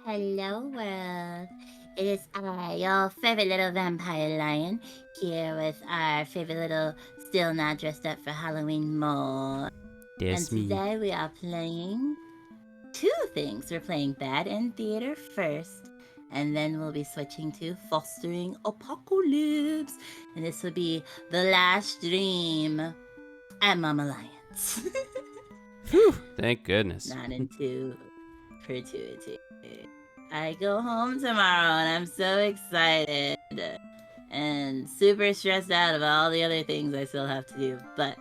hello, world. It is I, your favorite little vampire lion, here with our favorite little still not dressed up for Halloween Mo. That's And me. today we are playing two things. We're playing Bad in Theater first, and then we'll be switching to Fostering Apocalypse. And this will be The Last Dream at Mama Lion's. Phew, thank goodness. Not into perpetuity. I go home tomorrow and I'm so excited and super stressed out about all the other things I still have to do, but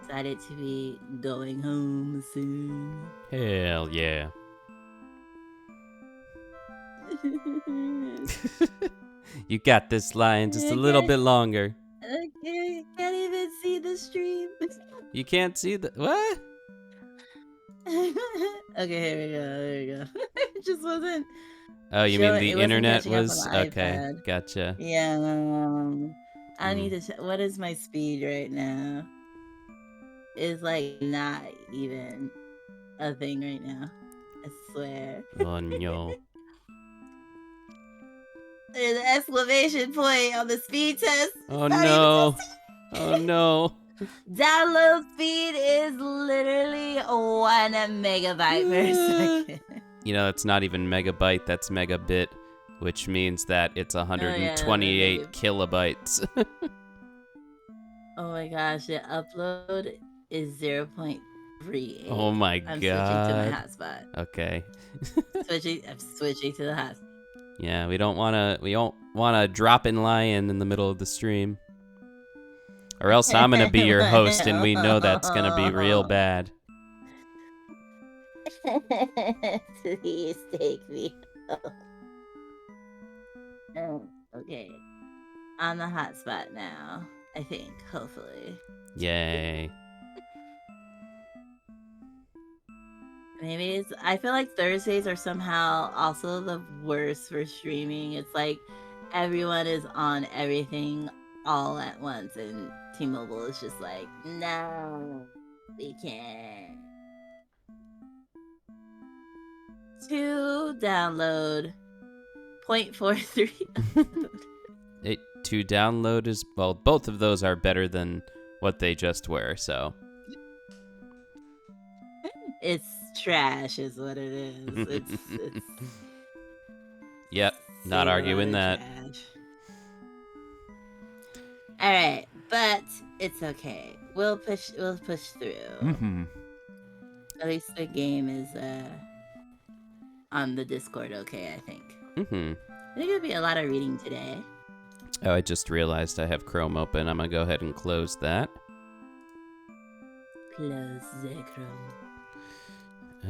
excited to be going home soon. Hell yeah. You got this, Lion, just a little bit longer. I can't even see the stream. You can't see the... What? Okay, here we go. It just wasn't. Oh, you mean the It wasn't internet catching up was... on the Okay, iPad. gotcha. Yeah. I need to. What is my speed right now? It's like not even a thing right now. I swear. Oh, no. There's an exclamation point on the speed test. Oh, no. Oh, no. Download speed is literally 1 megabyte per second. You know, it's not even megabyte, that's megabit, which means that it's 128 kilobytes. Oh my gosh, the upload is 0.38. Oh my I'm god. switching to my hotspot. Okay. I'm switching to the hotspot. Yeah, we don't wanna drop in Lion in the middle of the stream. Or else I'm gonna be your host and we know that's gonna be real bad. Please take me. Okay. On the hotspot now, I think, hopefully. Yay. Maybe I feel like Thursdays are somehow also the worst for streaming. It's like everyone is on everything all at once, and T-Mobile is just like, no, we can't. To download 0.43. To download is, well, both of those are better than what they just were, so. It's trash is what it is. It's Yep, not arguing that. All right, but it's okay. We'll push through. Mm-hmm. At least the game is on the Discord okay, I think. Mm-hmm. I think it'll be a lot of reading today. Oh, I just realized I have Chrome open. I'm gonna go ahead and close that. Close the Chrome.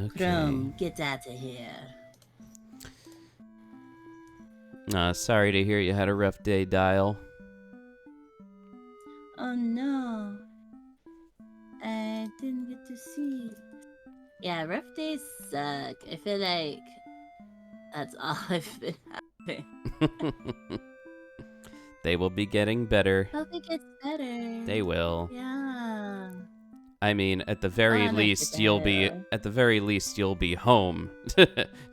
Okay. Chrome, get out of here. Sorry to hear you had a rough day, Dial. Oh no. I didn't get to see. Yeah, rough days suck. I feel like that's all I've been having. They will be getting better. Hope it gets better. They will. Yeah. I mean, at the very least, you'll be home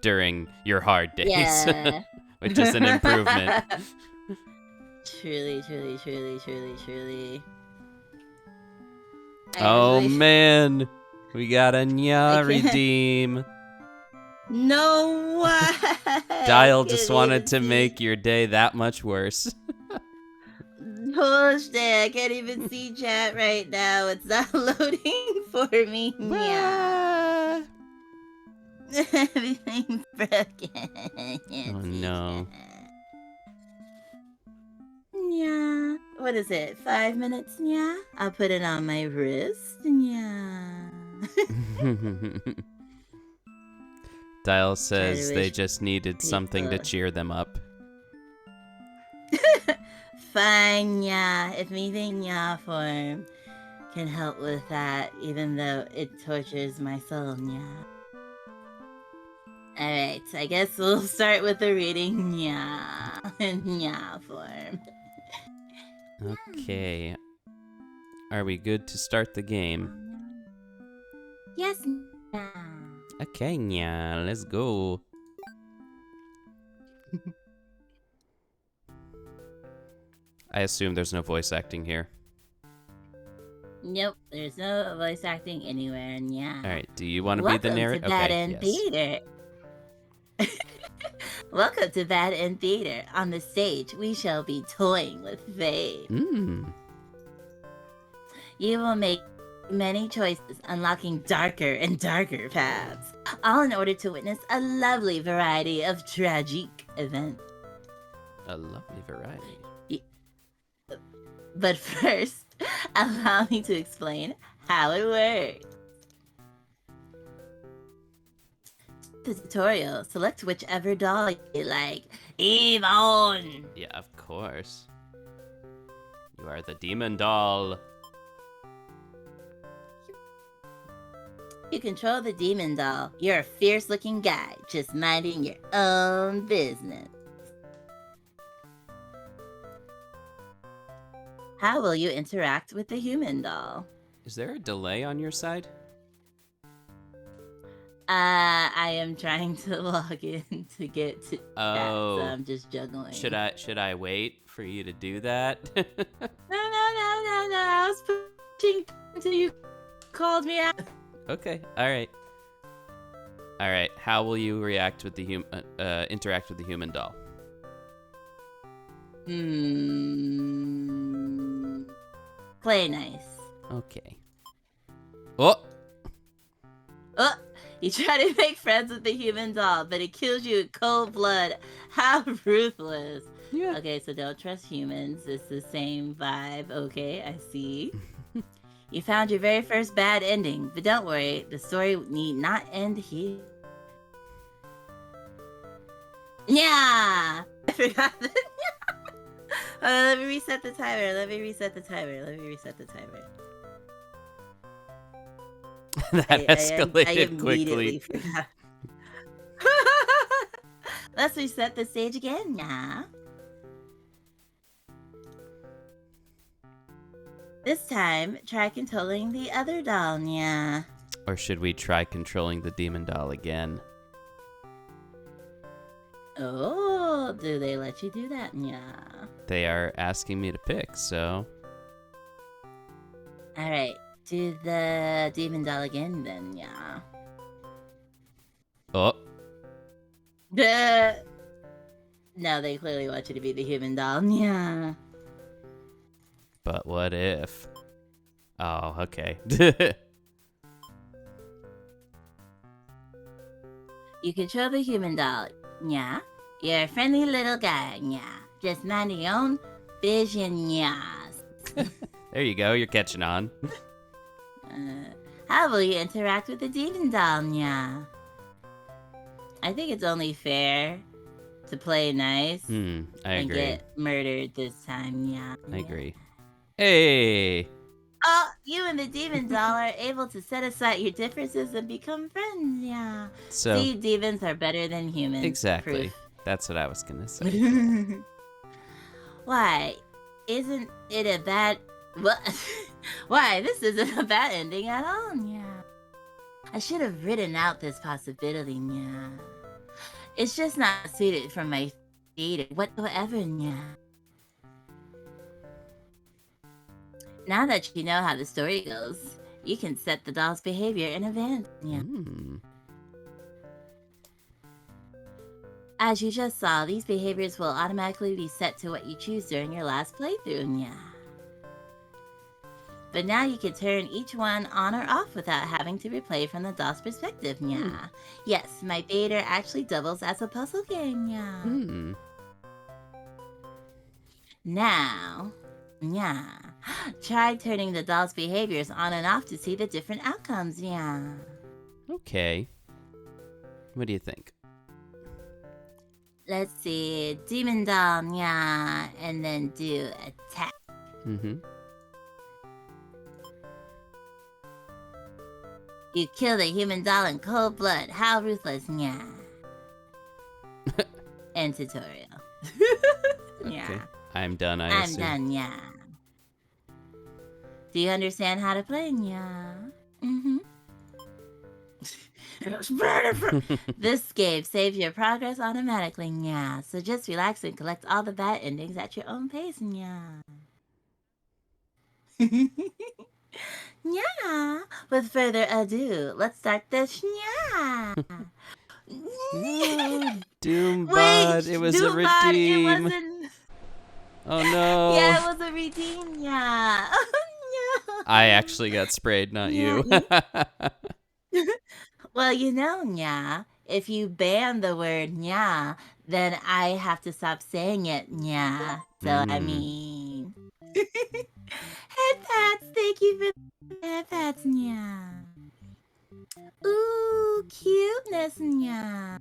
during your hard days, yeah. which is an improvement. Truly, truly, truly, truly, truly. Oh man, we got a Nya redeem. No way. Dial just wanted to make your day that much worse. Gosh, I can't even see chat right now. It's not loading for me. Yeah. Everything's broken. Oh no. Yeah. What is it? 5 minutes? Yeah. I'll put it on my wrist. Yeah. Dial says they just needed something to cheer them up. Fine, yeah. If anything, yeah, form can help with that, even though it tortures my soul, yeah. Alright, I guess we'll start with the reading, yeah. Yeah, form. Okay. Are we good to start the game? Yes, yeah. Okay, yeah, let's go. I assume there's no voice acting here. Nope, there's no voice acting anywhere, yeah. All right, do you want to be the Welcome to narrator? Bad Okay, End yes. Theater. Welcome to Bad End Theater. On the stage, we shall be toying with fate. You will make many choices, unlocking darker and darker paths, all in order to witness a lovely variety of tragic events. A lovely variety. But first, allow me to explain how it works. The tutorial, select whichever doll you like. Eve on! Yeah, of course. You are the demon doll. You control the demon doll. You're a fierce-looking guy, just minding your own business. How will you interact with the human doll? Is there a delay on your side? I am trying to log in to get to that, so I'm just juggling. Should I wait for you to do that? No. I was pushing until you called me out. Okay. All right. How will you react with the interact with the human doll? Play nice. Okay. Oh. You try to make friends with the human doll, but it kills you in cold blood. How ruthless. Yeah. Okay, so don't trust humans. It's the same vibe. Okay, I see. You found your very first bad ending, but don't worry, the story need not end here. Yeah! I forgot that. Let me reset the timer. That escalated I quickly. forgot. Let's reset the stage again, yeah. This time, try controlling the other doll, yeah. Or should we try controlling the demon doll again? Oh, do they let you do that, yeah? They are asking me to pick, so... Alright, do the demon doll again then, yeah. Oh. No, they clearly want you to be the human doll, yeah. But what if? Oh, okay. You control the human doll, yeah. You're a friendly little guy, yeah. Just minding your own vision, yeah. There you go, you're catching on. How will you interact with the demon doll, yeah? I think it's only fair to play nice I and agree. get murdered this time, yeah. I agree. Hey! Oh, you and the demon doll are able to set aside your differences and become friends, yeah. So, See, demons are better than humans. exactly. Proof. That's what I was gonna say. Why? Isn't it a bad... What? Why, this isn't a bad ending at all, yeah. I should have written out this possibility, yeah. It's just not suited for my theater whatsoever, yeah. Now that you know how the story goes, you can set the doll's behavior in advance, yeah. As you just saw, these behaviors will automatically be set to what you choose during your last playthrough, yeah. But now you can turn each one on or off without having to replay from the doll's perspective, yeah. Yes, my beta actually doubles as a puzzle game, yeah. Now, yeah, try turning the doll's behaviors on and off to see the different outcomes, yeah. Okay. What do you think? Let's see, demon doll, yeah, and then do attack. You kill the human doll in cold blood. How ruthless, yeah. End tutorial. Yeah. Okay. I'm done, I I'm assume. done, yeah. Do you understand how to play, yeah? This game saves your progress automatically, yeah. So just relax and collect all the bad endings at your own pace, yeah. Yeah. With further ado, let's start this, yeah. No, Doombot. Wait, It was a Doombot, it redeem. wasn't. Oh no. Yeah, it was a redeem, yeah. Oh, I no. actually got sprayed, not Yeah, you. well, yeah, if you ban the word nya, then I have to stop saying it nya. So, I Hmm. mean. Head pats, thank you for the head pats, nya. Ooh, cuteness, nya.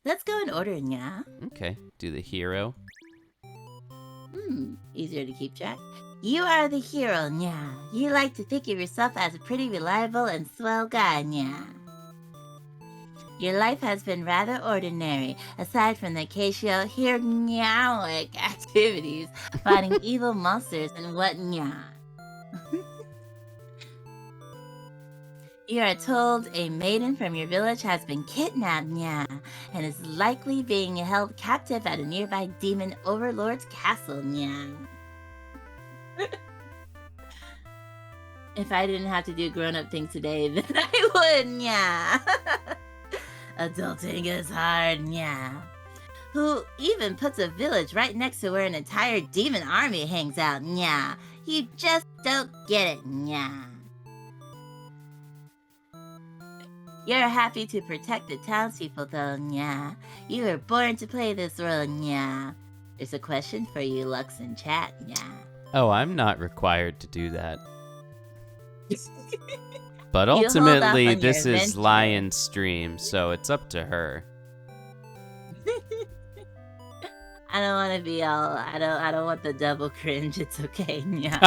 Let's go in order, nya. Okay, do the hero. Easier to keep track. You are the hero, nya. You like to think of yourself as a pretty reliable and swell guy, nya. Your life has been rather ordinary, aside from the occasional heroic activities, fighting evil monsters and whatnot. You are told a maiden from your village has been kidnapped, nya, and is likely being held captive at a nearby demon overlord's castle, nya. If I didn't have to do grown-up things today, then I would, nya. Adulting is hard, nya. Who even puts a village right next to where an entire demon army hangs out, nya. You just don't get it, nya. You're happy to protect the townspeople, though, nya. You were born to play this role, nya. There's a question for you, Lux in chat, nya. Oh, I'm not required to do that. But You hold off ultimately, on your this is adventure. Lion's stream, so it's up to her. I don't want to be all. I don't want the double cringe. It's okay, nya.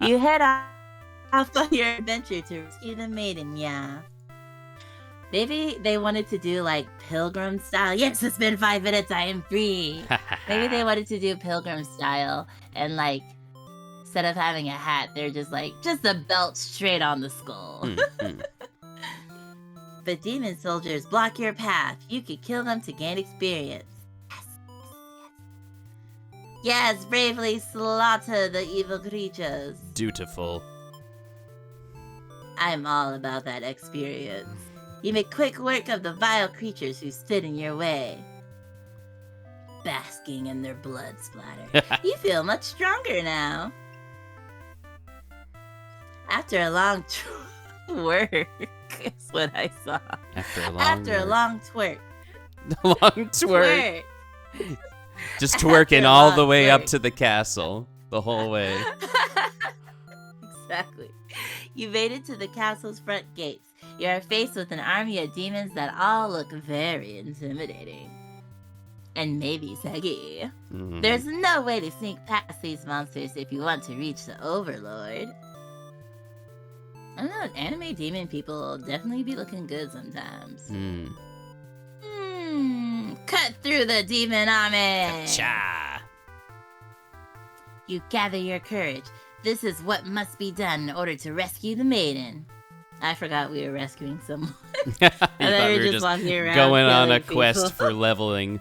You head off on your adventure to rescue the maiden, yeah. Maybe they wanted to do like pilgrim style. Yes, it's been 5 minutes. I am free. Maybe they wanted to do pilgrim style and like instead of having a hat, they're just a belt straight on the skull. But demon soldiers block your path. You could kill them to gain experience. Yes, bravely slaughter the evil creatures. Dutiful. I'm all about that experience. You make quick work of the vile creatures who stood in your way. Basking in their blood splatter. You feel much stronger now. After a long twerk is what I saw. After a long twerk. long twerk. Just After twerking a all long the way up twerk. to the castle. The whole way. Exactly. You made it to the castle's front gates. You are faced with an army of demons that all look very intimidating. And maybe saggy. Mhm. There's no way to sneak past these monsters if you want to reach the Overlord. I don't know, anime demon people definitely be looking good sometimes. Cut through the demon army! Cha! You gather your courage. This is what must be done in order to rescue the maiden. I forgot we were rescuing someone. You thought we were just walking around going on a killing quest people. for leveling.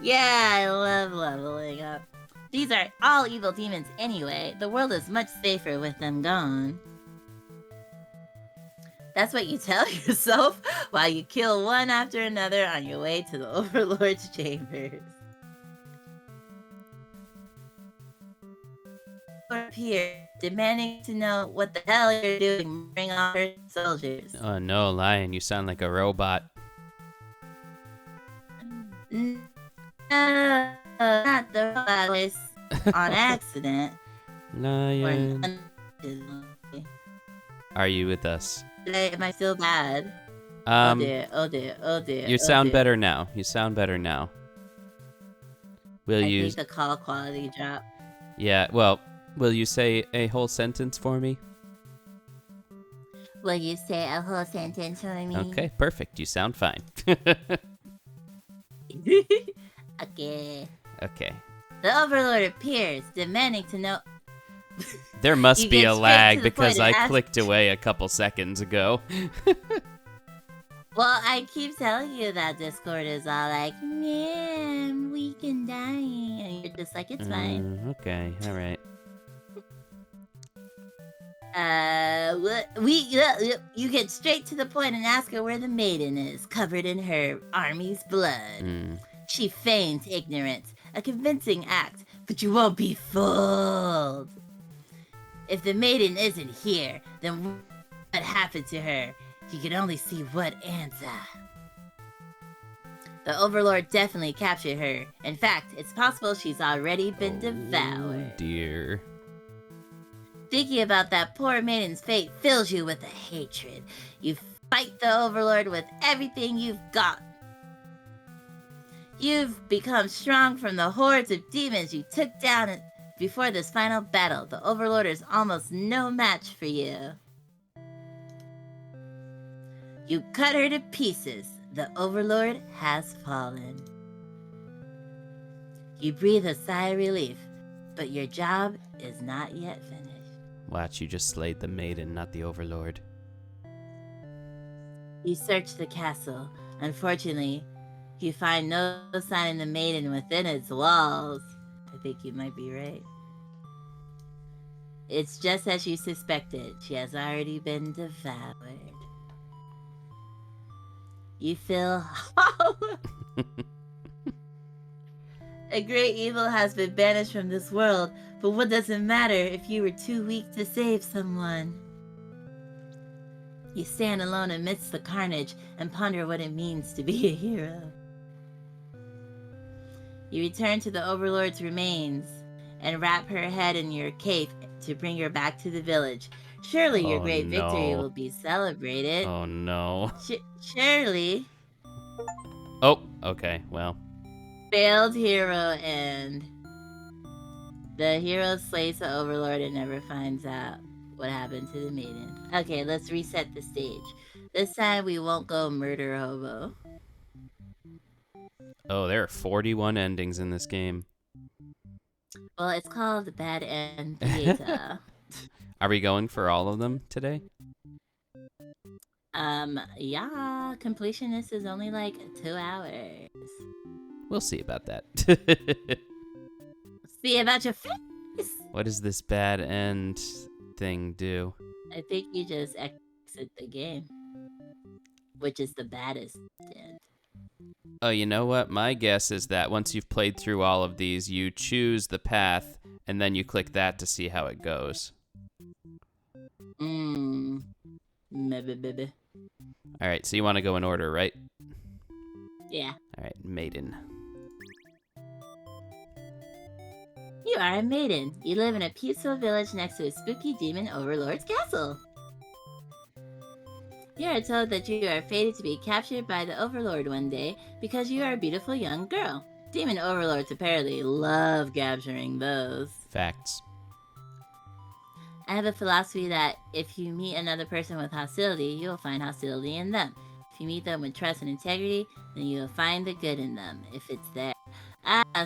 Yeah, I love leveling up. These are all evil demons anyway. The world is much safer with them gone. That's what you tell yourself while you kill one after another on your way to the Overlord's chambers. Here, demanding to know what the hell you're doing, bring on her soldiers. Oh no, Lion, you sound like a robot. No, not the robot voice on accident. Lion. Or Are you with us? am I still bad? Oh dear, oh dear, oh dear. You oh sound dear. better now. You sound better now. Will I you... think the call quality dropped. Yeah, well, will you say a whole sentence for me? Will you say a whole sentence for me? Okay, perfect. You sound fine. Okay. Okay. The Overlord appears, demanding to know. There must You be get a straight lag to the because point I and ask- clicked away a couple seconds ago. Well, I keep telling you that Discord is all like, man, we can die. And you're just like, it's fine. Okay, all right. You get straight to the point and ask her where the maiden is, covered in her army's blood. She feigns ignorance, a convincing act, but you won't be fooled. If the maiden isn't here, then what happened to her? You can only see what answer. The Overlord definitely captured her. In fact, it's possible she's already been devoured. Oh dear. Thinking about that poor maiden's fate fills you with a hatred. You fight the Overlord with everything you've got. You've become strong from the hordes of demons you took down before this final battle. The Overlord is almost no match for you. You cut her to pieces. The Overlord has fallen. You breathe a sigh of relief, but your job is not yet finished. Watch, you just slayed the maiden, not the Overlord. You search the castle. Unfortunately, you find no sign of the maiden within its walls. I think you might be right. It's just as you suspected. She has already been devoured. You feel hollow. A great evil has been banished from this world, but what does it matter if you were too weak to save someone? You stand alone amidst the carnage and ponder what it means to be a hero. You return to the Overlord's remains and wrap her head in your cape to bring her back to the village. Surely your great victory will be celebrated. Oh no. Surely. Oh, okay, well. Failed hero end. The hero slays the Overlord and never finds out what happened to the maiden. Okay, let's reset the stage. This time we won't go murder hobo. Oh, there are 41 endings in this game. Well, it's called the Bad End Theater. Are we going for all of them today? Yeah, completionist is only like 2 hours. We'll see about that. See about your face. What does this bad end thing do? I think you just exit the game, which is the baddest end. Oh, you know what? My guess is that once you've played through all of these, you choose the path, and then you click that to see how it goes. Maybe. All right, so you want to go in order, right? Yeah. All right, maiden. You are a maiden. You live in a peaceful village next to a spooky demon overlord's castle. You are told that you are fated to be captured by the overlord one day because you are a beautiful young girl. Demon overlords apparently love capturing those. Facts. I have a philosophy that if you meet another person with hostility, you will find hostility in them. If you meet them with trust and integrity, then you will find the good in them, if it's there.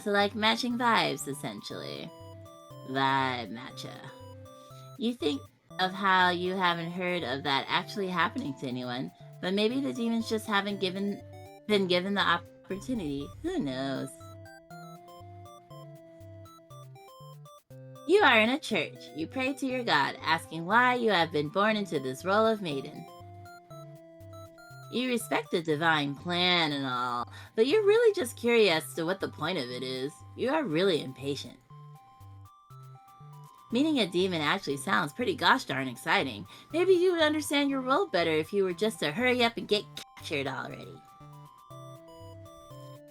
So like matching vibes, essentially. Vibe matcha. You think of how you haven't heard of that actually happening to anyone, but maybe the demons just haven't been given the opportunity. Who knows? You are in a church. You pray to your God, asking why you have been born into this role of maiden. You respect the divine plan and all, but you're really just curious as to what the point of it is. You are really impatient. Meeting a demon actually sounds pretty gosh darn exciting. Maybe you would understand your role better if you were just to hurry up and get captured already.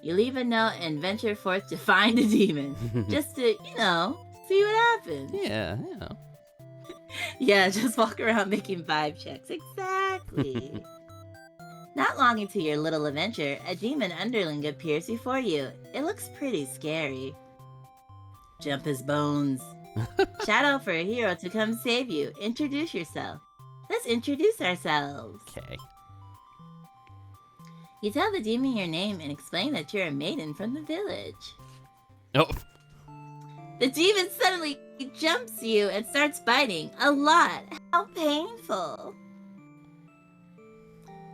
You leave a note and venture forth to find a demon. Just to, see what happens. Yeah. Yeah, just walk around making vibe checks. Exactly. Not long into your little adventure, a demon underling appears before you. It looks pretty scary. Jump his bones. Shadow for a hero to come save you. Introduce yourself. Let's introduce ourselves. Okay. You tell the demon your name and explain that you're a maiden from the village. Oh. The demon suddenly jumps you and starts biting. A lot. How painful.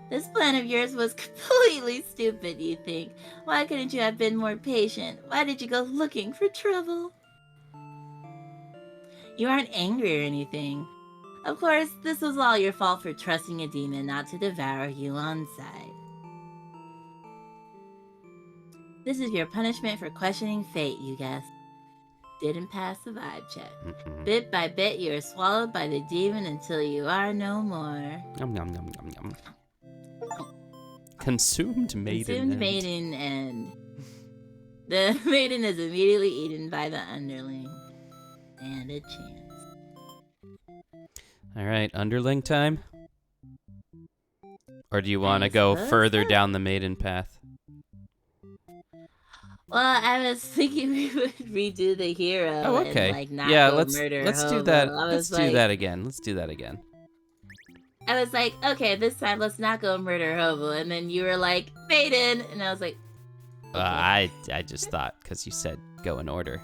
This plan of yours was completely stupid, you think. Why couldn't you have been more patient? Why did you go looking for trouble? You aren't angry or anything. Of course, this was all your fault for trusting a demon not to devour you on sight. This is your punishment for questioning fate, you guessed. Didn't pass the vibe check. Bit by bit, you are swallowed by the demon until you are no more. Yum, yum, yum, yum, yum. Consumed maiden. Consumed maiden end. The maiden is immediately eaten by the underling. And a chance. All right, underling time? Or do you want to I go suppose further so. down the maiden path? Well, I was thinking we would redo the hero Oh, okay. and, like, not Yeah, go let's murder do Hobo. that. I Let's was do like, that again. Let's do that again. I was like, okay, this time let's not go murder Hobo. And then you were like, maiden. And I was like, okay. I just thought, because you said go in order.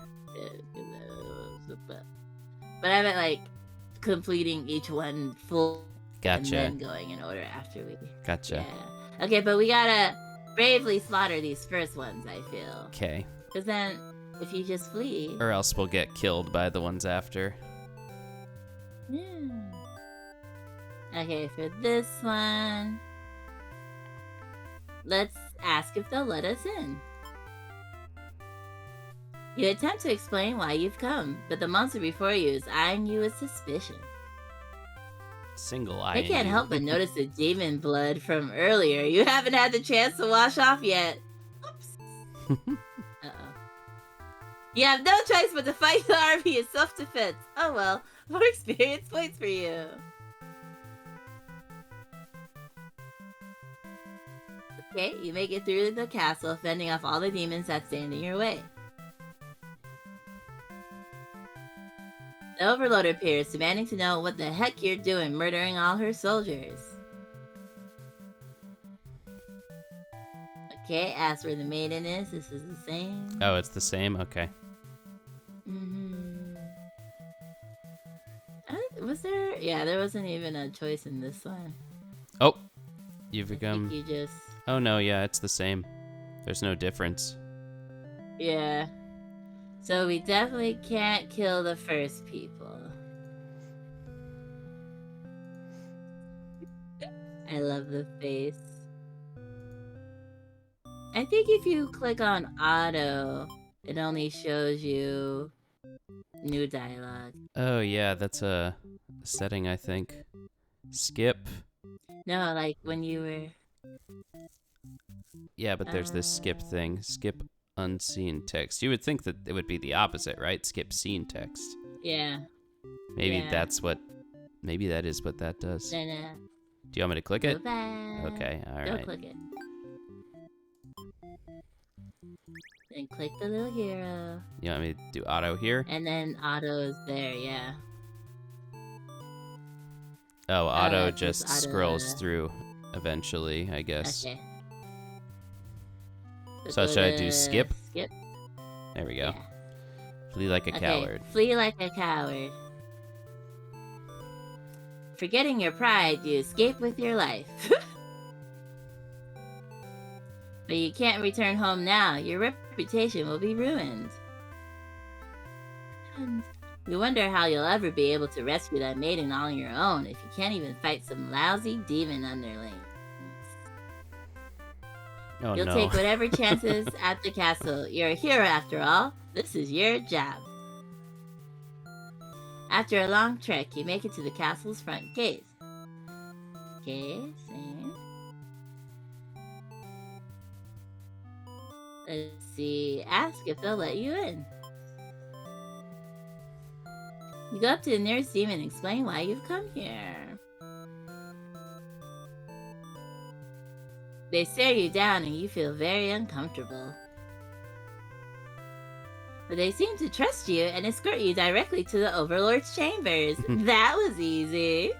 But I meant, like, completing each one full. Gotcha. And then going in order after we. Gotcha. Yeah. Okay, but we gotta bravely slaughter these first ones, I feel. Okay. Because then, if you just flee. Or else we'll get killed by the ones after. Yeah. Okay, for this one, let's ask if they'll let us in. You attempt to explain why you've come, but the monster before you is eyeing you with suspicion. Single eye. They can't help but notice the demon blood from earlier. You haven't had the chance to wash off yet. Oops. Uh-oh. You have no choice but to fight the army in self-defense. Oh well, more experience points for you. Okay, you make it through the castle, fending off all the demons that stand in your way. The Overlord appears, demanding to know what the heck you're doing murdering all her soldiers. Okay, ask where the maiden is. This is the same. Oh, it's the same? Okay. Was there? Yeah, there wasn't even a choice in this one. Oh, you've I become... think you just... Oh no, yeah, it's the same. There's no difference. Yeah. So we definitely can't kill the first people. I love the face. I think if you click on auto, it only shows you new dialogue. Oh yeah, that's a setting, I think. Skip. No, like when you were... Yeah, but there's this skip thing. Skip unseen text. You would think that it would be the opposite, right? Skip seen text. Yeah. Maybe Yeah. that's what... Maybe that is what that does. No. Do you want me to click it? Go back. Okay, Go alright. click it. Then click the little hero. You want me to do auto here? And then auto is there, yeah. Oh, auto it's just auto, scrolls through eventually, I guess. Okay. So go should I to do skip? Skip. There we go. Yeah. Flee like a Okay, coward. flee like a coward. Forgetting your pride, you escape with your life. But you can't return home now. Your reputation will be ruined. And you wonder how you'll ever be able to rescue that maiden all on your own if you can't even fight some lousy demon underlings. Oh You'll no. take whatever chances at the castle. You're a hero after all. This is your job. After a long trek, you make it to the castle's front gate. Okay, same. Let's see. Ask if they'll let you in. You go up to the nearest demon and explain why you've come here. They stare you down and you feel very uncomfortable. But they seem to trust you and escort you directly to the Overlord's chambers. That was easy.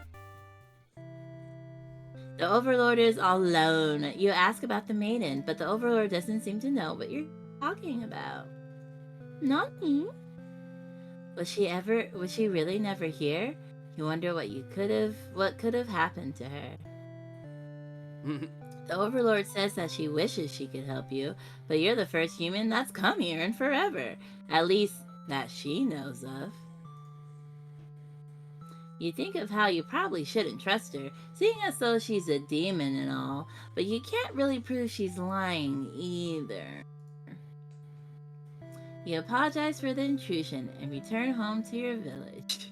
The Overlord is all alone. You ask about the maiden, but the Overlord doesn't seem to know what you're talking about. Not me. Was she really never here? You wonder what could have happened to her. The Overlord says that she wishes she could help you, but you're the first human that's come here in forever. At least, that she knows of. You think of how you probably shouldn't trust her, seeing as though she's a demon and all, but you can't really prove she's lying either. You apologize for the intrusion and return home to your village.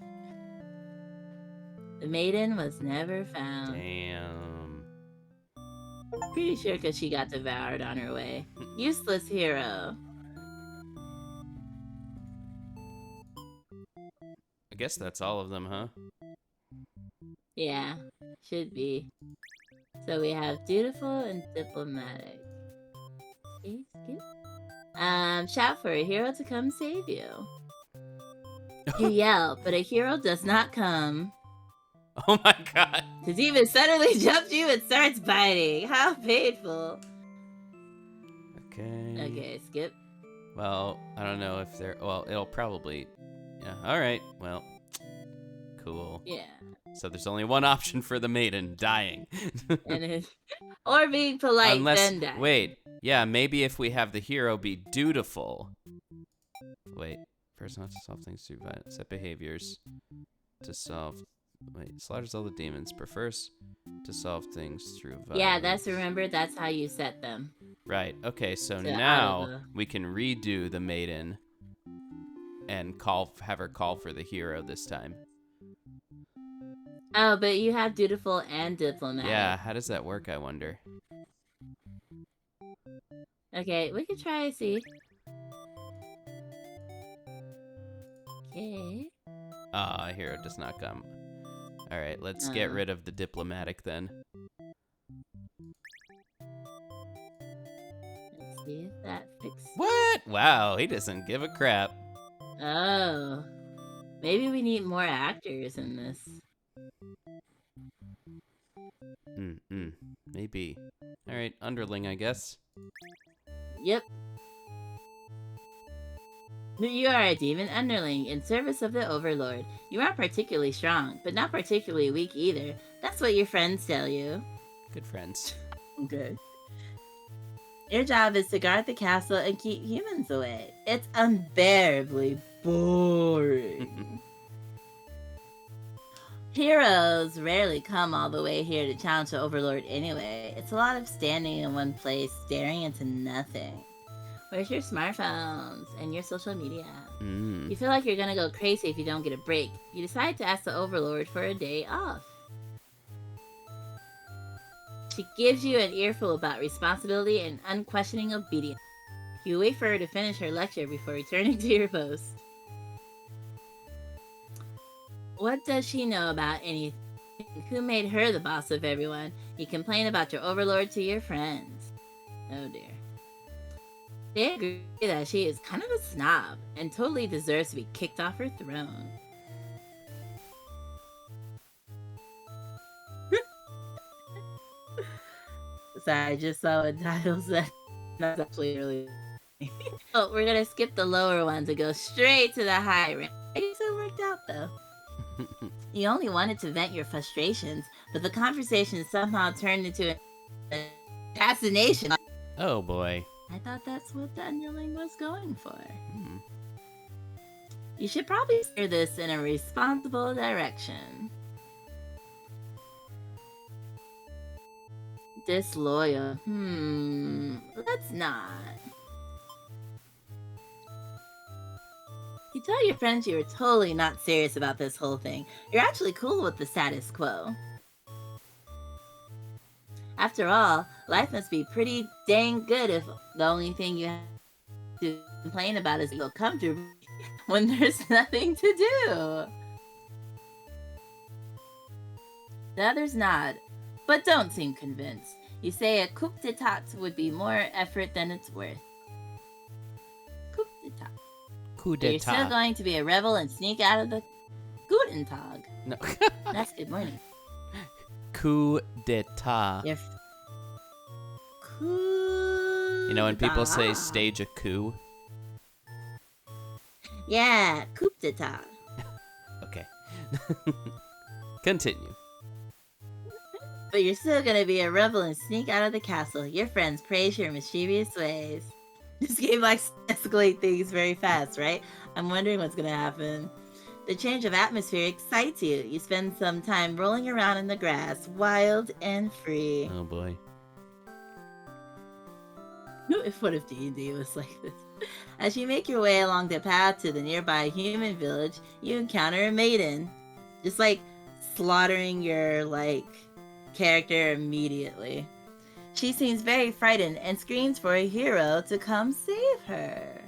The maiden was never found. Damn. Pretty sure because she got devoured on her way. Useless hero. I guess that's all of them, huh? Yeah, should be. So we have dutiful and diplomatic. Okay, skip. Shout for a hero to come save you. You yell, but a hero does not come. Oh my god. The demon suddenly jumps you and starts biting. How painful. Okay. Okay, skip. Well, I don't know if they're... Well, it'll probably... Yeah, alright. Well, cool. Yeah. So there's only one option for the maiden, dying. Or being polite, Unless, then die. wait, yeah, maybe if we have the hero be dutiful. Wait, first not to solve things through violence, set behaviors to solve. Wait, slaughters all the demons. Prefers to solve things through violence. Yeah, that's how you set them. Right. Okay, so To now we can redo the maiden and have her call for the hero this time. Oh, but you have dutiful and diplomatic. Yeah, how does that work, I wonder? Okay, we can try see. Okay. Ah, hero does not come. Alright, let's get rid of the diplomatic then. Let's see if that fixes. What? Wow, he doesn't give a crap. Oh. Maybe we need more actors in this. Maybe. Alright, underling, I guess. Yep. You are a demon underling in service of the Overlord. You aren't particularly strong, but not particularly weak either. That's what your friends tell you. Good friends. Good. Your job is to guard the castle and keep humans away. It's unbearably boring. Heroes rarely come all the way here to challenge the Overlord anyway. It's a lot of standing in one place, staring into nothing. Where's your smartphones and your social media? You feel like you're gonna go crazy if you don't get a break. You decide to ask the Overlord for a day off. She gives you an earful about responsibility and unquestioning obedience. You wait for her to finish her lecture before returning to your post. What does she know about anything? Who made her the boss of everyone? You complain about your Overlord to your friends. Oh dear. They agree that she is kind of a snob and totally deserves to be kicked off her throne. Sorry, I just saw a title set. That's actually really Oh, we're gonna skip the lower one to go straight to the high rank. I guess it worked out though. You only wanted to vent your frustrations, but the conversation somehow turned into an assassination. Oh boy. I thought that's what the underling was going for. You should probably steer this in a responsible direction. Disloyal. Let's not. You tell your friends you were totally not serious about this whole thing. You're actually cool with the status quo. After all, life must be pretty dang good if the only thing you have to complain about is you'll come to when there's nothing to do. The others nod, but don't seem convinced. You say a coup d'etat would be more effort than it's worth. Coup d'etat. Coup So you're d'etat. still going to be a rebel and sneak out of the Guten Tag. No. That's good morning. Coup d'etat. You're coup You know when people say d'etat. stage a coup? Yeah, coup d'etat. Okay. Continue. But you're still gonna be a rebel and sneak out of the castle. Your friends praise your mischievous ways. This game likes to escalate things very fast, right? I'm wondering what's gonna happen. The change of atmosphere excites you. You spend some time rolling around in the grass, wild and free. Oh boy. What if D&D was like this? As you make your way along the path to the nearby human village, you encounter a maiden. Just like slaughtering your character immediately. She seems very frightened and screams for a hero to come save her.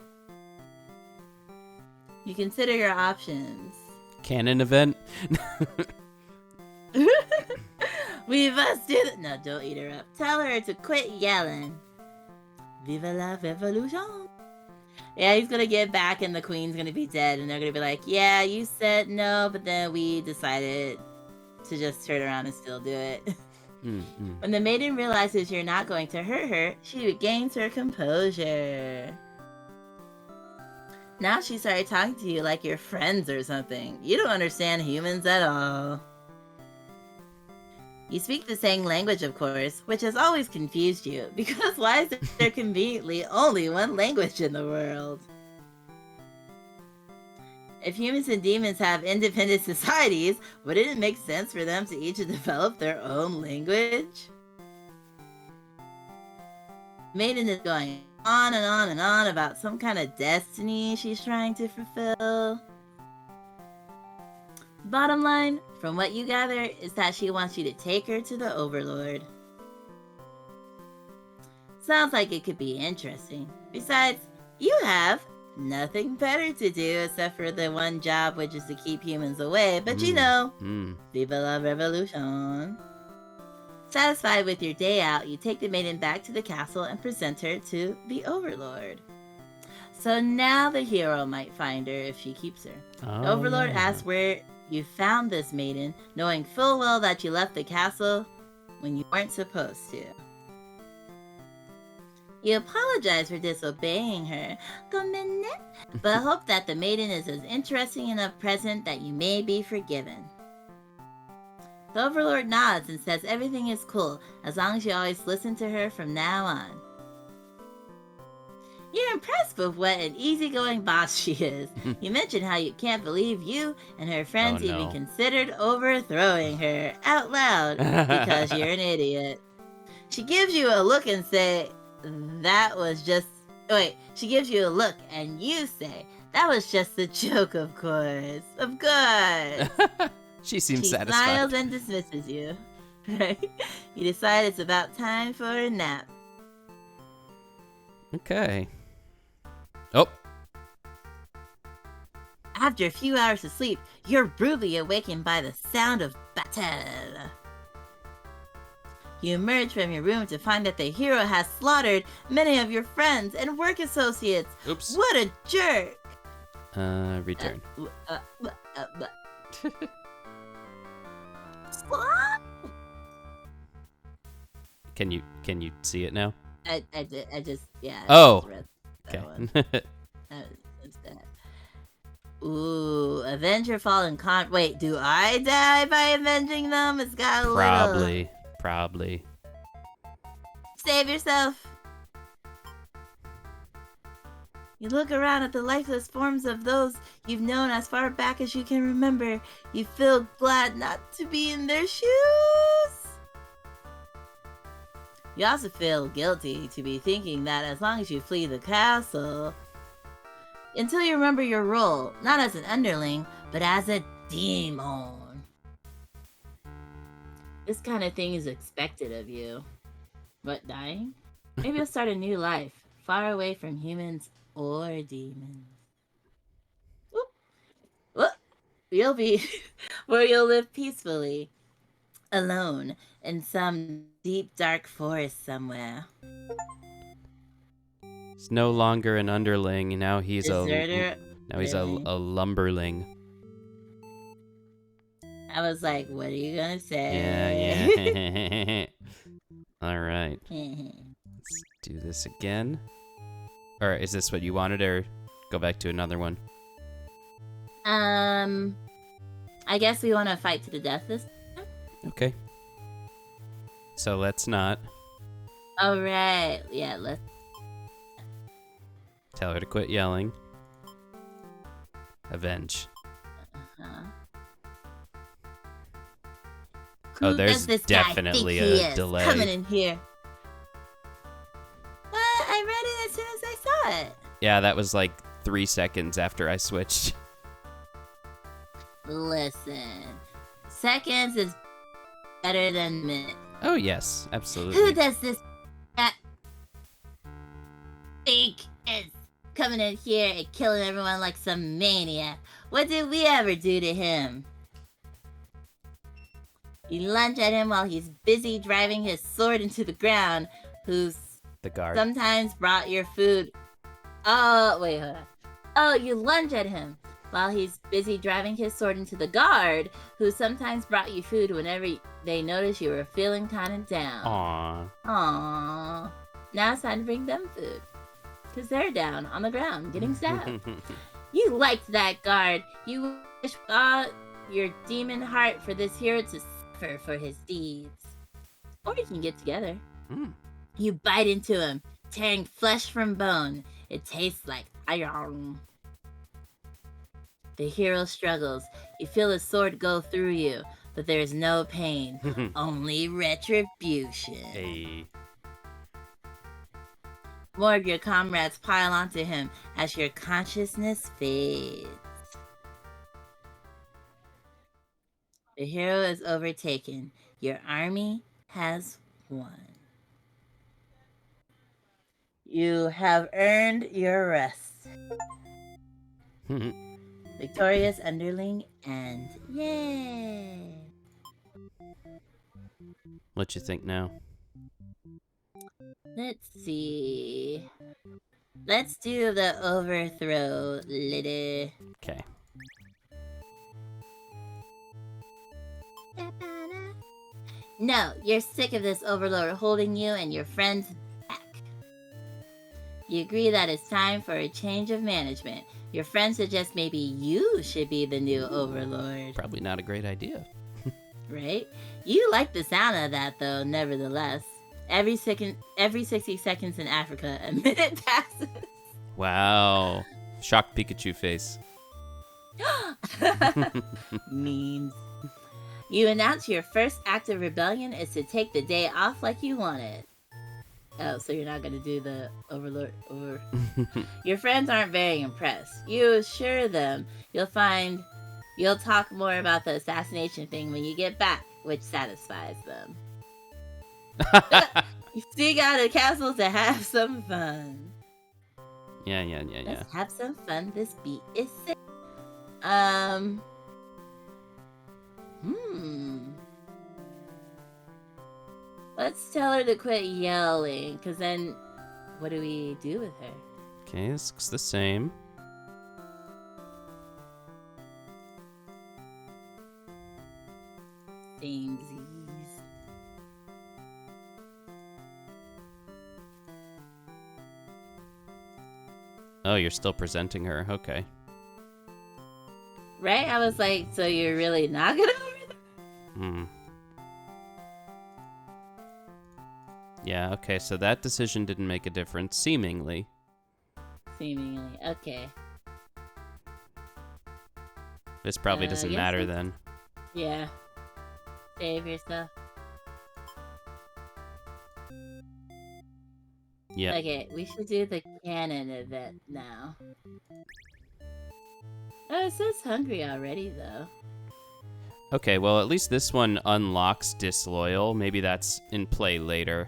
You consider your options. Canon event? We must do that. No, don't eat her up. Tell her to quit yelling. Vive la revolution. Yeah, he's gonna get back and the queen's gonna be dead, and they're gonna be like, yeah, you said no, but then we decided to just turn around and still do it. When the maiden realizes you're not going to hurt her, she regains her composure. Now she started talking to you like you're friends or something. You don't understand humans at all. You speak the same language, of course, which has always confused you, because why is there conveniently only one language in the world? If humans and demons have independent societies, wouldn't it make sense for them to each develop their own language? Maiden is going on and on and on about some kind of destiny she's trying to fulfill. Bottom line, from what you gather, is that she wants you to take her to the Overlord. Sounds like it could be interesting. Besides, you have nothing better to do except for the one job, which is to keep humans away. But you know, vive la revolution. Satisfied with your day out, you take the maiden back to the castle and present her to the Overlord. So now the hero might find her if she keeps her. The Overlord asks where you found this maiden, knowing full well that you left the castle when you weren't supposed to. You apologize for disobeying her, but hope that the maiden is as interesting enough present that you may be forgiven. The Overlord nods and says everything is cool, as long as you always listen to her from now on. You're impressed with what an easygoing boss she is. You mentioned how you can't believe you and her friends even considered overthrowing her out loud because you're an idiot. She gives you a look and say, that was just... Wait, she gives you a look and you say, that was just a joke, of course. Of course. She seems satisfied. She smiles and dismisses you. Right? You decide it's about time for a nap. Okay. Oh. After a few hours of sleep, you're rudely awakened by the sound of battle. You emerge from your room to find that the hero has slaughtered many of your friends and work associates. Oops. What a jerk! Return. Can you see it now? I just Oh. read that Okay. one. That's that. Ooh, avenge your fallen Wait, do I die by avenging them? It's got a little... Probably. Save yourself. You look around at the lifeless forms of those you've known as far back as you can remember. You feel glad not to be in their shoes. You also feel guilty to be thinking that as long as you flee the castle, until you remember your role, not as an underling, but as a demon. This kind of thing is expected of you. What, dying? Maybe you'll start a new life, far away from humans or demons. Whoop. Whoop. You'll be where you'll live peacefully, alone, in some deep dark forest somewhere. He's no longer an underling. Now he's Deserter. he's a lumberling. I was like, what are you gonna say? Yeah. All right. Let's do this again. Or is this what you wanted, or go back to another one? I guess we want to fight to the death this time. Okay. So let's not. All right. Yeah, let's. Tell her to quit yelling. Avenge. Uh, Oh, Who there's does this definitely guy think he a is delay. coming in here? What? I read it as soon as I saw it. Yeah, that was like 3 seconds after I switched. Listen, seconds is better than minutes. Oh, yes, absolutely. Who does this guy think is coming in here and killing everyone like some maniac? What did we ever do to him? You lunge at him while he's busy driving his sword into the ground, who's The guard. sometimes brought your food. Oh, wait, hold on. Oh, you lunge at him while he's busy driving his sword into the guard, who sometimes brought you food whenever they noticed you were feeling kind of down. Aww. Aww. Now it's time to bring them food. Because they're down on the ground getting stabbed. You liked that guard. You wish with all your demon heart for this hero to suffer for his deeds. Or you can get together. Mm. You bite into him, tearing flesh from bone. It tastes like iron. The hero struggles. You feel his sword go through you, but there is no pain, only retribution. Hey. More of your comrades pile onto him as your consciousness fades. The hero is overtaken. Your army has won. You have earned your rest. Victorious underling and yay! What you think now? Let's see. Let's do the overthrow, lady. Okay. No, you're sick of this overlord holding you and your friends back. You agree that it's time for a change of management. Your friends suggest maybe you should be the new overlord. Probably not a great idea. Right? You like the sound of that, though, nevertheless. Every 60 seconds in Africa, a minute passes. Wow. Shocked Pikachu face. Memes. You announce your first act of rebellion is to take the day off like you wanted. Oh, so you're not gonna do the overlord over. Your friends aren't very impressed. You assure them you'll talk more about the assassination thing when you get back, which satisfies them. You sneak out of the castle to have some fun. Yeah. Let's have some fun. This beat is sick. Let's tell her to quit yelling, because then what do we do with her? Okay, this looks the same. Samesies. Oh, you're still presenting her. Okay. Right? I was like, so you're really not gonna Hmm. Yeah, okay, so that decision didn't make a difference, seemingly. Seemingly. Okay. This probably doesn't yes, matter then. Yeah. Save yourself. Yeah. Okay, we should do the canon event now. Oh, it says hungry already, though. Okay, well, at least this one unlocks disloyal. Maybe that's in play later.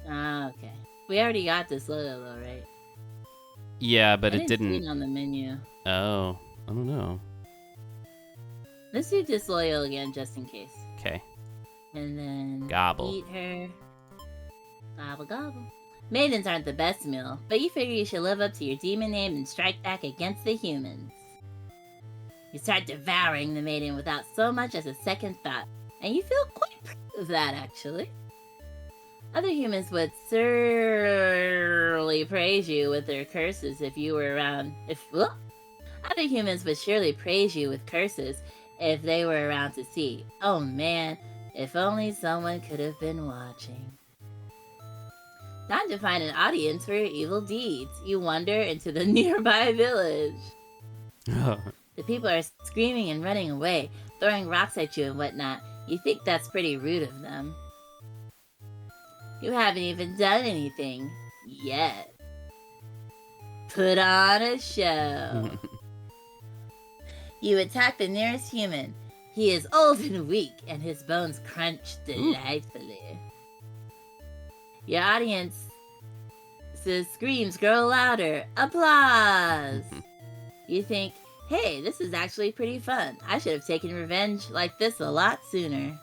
Ah, okay. We already got this logo, though, right? Yeah, but I it didn't see didn't. it on the menu. Oh, I don't know. Let's do disloyal again, just in case. Okay. And then Gobble. eat her. Gobble gobble. Maidens aren't the best meal, but you figure you should live up to your demon name and strike back against the humans. You start devouring the maiden without so much as a second thought, and you feel quite proud of that, actually. Other humans would surely praise you with their curses if you were around. Other humans would surely praise you with curses if they were around to see. Oh man, if only someone could have been watching. Time to find an audience for your evil deeds. You wander into the nearby village. The people are screaming and running away, throwing rocks at you and whatnot. You think that's pretty rude of them. You haven't even done anything yet. Put on a show. You attack the nearest human. He is old and weak, and his bones crunch delightfully. Your audience's screams grow louder. Applause! You think, hey, this is actually pretty fun. I should have taken revenge like this a lot sooner.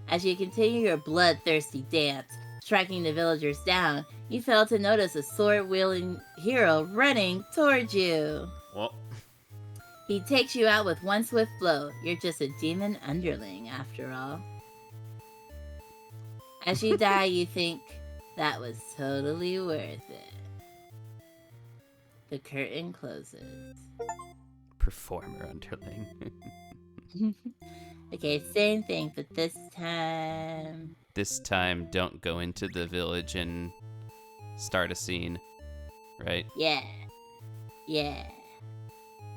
As you continue your bloodthirsty dance, striking the villagers down, you fail to notice a sword-wielding hero running towards you. Well. He takes you out with one swift blow. You're just a demon underling, after all. As you die, you think, that was totally worth it. The curtain closes. Performer underling. Okay, same thing, but this time... This time, don't go into the village and start a scene, right? Yeah. Yeah.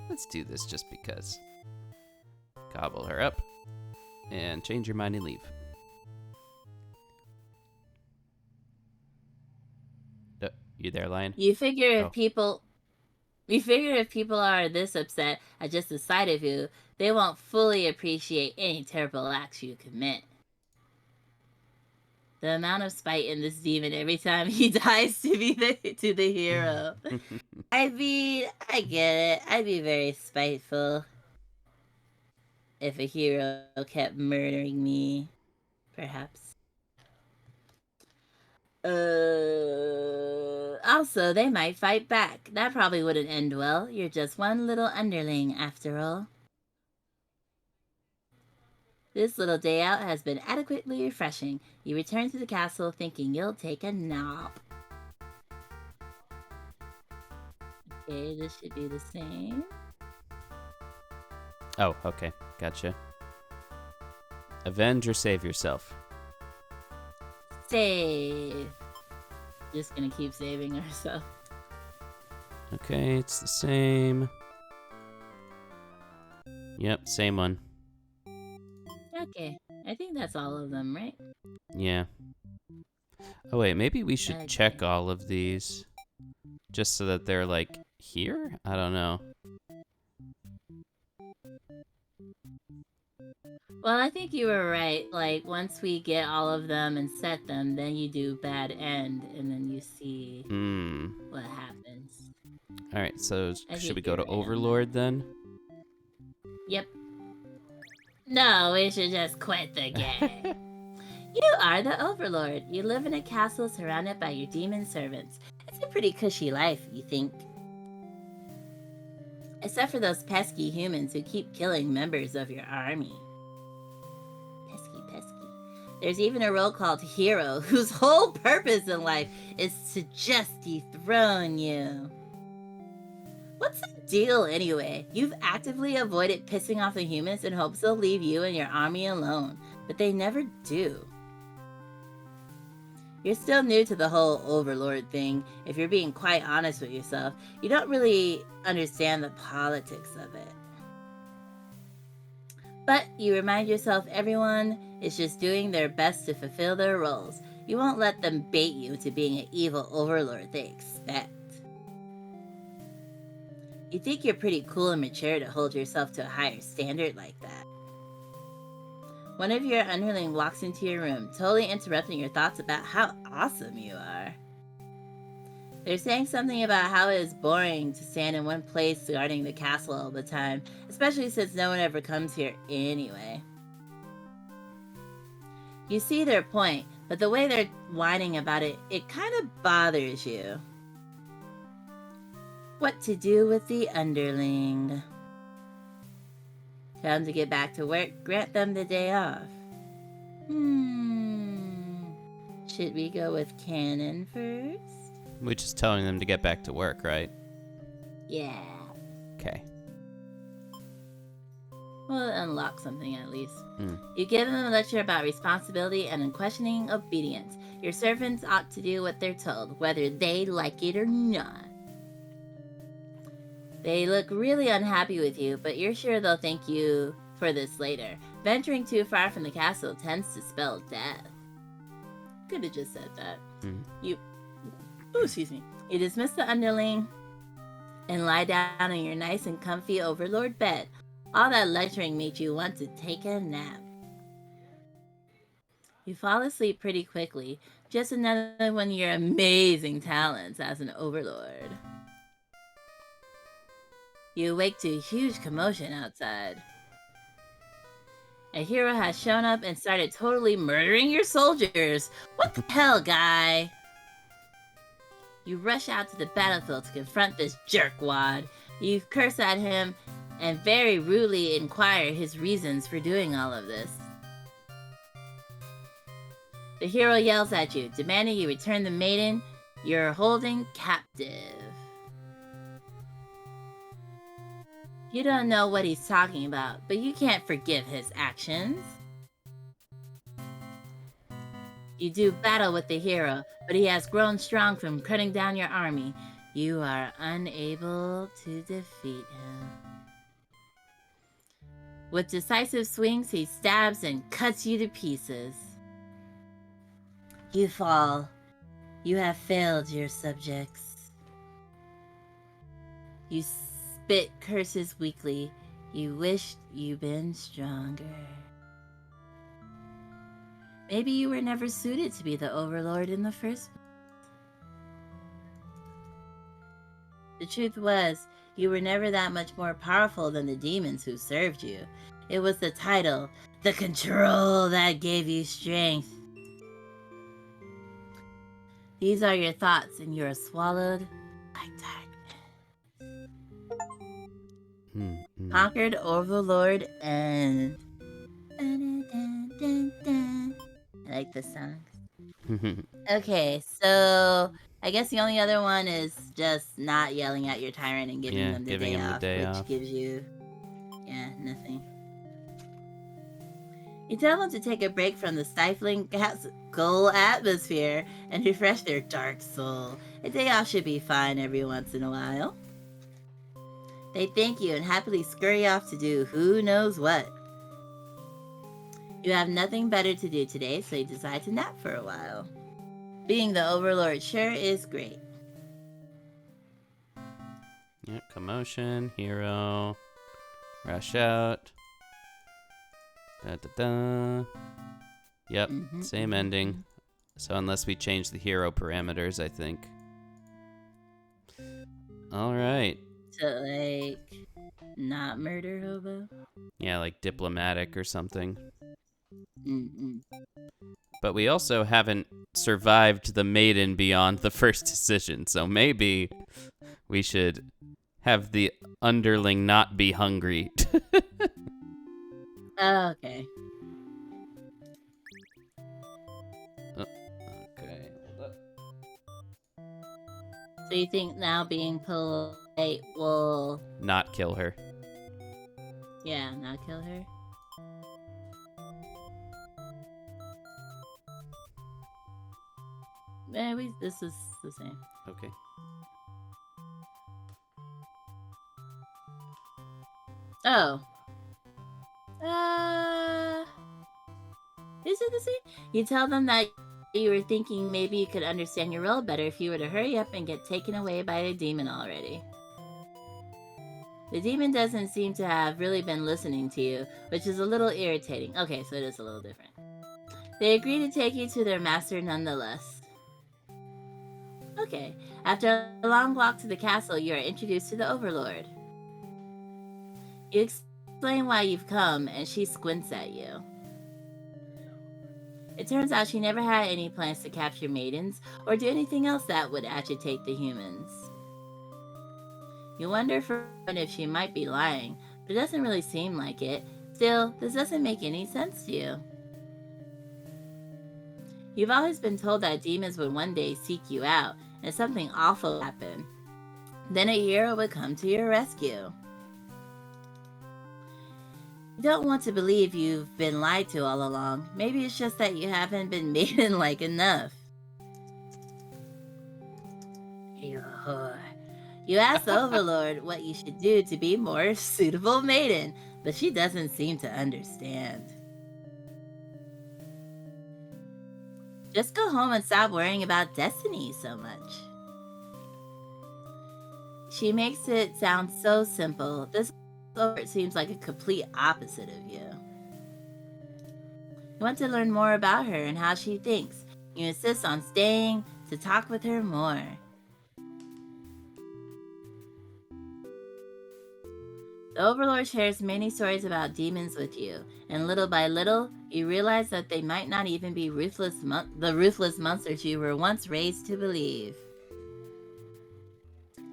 Let's do this just because. Gobble her up. And change your mind and leave. You there, Lion? You figure if people are this upset at just the sight of you, they won't fully appreciate any terrible acts you commit. The amount of spite in this demon every time he dies to the hero. I mean, I get it. I'd be very spiteful if a hero kept murdering me, perhaps. Also, they might fight back. That probably wouldn't end well. You're just one little underling, after all. This little day out has been adequately refreshing. You return to the castle thinking you'll take a nap. Okay, this should be the same. Oh, okay. Gotcha. Avenge or save yourself? Save. Just gonna keep saving ourselves. Okay, it's the same. Yep, same one. Okay, I think that's all of them, right? Yeah. Oh wait, maybe we should Okay. check all of these. Just so that they're like here? I don't know. Well, I think you were right. Like, once we get all of them and set them, then you do bad end, and then you see what happens. Alright, so I should we think go you're to right on Overlord then? Yep. No, we should just quit the game. You are the Overlord. You live in a castle surrounded by your demon servants. It's a pretty cushy life, you think. Except for those pesky humans who keep killing members of your army. Pesky. There's even a role called Hero, whose whole purpose in life is to just dethrone you. What's the deal anyway? You've actively avoided pissing off the humans in hopes they'll leave you and your army alone, but they never do. You're still new to the whole Overlord thing. If you're being quite honest with yourself, you don't really understand the politics of it. But you remind yourself everyone is just doing their best to fulfill their roles. You won't let them bait you into being an evil Overlord they expect. You think you're pretty cool and mature to hold yourself to a higher standard like that. One of your underling walks into your room, totally interrupting your thoughts about how awesome you are. They're saying something about how it is boring to stand in one place guarding the castle all the time, especially since no one ever comes here anyway. You see their point, but the way they're whining about it, it kind of bothers you. What to do with the underling? Tell them to get back to work, grant them the day off. Should we go with canon first? We're just telling them to get back to work, right? Yeah. Well, unlock something at least. Hmm. You give them a lecture about responsibility and unquestioning obedience. Your servants ought to do what they're told, whether they like it or not. They look really unhappy with you, but you're sure they'll thank you for this later. Venturing too far from the castle tends to spell death. Could have just said that. Excuse me. You dismiss the underling and lie down in your nice and comfy overlord bed. All that lecturing made you want to take a nap. You fall asleep pretty quickly. Just another one of your amazing talents as an overlord. You awake to a huge commotion outside. A hero has shown up and started totally murdering your soldiers. What the hell, guy? You rush out to the battlefield to confront this jerkwad. You curse at him and very rudely inquire his reasons for doing all of this. The hero yells at you, demanding you return the maiden you're holding captive. You don't know what he's talking about, but you can't forgive his actions. You do battle with the hero, but he has grown strong from cutting down your army. You are unable to defeat him. With decisive swings, he stabs and cuts you to pieces. You fall. You have failed your subjects. You spit curses weakly. You wished you'd been stronger. Maybe you were never suited to be the overlord in the first place. The truth was, you were never that much more powerful than the demons who served you. It was the title, the control that gave you strength. These are your thoughts, and you are swallowed by darkness. Conquered overlord and... I like this song. Okay, so I guess the only other one is just not yelling at your tyrant and giving them the day off, which gives you, nothing. You tell them to take a break from the stifling goal atmosphere and refresh their dark soul. A day off should be fine every once in a while. They thank you and happily scurry off to do who knows what. You have nothing better to do today, so you decide to nap for a while. Being the overlord sure is great. Yep, commotion, hero, rush out. Da-da-da. Yep, same ending. So unless we change the hero parameters, I think. Alright. So, like, not murder hobo? Yeah, like diplomatic or something. Mm-mm. But we also haven't survived the maiden beyond the first decision, so maybe we should have the underling not be hungry. Oh, okay. Okay, hold up. So you think now being polite will... Not kill her. Yeah, not kill her? This is the same. Okay. Oh. Is it the same? You tell them that you were thinking maybe you could understand your role better if you were to hurry up and get taken away by the demon already. The demon doesn't seem to have really been listening to you, which is a little irritating. Okay, so it is a little different. They agree to take you to their master nonetheless. Okay, after a long walk to the castle, you are introduced to the overlord. You explain why you've come, and she squints at you. It turns out she never had any plans to capture maidens or do anything else that would agitate the humans. You wonder for a moment if she might be lying, but it doesn't really seem like it. Still, this doesn't make any sense to you. You've always been told that demons would one day seek you out, and something awful would happen. Then a hero would come to your rescue. You don't want to believe you've been lied to all along. Maybe it's just that you haven't been maiden-like enough. You whore. You ask the Overlord what you should do to be more suitable maiden, but she doesn't seem to understand. Just go home and stop worrying about destiny so much. She makes it sound so simple. This seems like a complete opposite of you. You want to learn more about her and how she thinks. You insist on staying to talk with her more. The Overlord shares many stories about demons with you, and little by little, you realize that they might not even be the ruthless monsters you were once raised to believe.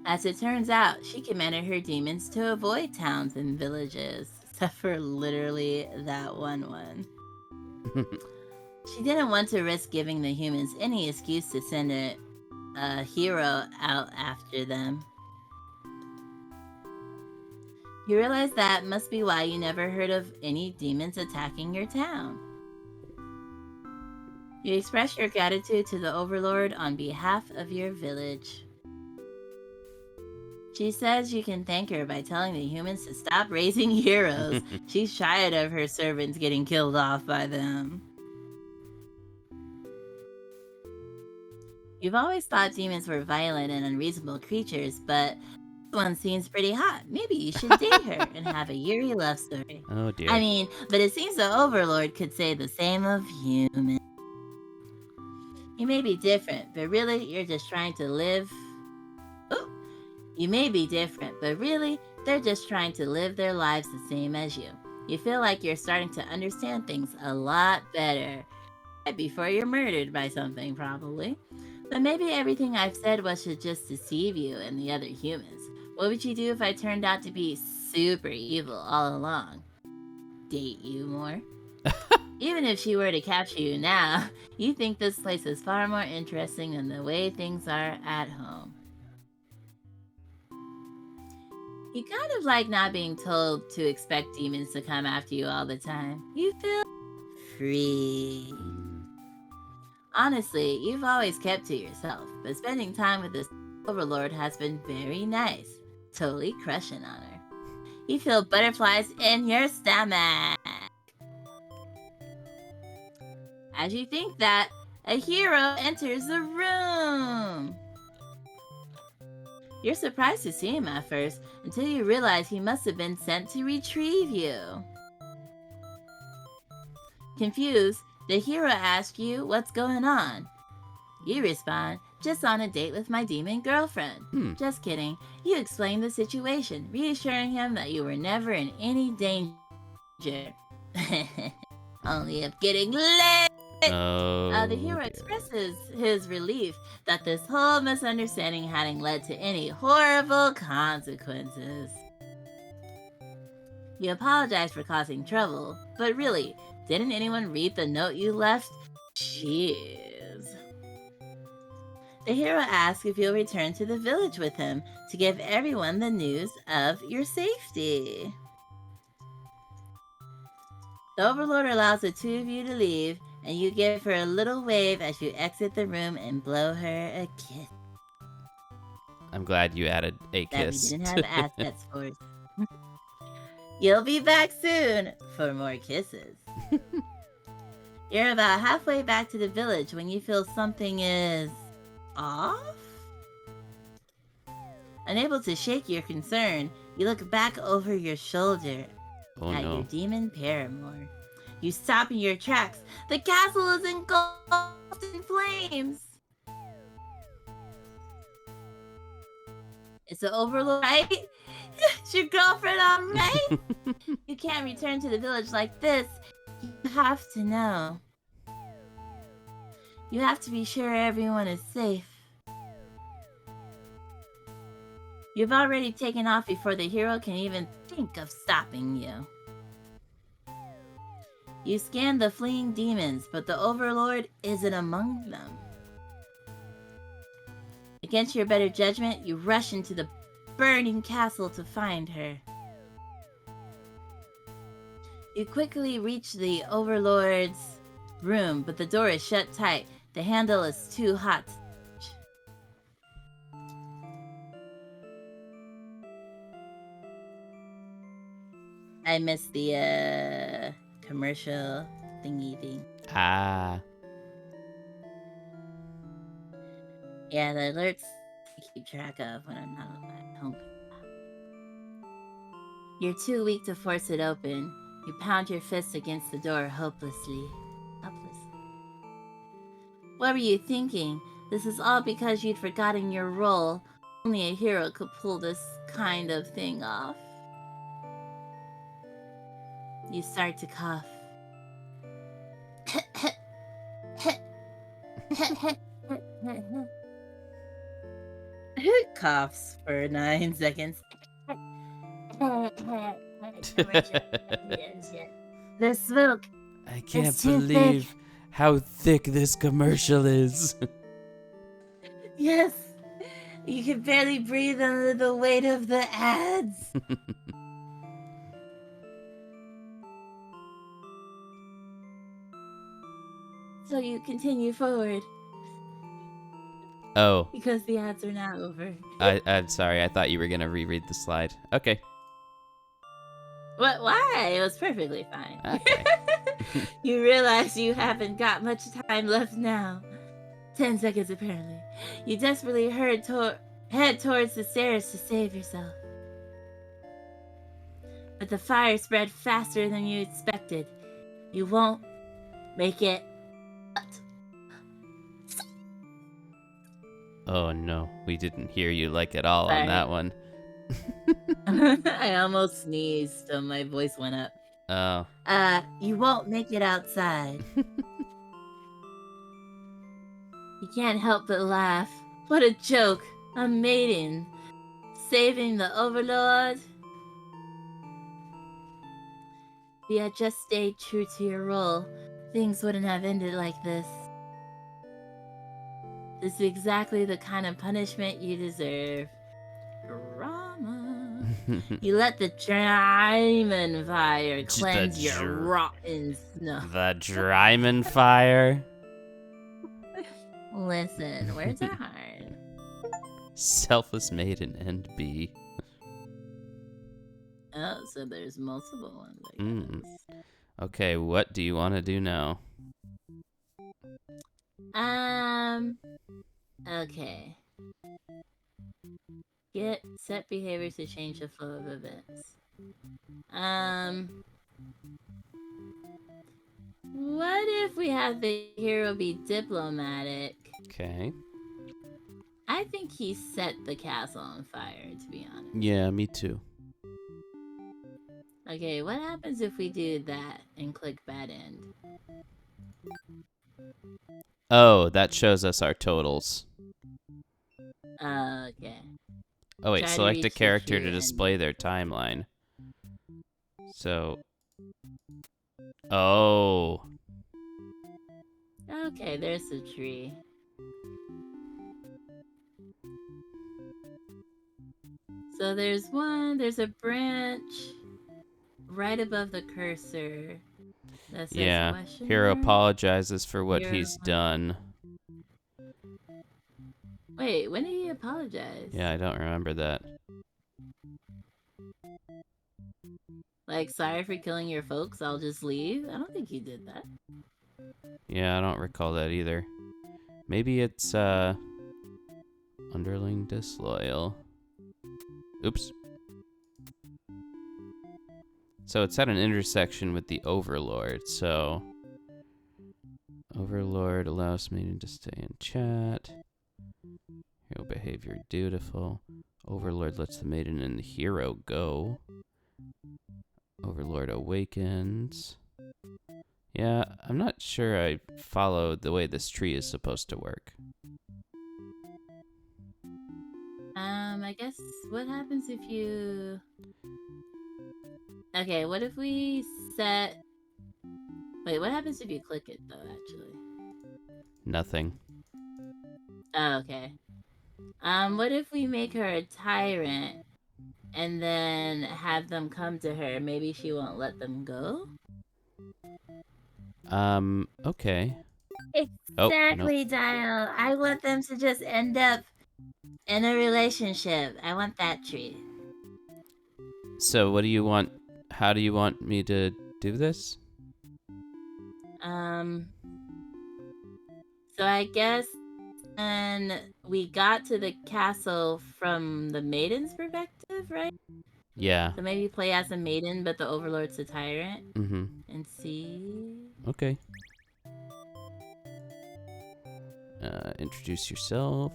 As it turns out, she commanded her demons to avoid towns and villages, except for literally that one. She didn't want to risk giving the humans any excuse to send a hero out after them. You realize that must be why you never heard of any demons attacking your town. You express your gratitude to the Overlord on behalf of your village. She says you can thank her by telling the humans to stop raising heroes. She's tired of her servants getting killed off by them. You've always thought demons were violent and unreasonable creatures, but this one seems pretty hot. Maybe you should date her and have a yeary love story. Oh dear. I mean, but it seems the Overlord could say the same of humans. You may be different, but really, you're just trying to live. Oh, you may be different, but really, they're just trying to live their lives the same as you. You feel like you're starting to understand things a lot better. Right before you're murdered by something, probably. But maybe everything I've said was to just deceive you and the other humans. What would you do if I turned out to be super evil all along? Date you more? Even if she were to capture you now, you think this place is far more interesting than the way things are at home. You kind of like not being told to expect demons to come after you all the time. You feel free. Honestly, you've always kept to yourself, but spending time with this Overlord has been very nice. Totally crushing on her. You feel butterflies in your stomach. As you think that, a hero enters the room. You're surprised to see him at first, until you realize he must have been sent to retrieve you. Confused, the hero asks you what's going on. You respond, just on a date with my demon girlfriend. Just kidding. You explain the situation, reassuring him that you were never in any danger. Only of getting lit. The hero expresses his relief that this whole misunderstanding hadn't led to any horrible consequences. You apologize for causing trouble, but really, didn't anyone read the note you left? Jeez. The hero asks if you'll return to the village with him to give everyone the news of your safety. The Overlord allows the two of you to leave, and you give her a little wave as you exit the room and blow her a kiss. I'm glad you added a That kiss. we didn't have assets for. You'll be back soon for more kisses. You're about halfway back to the village when you feel something is off? Unable to shake your concern, you look back over your shoulder at your demon paramour. You stop in your tracks. The castle is engulfed in flames. It's the Overlord, right? Is your girlfriend alright? You can't return to the village like this. You have to know. You have to be sure everyone is safe. You've already taken off before the hero can even think of stopping you. You scan the fleeing demons, but the Overlord isn't among them. Against your better judgment, you rush into the burning castle to find her. You quickly reach the Overlord's room, but the door is shut tight. The handle is too hot. I missed the commercial thingy thing. Ah. Yeah, the alerts I keep track of when I'm not at home. You're too weak to force it open. You pound your fist against the door hopelessly. What were you thinking? This is all because you'd forgotten your role. Only a hero could pull this kind of thing off. You start to cough. Coughs for 9 seconds. The smoke. I can't believe how thick this commercial is. Yes. You can barely breathe under the weight of the ads. So you continue forward. Oh. Because the ads are now over. I'm sorry. I thought you were going to reread the slide. Okay. What? Why? It was perfectly fine. Okay. You realize you haven't got much time left now. 10 seconds, apparently. You desperately head towards the stairs to save yourself. But the fire spread faster than you expected. You won't make it. Oh, no. We didn't hear you like at all on that one. I almost sneezed, so my voice went up. Oh. You won't make it outside. You can't help but laugh. What a joke. A maiden. Saving the Overlord. If you had just stayed true to your role, things wouldn't have ended like this. This is exactly the kind of punishment you deserve. Drama. You let the diamond fire cleanse your rotten snow. The diamond fire? Listen, words are hard. Selfless maiden and B. Oh, so there's multiple ones, I guess. Okay, what do you want to do now? Okay. Get set behaviors to change the flow of events. What if we have the hero be diplomatic? Okay. I think he set the castle on fire, to be honest. Yeah, me too. Okay, what happens if we do that and click bad end? Oh, that shows us our totals. Okay. Oh, wait, Try to select a reach the character to true display their timeline. So. Oh. Okay, there's the tree. So there's a branch right above the cursor that says question hero mark. apologizes for what he's done. Wait, when did he apologize? Yeah, I don't remember that. Like, sorry for killing your folks, I'll just leave? I don't think he did that. Yeah, I don't recall that either. Maybe it's, underling disloyal. Oops. So it's at an intersection with the Overlord, so... Overlord allows maiden to stay in chat. Hero behavior dutiful. Overlord lets the maiden and the hero go. Overlord awakens. Yeah, I'm not sure I followed the way this tree is supposed to work. I guess what happens if you... Okay, what if we set... Wait, what happens if you click it, though, actually? Nothing. Oh, okay. What if we make her a tyrant and then have them come to her? Maybe she won't let them go? Okay. Oh, no. Exactly, Dial. I want them to just end up in a relationship. I want that treat. So what do you want? How do you want me to do this? Um, so I guess when we got to the castle from the maiden's perspective, right? Yeah. So maybe play as a maiden, but the overlord's a tyrant, Mm-hmm. and see. Okay. Introduce yourself.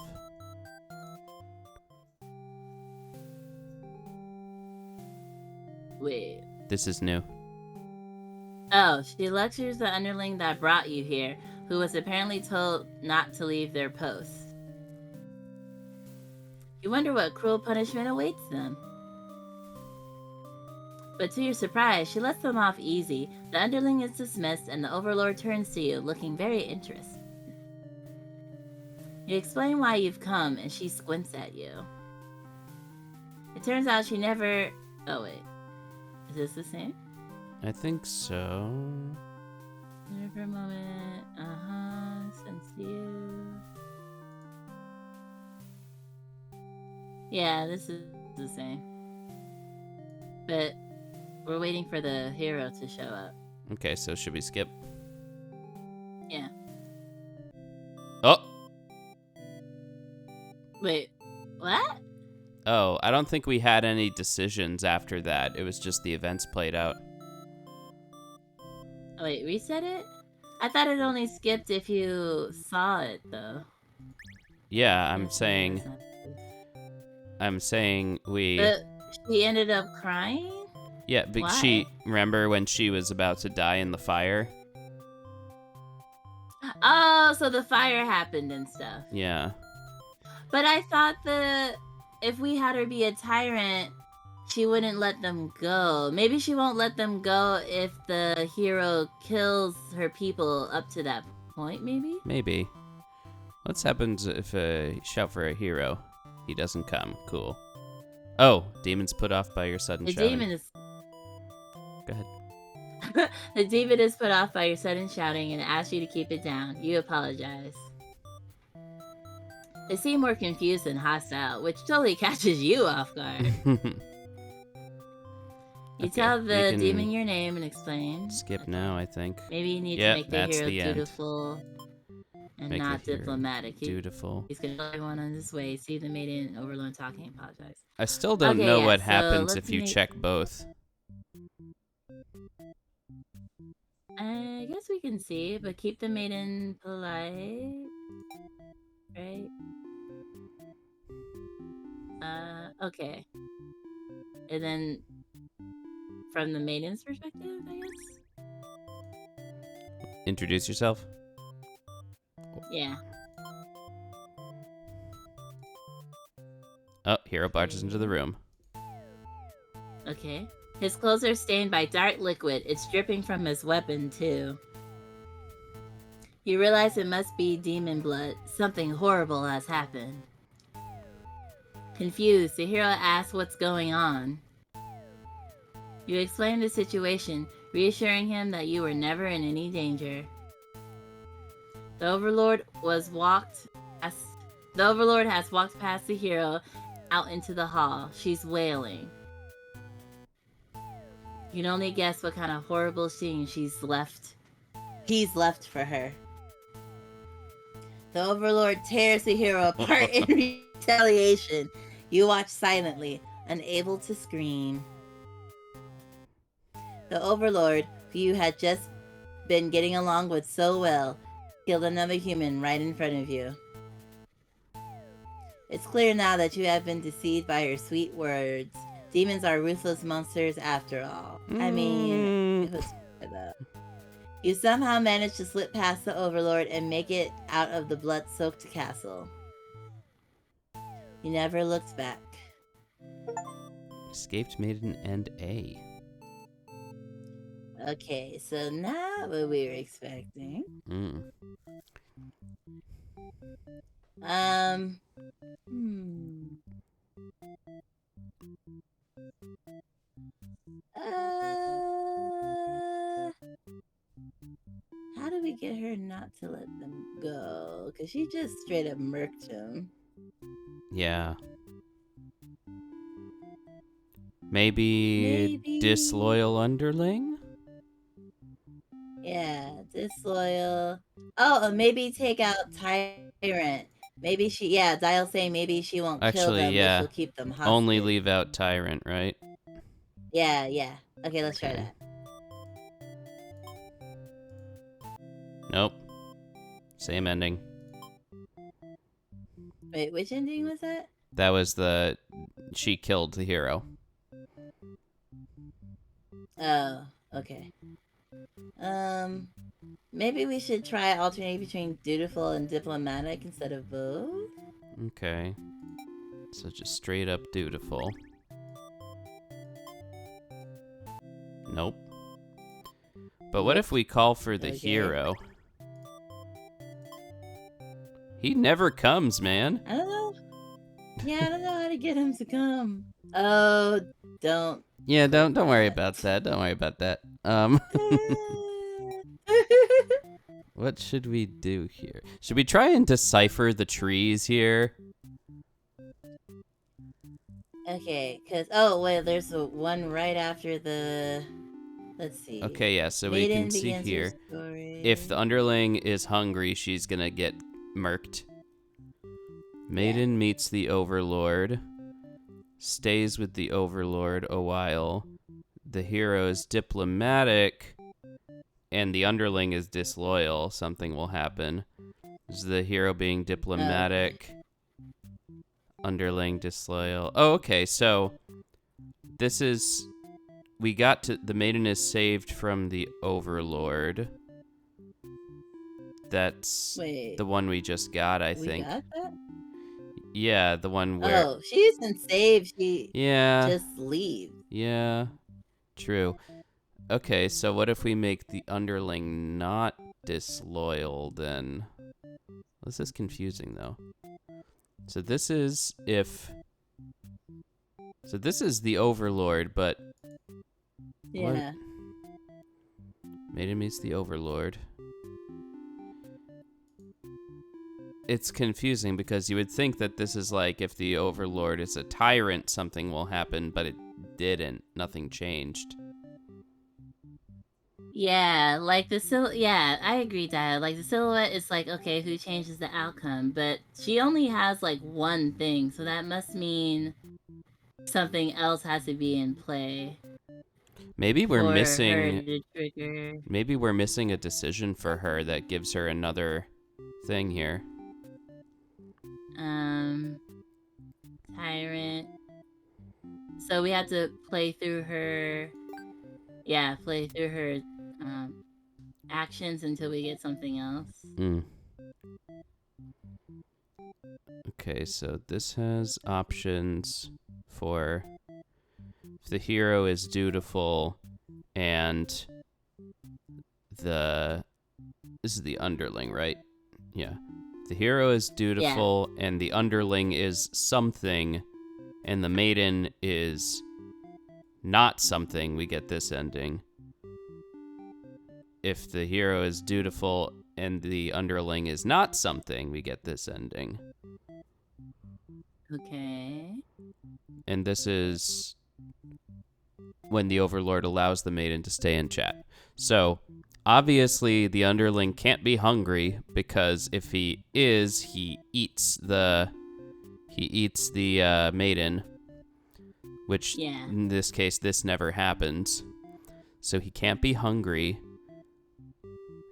Wait. This is new. Oh, she lectures the underling that brought you here, who was apparently told not to leave their post. You wonder what cruel punishment awaits them. But to your surprise, she lets them off easy. The underling is dismissed, and the overlord turns to you, looking very interested. You explain why you've come, and she squints at you. It turns out she never... Oh, wait. Is this the same? I think so. Here for a moment. Since you... Yeah, this is the same. But we're waiting for the hero to show up. Okay, so should we skip? Yeah. Oh! Wait, what? Oh, I don't think we had any decisions after that. It was just the events played out. Oh, wait, reset it? I thought it only skipped if you saw it, though. Yeah, Yes, maybe that's not I'm saying we... But she ended up crying? Yeah, but Why? remember when she was about to die in the fire? Oh, so the fire happened and stuff. Yeah. But I thought if we had her be a tyrant, she wouldn't let them go. Maybe she won't let them go if the hero kills her people up to that point, maybe? Maybe. What happens if I shout for a hero? He doesn't come. Cool. Oh, demons put off by your sudden The shouting. demon is... Go ahead. The demon is put off by your sudden shouting and asks you to keep it down. You apologize. They seem more confused than hostile, which totally catches you off guard. You Okay, tell we the can demon your name and explain. Skip Okay. now, I think. Maybe you need Yep, to make the that's hero the end. dutiful and Make not the hero diplomatic. dutiful. He's gonna tell everyone on his way. See the maiden and overlord talking. Apologize. I still don't Okay, know yeah, what so happens let's if you make- check both. I guess we can see, but keep the maiden polite, right? Okay. And then from the maiden's perspective, I guess? Introduce yourself. Yeah. Oh, hero barges into the room. Okay. His clothes are stained by dark liquid. It's dripping from his weapon, too. You realize it must be demon blood. Something horrible has happened. Confused, the hero asks what's going on. You explain the situation, reassuring him that you were never in any danger. The Overlord has walked past the hero out into the hall. She's wailing. You can only guess what kind of horrible scene he's left for her. The Overlord tears the hero apart in retaliation. You watch silently, unable to scream. The Overlord, who you had just been getting along with so well, killed another human right in front of you. It's clear now that you have been deceived by her sweet words. Demons are ruthless monsters after all. I mean, it was though. You somehow managed to slip past the Overlord and make it out of the blood-soaked castle. You never looked back. Escaped maiden and A. Okay, so not what we were expecting. How do we get her not to let them go? Because she just straight up murked him. Yeah. Maybe disloyal underling? Yeah, disloyal. Oh, maybe take out tyrant. Maybe Dial's saying maybe she won't kill Actually, them, but yeah. she'll keep them Only hostage. leave out tyrant, right? Yeah. Okay, let's try Okay. that. Nope. Same ending. Wait, which ending was that? That was she killed the hero. Oh, okay. Maybe we should try alternating between dutiful and diplomatic instead of both. Okay. So just straight up dutiful. Nope. But what if we call for the hero? He never comes, man. I don't know. Yeah, I don't know how to get him to come. Oh, don't. Yeah, don't worry about that. Don't worry about that. What should we do here? Should we try and decipher the trees here? Okay, there's one right after the. Let's see. Okay, yeah, so we can see here. If the underling is hungry, she's gonna get murked. Maiden meets the overlord, stays with the overlord a while. The hero is diplomatic, and the underling is disloyal. Something will happen. Is the hero being diplomatic? Underling disloyal. Oh, okay, so this is... We got to... The maiden is saved from the overlord. That's the one we just got, I think. We got that? Yeah, the one where... Oh, she isn't saved. She just leaves. Yeah, true. Okay, so what if we make the underling not disloyal, then? This is confusing, though. So this is if... So this is the overlord, but... Yeah. What? Maiden meets the overlord. It's confusing because you would think that this is like if the overlord is a tyrant, something will happen, but it didn't. Nothing changed. Yeah, like I agree, Dial. Like the silhouette is like, okay, who changes the outcome? But she only has like one thing, so that must mean something else has to be in play. Maybe we're missing. Her to trigger. Maybe we're missing a decision for her that gives her another thing here. Tyrant. So we have to play through her. Yeah, play through her actions until we get something else. Okay, so this has options for if the hero is dutiful and this is the underling, right? Yeah. The hero is dutiful and the underling is something and the maiden is not something, we get this ending. If the hero is dutiful and the underling is not something, we get this ending. Okay. And this is when the overlord allows the maiden to stay in chat. So, obviously, the underling can't be hungry because if he is, he eats the maiden, which in this case, this never happens. So he can't be hungry.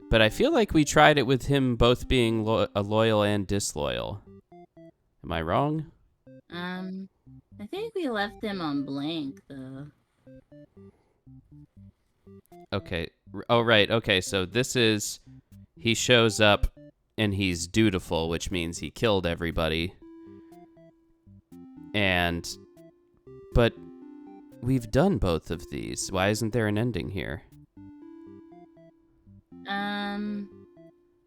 But I feel like we tried it with him both being loyal and disloyal. Am I wrong? I think we left him on blank, though. Okay. Oh, right. Okay, so this is... He shows up, and he's dutiful, which means he killed everybody. But we've done both of these. Why isn't there an ending here?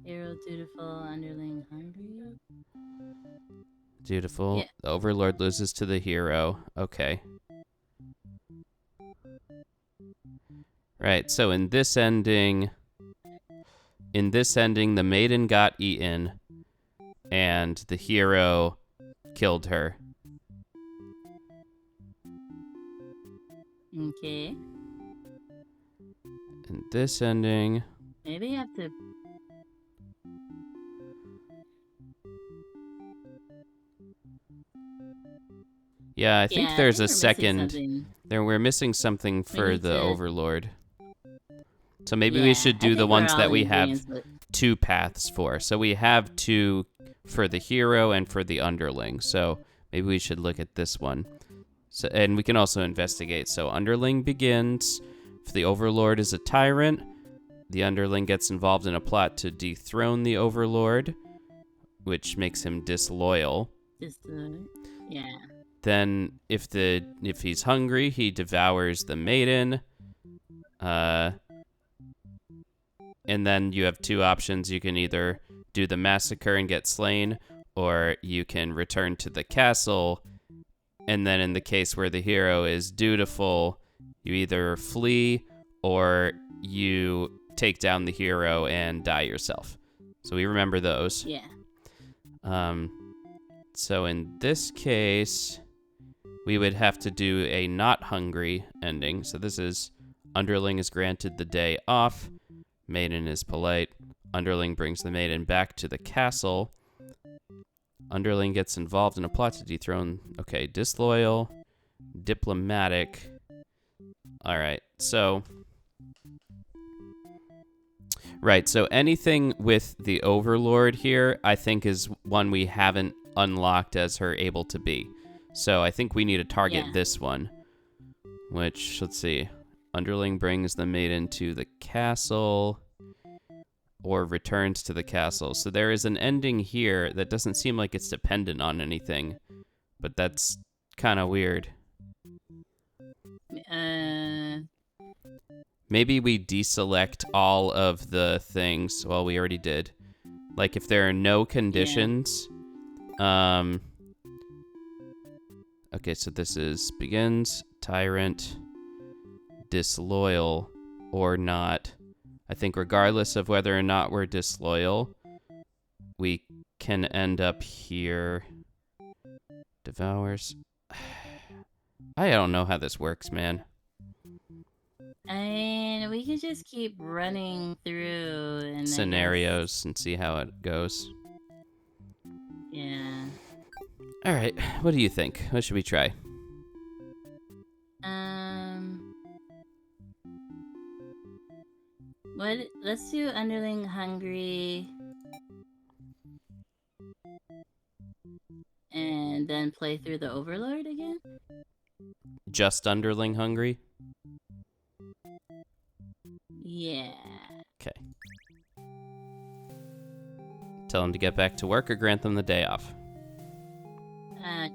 Hero, dutiful, underling, hungry. Dutiful. Yeah. The overlord loses to the hero. Okay. Right, so in this ending, In this ending, the maiden got eaten, and the hero killed her. Okay. In this ending... Maybe you have to... Yeah, I think there's a we're missing second... something. We're missing something for need the to- Overlord. So maybe we Yeah, should I do the think we're ones all that in we have agreeance with- 2 paths for. So we have 2 for the hero and for the underling. So maybe we should look at this one. So, and we can also investigate. So underling begins. If the Overlord is a tyrant, the underling gets involved in a plot to dethrone the Overlord, which makes him disloyal. Yeah. Then if he's hungry, he devours the maiden. And then you have 2 options. You can either do the massacre and get slain, or you can return to the castle. And then in the case where the hero is dutiful, you either flee or you take down the hero and die yourself. So we remember those. Yeah. So in this case, we would have to do a not hungry ending. So this is underling is granted the day off. Maiden is polite. Underling brings the maiden back to the castle. Underling gets involved in a plot to dethrone. Okay, disloyal, diplomatic. All right, so... Right, so anything with the Overlord here, I think is one we haven't unlocked as her able to be. So I think we need to target this one. Which, let's see. Underling brings the maiden to the castle or returns to the castle. So there is an ending here that doesn't seem like it's dependent on anything, but that's kind of weird. Maybe we deselect all of the things. Well, we already did. Like if there are no conditions. Okay, so this is begins, tyrant, disloyal, or not. I think regardless of whether or not we're disloyal, we can end up here. Devours. I don't know how this works, man. And we could just keep running through and scenarios and see how it goes. Yeah. All right, what do you think? What should we try? Let's do underling hungry. And then play through the Overlord again? Just underling hungry? Yeah. Okay. Tell them to get back to work or grant them the day off?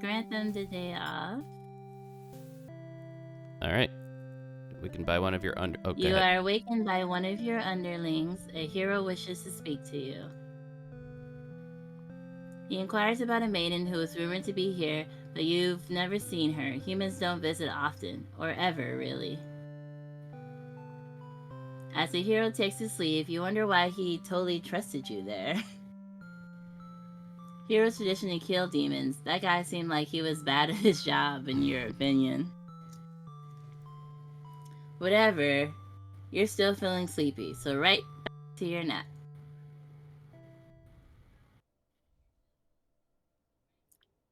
Grant them the day off. All right. We can buy one of your You are awakened by one of your underlings. A hero wishes to speak to you. He inquires about a maiden who is rumored to be here, but you've never seen her. Humans don't visit often, or ever, really. As the hero takes his leave, you wonder why he totally trusted you there. Heroes traditionally kill demons. That guy seemed like he was bad at his job, in your opinion. Whatever, you're still feeling sleepy, so right back to your nap.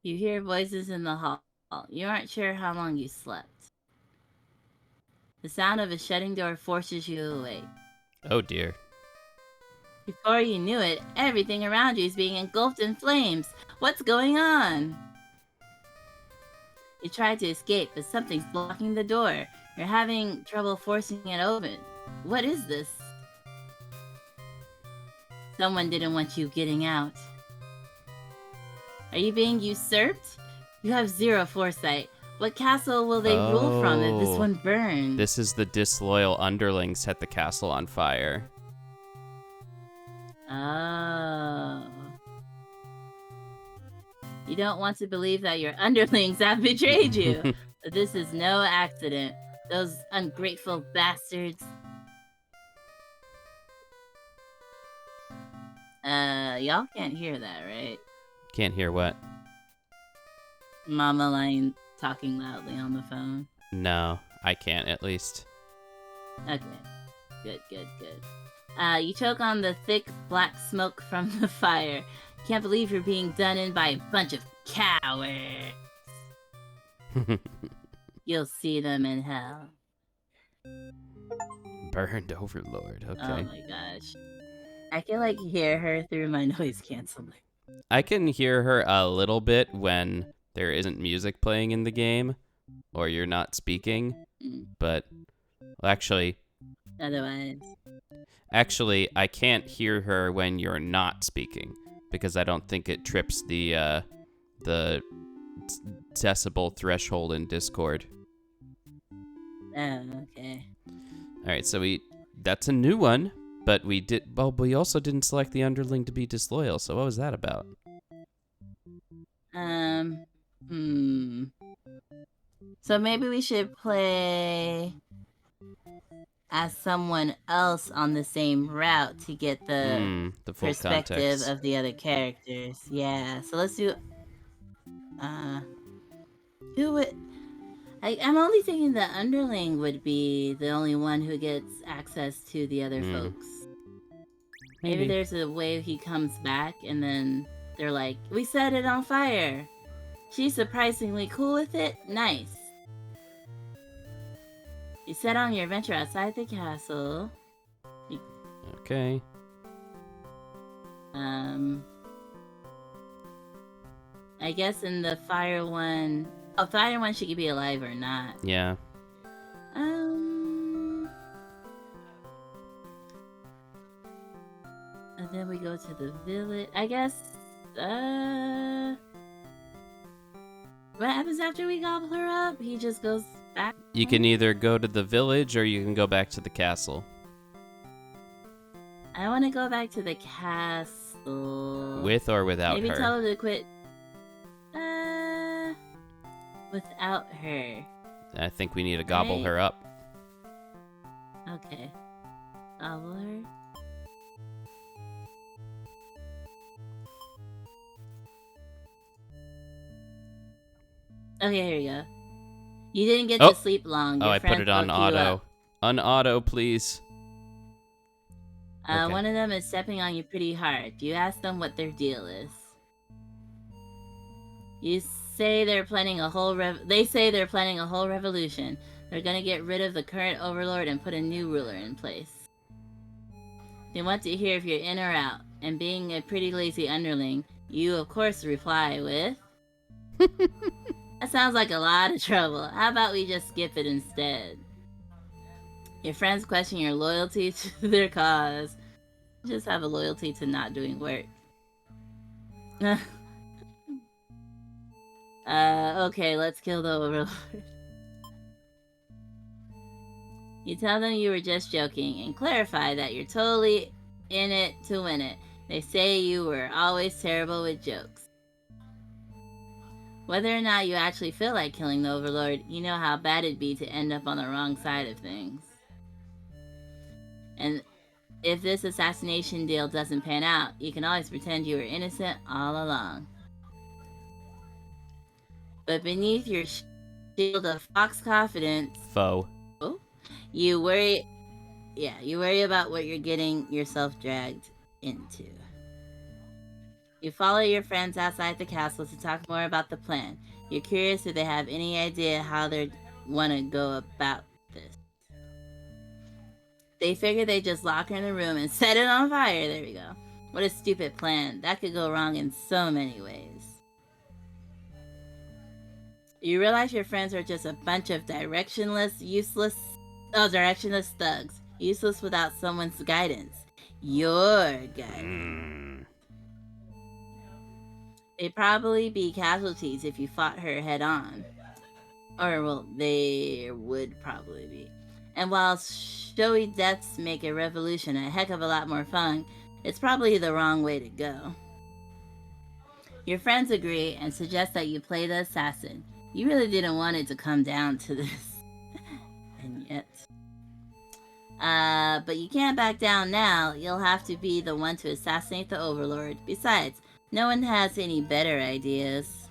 You hear voices in the hall. You aren't sure how long you slept. The sound of a shutting door forces you awake. Oh dear. Before you knew it, everything around you is being engulfed in flames. What's going on? You try to escape, but something's blocking the door. You're having trouble forcing it open. What is this? Someone didn't want you getting out. Are you being usurped? You have zero foresight. What castle will they rule from if this one burns? This is the disloyal underling set the castle on fire. Oh. You don't want to believe that your underlings have betrayed you. But this is no accident. Those ungrateful bastards. Y'all can't hear that, right? Can't hear what? Mama Line talking loudly on the phone. No, I can't at least. Okay. Good. You choke on the thick black smoke from the fire. Can't believe you're being done in by a bunch of cowards. You'll see them in hell. Burned Overlord, okay. Oh my gosh. I can like hear her through my noise canceling. I can hear her a little bit when there isn't music playing in the game or you're not speaking, but actually I can't hear her when you're not speaking because I don't think it trips the decibel threshold in Discord. Oh, okay. All right, so that's a new one, but we also didn't select the underling to be disloyal. So what was that about? So maybe we should play as someone else on the same route to get the full perspective context of the other characters. Yeah. So let's do. Who would? I'm only thinking the underling would be the only one who gets access to the other folks. Maybe there's a way he comes back and then they're like, we set it on fire. She's surprisingly cool with it. Nice. You set on your adventure outside the castle. Okay. I guess in the fire one... Oh, fire one, she could be alive or not. Yeah. And then we go to the village. I guess, what happens after we gobble her up? He just goes back? You can either go to the village or you can go back to the castle. I want to go back to the castle. With or without Maybe her? Maybe tell her to quit. Without her. I think we need to gobble her up. Okay. Gobble her? Okay, here you go. You didn't get to sleep long. Your I put it on auto. Unauto, please. Okay. One of them is stepping on you pretty hard. You ask them what their deal is. They say they're planning a whole revolution. They're gonna get rid of the current overlord and put a new ruler in place. They want to hear if you're in or out, and being a pretty lazy underling, you of course reply with... That sounds like a lot of trouble. How about we just skip it instead? Your friends question your loyalty to their cause. You just have a loyalty to not doing work. Okay, let's kill the overlord. You tell them you were just joking and clarify that you're totally in it to win it. They say you were always terrible with jokes. Whether or not you actually feel like killing the overlord, you know how bad it'd be to end up on the wrong side of things. And if this assassination deal doesn't pan out, you can always pretend you were innocent all along. But beneath your shield of fox confidence... Foe. You worry about what you're getting yourself dragged into. You follow your friends outside the castle to talk more about the plan. You're curious if they have any idea how they want to go about this. They figure they just lock her in the room and set it on fire. There we go. What a stupid plan. That could go wrong in so many ways. You realize your friends are just a bunch of directionless thugs. Useless without someone's guidance. Your guidance. They'd probably be casualties if you fought her head on. Or, well, they would probably be. And while showy deaths make a revolution a heck of a lot more fun, it's probably the wrong way to go. Your friends agree and suggest that you play the assassin. You really didn't want it to come down to this. And yet... But you can't back down now. You'll have to be the one to assassinate the Overlord. Besides, no one has any better ideas.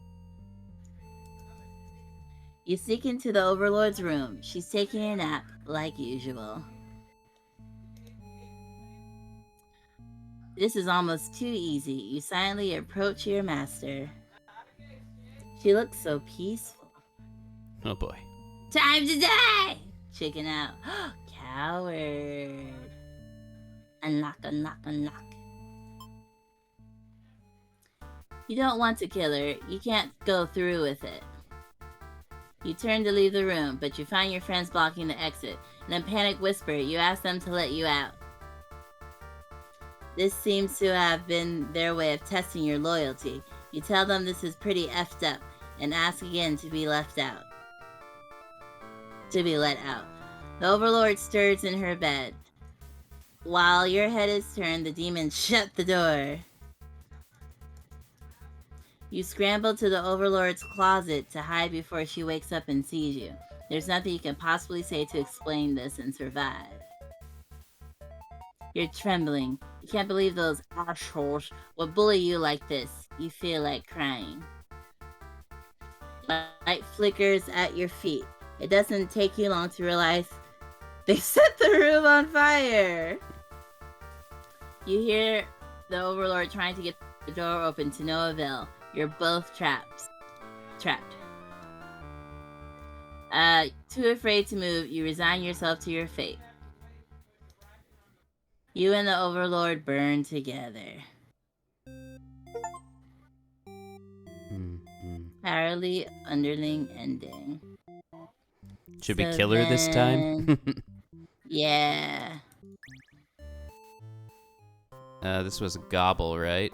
You sneak into the Overlord's room. She's taking a nap, like usual. This is almost too easy. You silently approach your master. She looks so peaceful. Oh boy. Time to die! Chicken out. Coward. Unlock, unlock, unlock. You don't want to kill her. You can't go through with it. You turn to leave the room, but you find your friends blocking the exit. In a panic whisper, you ask them to let you out. This seems to have been their way of testing your loyalty. You tell them this is pretty effed up, and ask again to be left out. To be let out. The Overlord stirs in her bed. While your head is turned, the demon shut the door. You scramble to the Overlord's closet to hide before she wakes up and sees you. There's nothing you can possibly say to explain this and survive. You're trembling. You can't believe those assholes would bully you like this. You feel like crying. Light flickers at your feet. It doesn't take you long to realize they set the room on fire. You hear the Overlord trying to get the door open to no avail. You're both trapped. Too afraid to move, you resign yourself to your fate. You and the Overlord burn together. Harley underling ending. Should we kill her this time? Yeah. This was Gobble, right?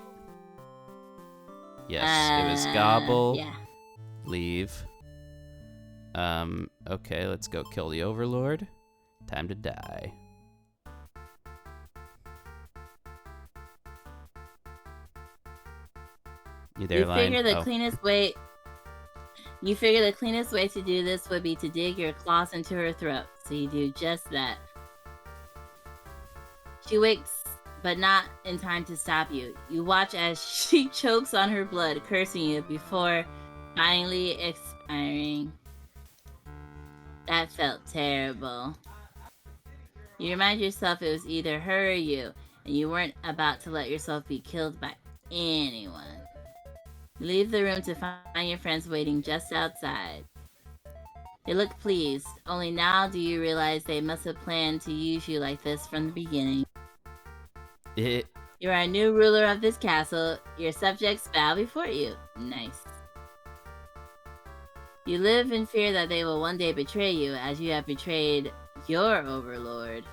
Yes, it was Gobble. Yeah. Leave. Okay, let's go kill the Overlord. Time to die. You there, Lion? You figure the cleanest way to do this would be to dig your claws into her throat. So you do just that. She wakes, but not in time to stop you. You watch as she chokes on her blood, cursing you before finally expiring. That felt terrible. You remind yourself it was either her or you, and you weren't about to let yourself be killed by anyone. You leave the room to find your friends waiting just outside. They look pleased, only now do you realize they must have planned to use you like this from the beginning. You are a new ruler of this castle. Your subjects bow before you. Nice. You live in fear that they will one day betray you, as you have betrayed your Overlord.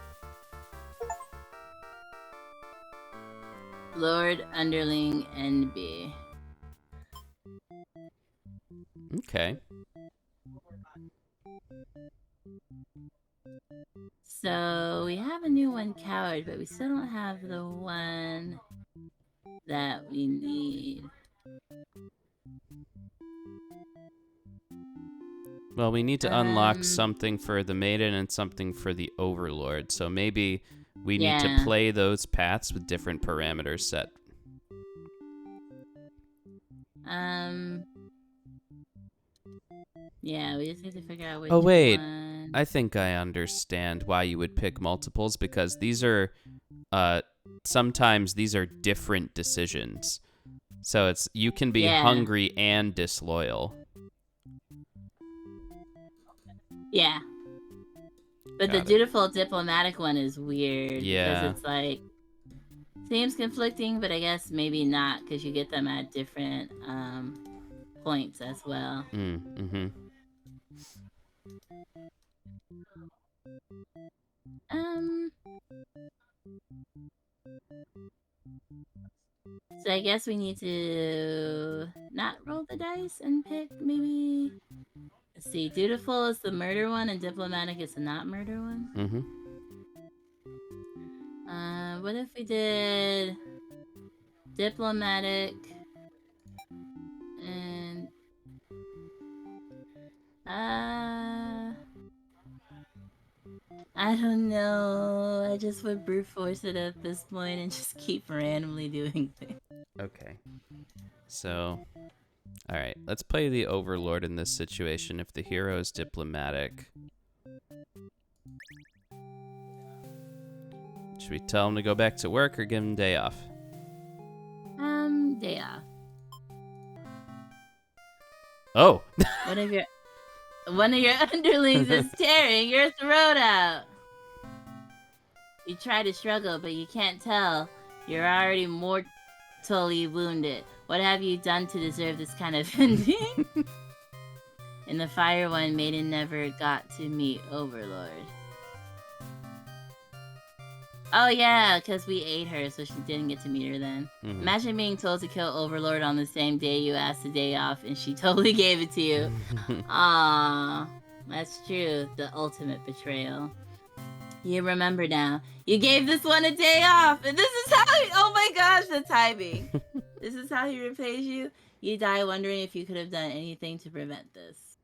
Lord Underling NB. Okay. So we have a new one, Coward, but we still don't have the one that we need. Well, we need to unlock something for the Maiden and something for the Overlord. So maybe we need to play those paths with different parameters set. Yeah, we just need to figure out which one. I think I understand why you would pick multiples, because these are, sometimes these are different decisions. So you can be hungry and disloyal. Yeah. But the dutiful diplomatic one is weird. Yeah. Because it's like, seems conflicting, but I guess maybe not, because you get them at different points as well. So I guess we need to not roll the dice and pick maybe. Let's see. Dutiful is the murder one, and diplomatic is the not murder one. What if we did diplomatic and I don't know. I just would brute force it at this point and just keep randomly doing things. Okay. So, all right. Let's play the overlord in this situation. If the hero is diplomatic, should we tell him to go back to work or give him a day off? Day off. Oh. One of your underlings is tearing your throat out. You try to struggle, but you can't tell. You're already mortally wounded. What have you done to deserve this kind of ending? In the Fire One, Maiden never got to meet Overlord. Oh yeah, because we ate her, so she didn't get to meet her then. Mhm. Imagine being told to kill Overlord on the same day you asked a day off, and she totally gave it to you. Aww, that's true. The ultimate betrayal. You remember now. You gave this one a day off, and this is how oh my gosh, the timing. This is how he repays you. You die wondering if you could have done anything to prevent this.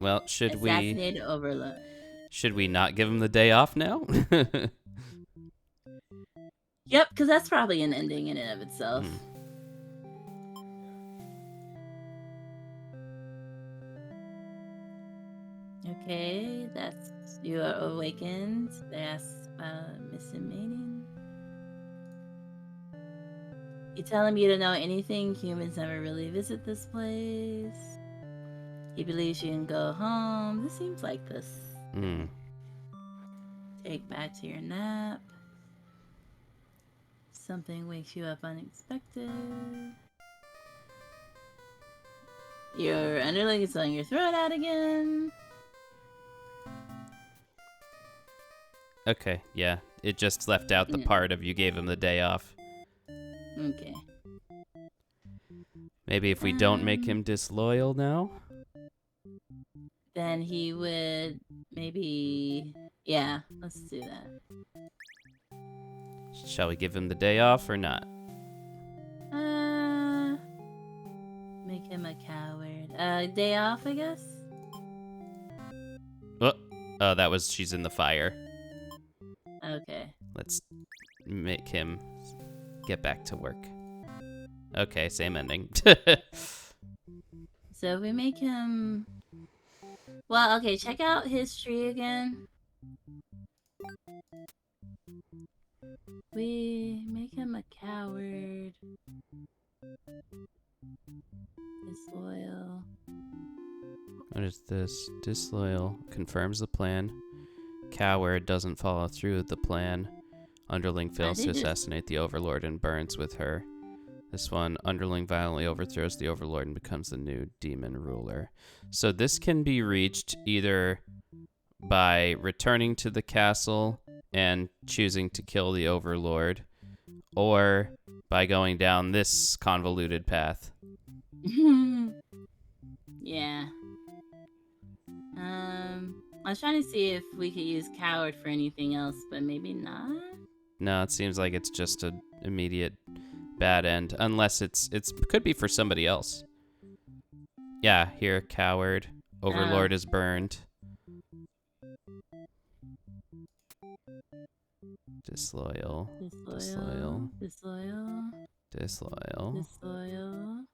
Well, should Assassinated Overlord. Should we not give him the day off now? Yep, because that's probably an ending in and of itself. Okay, that's you are awakened. They asked about missing mating. You tell him you don't know anything. Humans never really visit this place. He believes you can go home. This seems like this. Take back to your nap. Something wakes you up unexpected. Your underling is letting your throat out again. Okay, yeah. It just left out the part of you gave him the day off. Okay. Maybe if we don't make him disloyal now? Then he would maybe... Yeah, let's do that. Shall we give him the day off or not? Make him a coward. Day off, I guess? Oh, that was she's in the fire. Okay. Let's make him get back to work. Okay, same ending. So if we make him... Well, okay, check out history again. We make him a coward. Disloyal. What is this? Disloyal. Confirms the plan. Coward doesn't follow through with the plan. Underling fails to assassinate the Overlord and burns with her. This one, Underling violently overthrows the Overlord and becomes the new demon ruler. So this can be reached either by returning to the castle and choosing to kill the Overlord, or by going down this convoluted path. Yeah. I was trying to see if we could use coward for anything else, but maybe not. No, it seems like it's just an immediate bad end, unless it's could be for somebody else. Yeah, here, coward. Overlord is burned. Disloyal. Disloyal. Disloyal. Disloyal. Disloyal.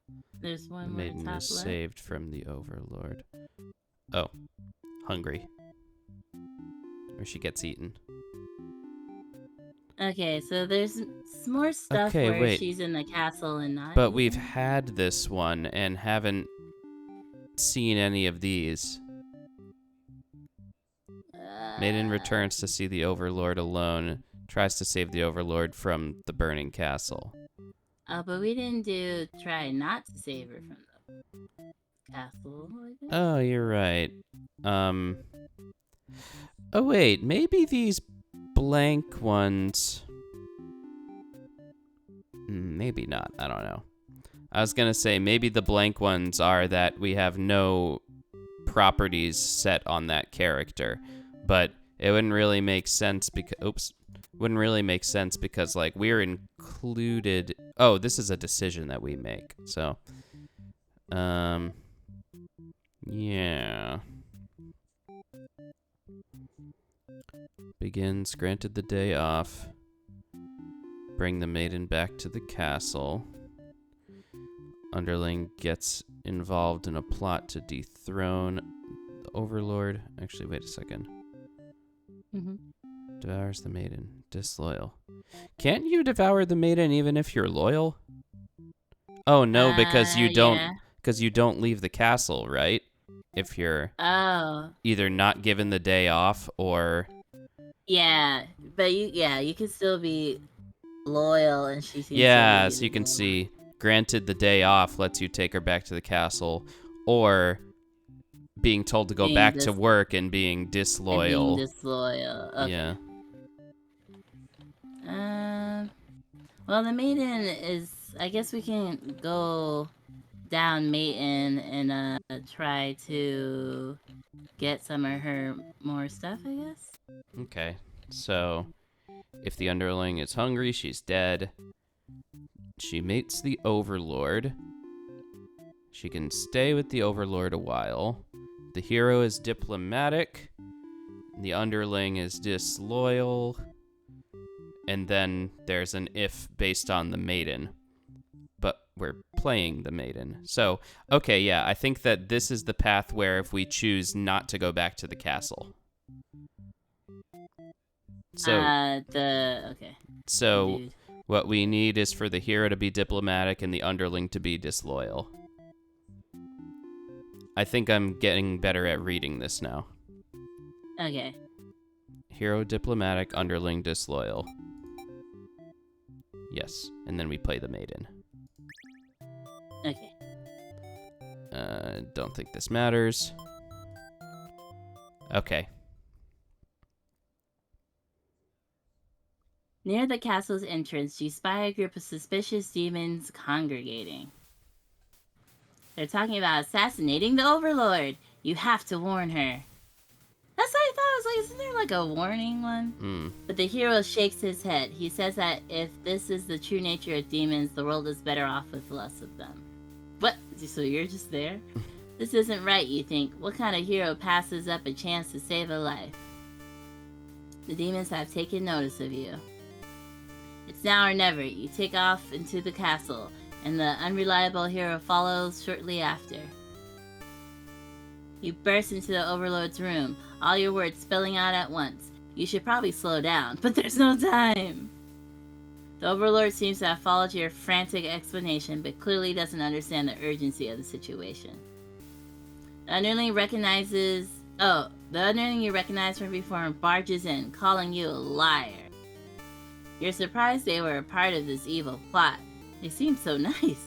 There's one The more maiden top is left. saved from the Overlord. Oh, hungry. Or she gets eaten. Okay, so there's more stuff Okay, where wait. she's in the castle and not. But we've had this one and haven't seen any of these. Maiden returns to see the Overlord alone, tries to save the Overlord from the burning castle. But we didn't do try not to save her from the castle. I guess. Oh, you're right. Oh, wait. Maybe these blank ones... Maybe not. I don't know. I was going to say maybe the blank ones are that we have no properties set on that character. But it wouldn't really make sense because... Wouldn't really make sense because, like, we're included... Oh, this is a decision that we make. So, yeah. Begins, granted the day off. Bring the maiden back to the castle. Underling gets involved in a plot to dethrone the overlord. Actually, wait a second. Mm-hmm. Devours the maiden. Disloyal. Can't you devour the maiden even if you're loyal? Oh no, because you don't. Yeah. Because you don't leave the castle, right? If you're either not given the day off or. Yeah, but you can still be loyal, and she seems Yeah, to so be you can loyal. see. Granted, the day off lets you take her back to the castle, or being told to go back to work and being disloyal. And being disloyal. Okay. Yeah. Well, the maiden is. I guess we can go down maiden and try to get some of her more stuff. I guess. Okay. So, if the underling is hungry, she's dead. She mates the overlord. She can stay with the overlord a while. The hero is diplomatic. The underling is disloyal. And then there's an if based on the maiden. But we're playing the maiden. So, okay, yeah, I think that this is the path where if we choose not to go back to the castle. So, okay. So, Dude. what we need is for the hero to be diplomatic and the underling to be disloyal. I think I'm getting better at reading this now. Okay. Hero diplomatic, underling disloyal. Yes, and then we play the maiden. Okay. Don't think this matters. Okay. Near the castle's entrance, you spy a group of suspicious demons congregating. They're talking about assassinating the Overlord. You have to warn her. That's what I thought. I was like, isn't there like a warning one? But the hero shakes his head. He says that if this is the true nature of demons, the world is better off with less of them. What? So you're just there? This isn't right, you think. What kind of hero passes up a chance to save a life? The demons have taken notice of you. It's now or never. You take off into the castle, and the unreliable hero follows shortly after. You burst into the Overlord's room, all your words spilling out at once. You should probably slow down, but there's no time. The Overlord seems to have followed your frantic explanation, but clearly doesn't understand the urgency of the situation. The underling you recognize from before barges in, calling you a liar. You're surprised they were a part of this evil plot. They seem so nice.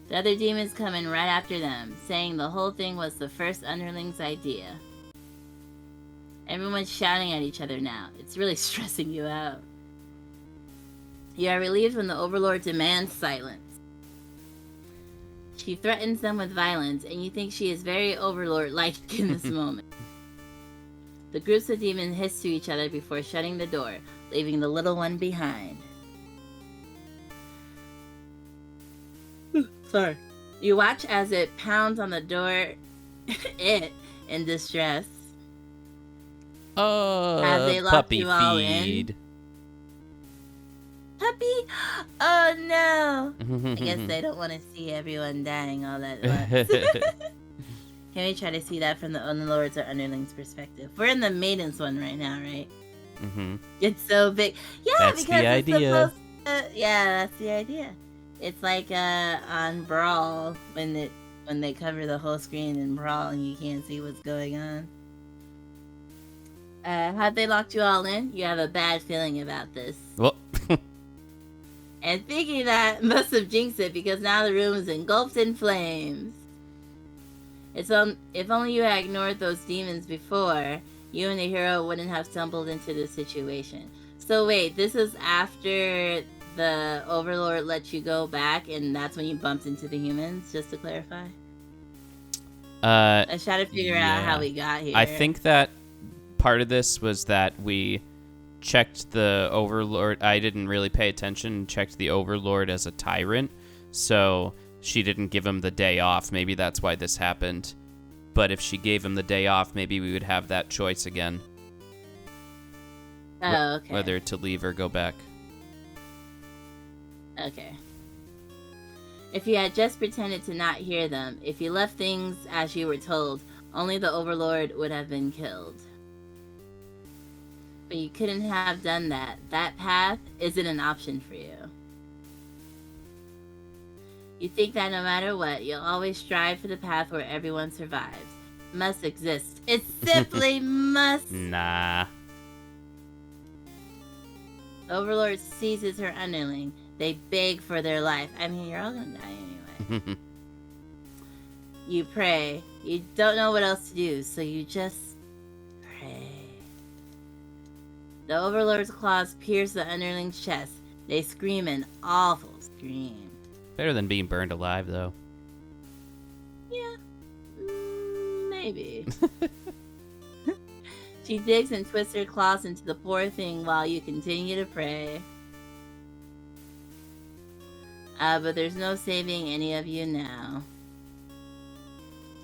The other demons come in right after them, saying the whole thing was the first underling's idea. Everyone's shouting at each other now. It's really stressing you out. You are relieved when the Overlord demands silence. She threatens them with violence, and you think she is very Overlord-like in this moment. The groups of demons hiss to each other before shutting the door, leaving the little one behind. Sorry. You watch as it pounds on the door, in distress. Have they locked Puppy you all feed. in? Puppy? Oh no! I guess they don't want to see everyone dying all at once. Can we try to see that from the Overlord's or Underling's perspective? We're in the Maiden's one right now, right? Mm-hmm. It's so big. Yeah, That's because the it's idea. yeah, that's the idea. It's like on Brawl when they cover the whole screen in Brawl and you can't see what's going on. Have they locked you all in? You have a bad feeling about this. Well. And thinking that must have jinxed it because now the room is engulfed in flames. If only you had ignored those demons before, you and the hero wouldn't have stumbled into this situation. So wait, this is after the Overlord let you go back, and that's when you bumped into the humans, just to clarify? I try to figure out how we got here. I think that part of this was that we checked the Overlord. I didn't really pay attention, checked the Overlord as a tyrant, so she didn't give him the day off. Maybe that's why this happened. But if she gave him the day off, maybe we would have that choice again. Oh, okay. Whether to leave or go back. Okay. If you had just pretended to not hear them, if you left things as you were told, only the Overlord would have been killed. But you couldn't have done that. That path isn't an option for you. You think that no matter what, you'll always strive for the path where everyone survives. It must exist. It simply must. Nah. Overlord seizes her underling. They beg for their life. I mean, you're all gonna die anyway. You pray. You don't know what else to do, so you just pray. The Overlord's claws pierce the underling's chest. They scream an awful scream. Better than being burned alive, though. Yeah, maybe. She digs and twists her claws into the poor thing while you continue to pray. But there's no saving any of you now.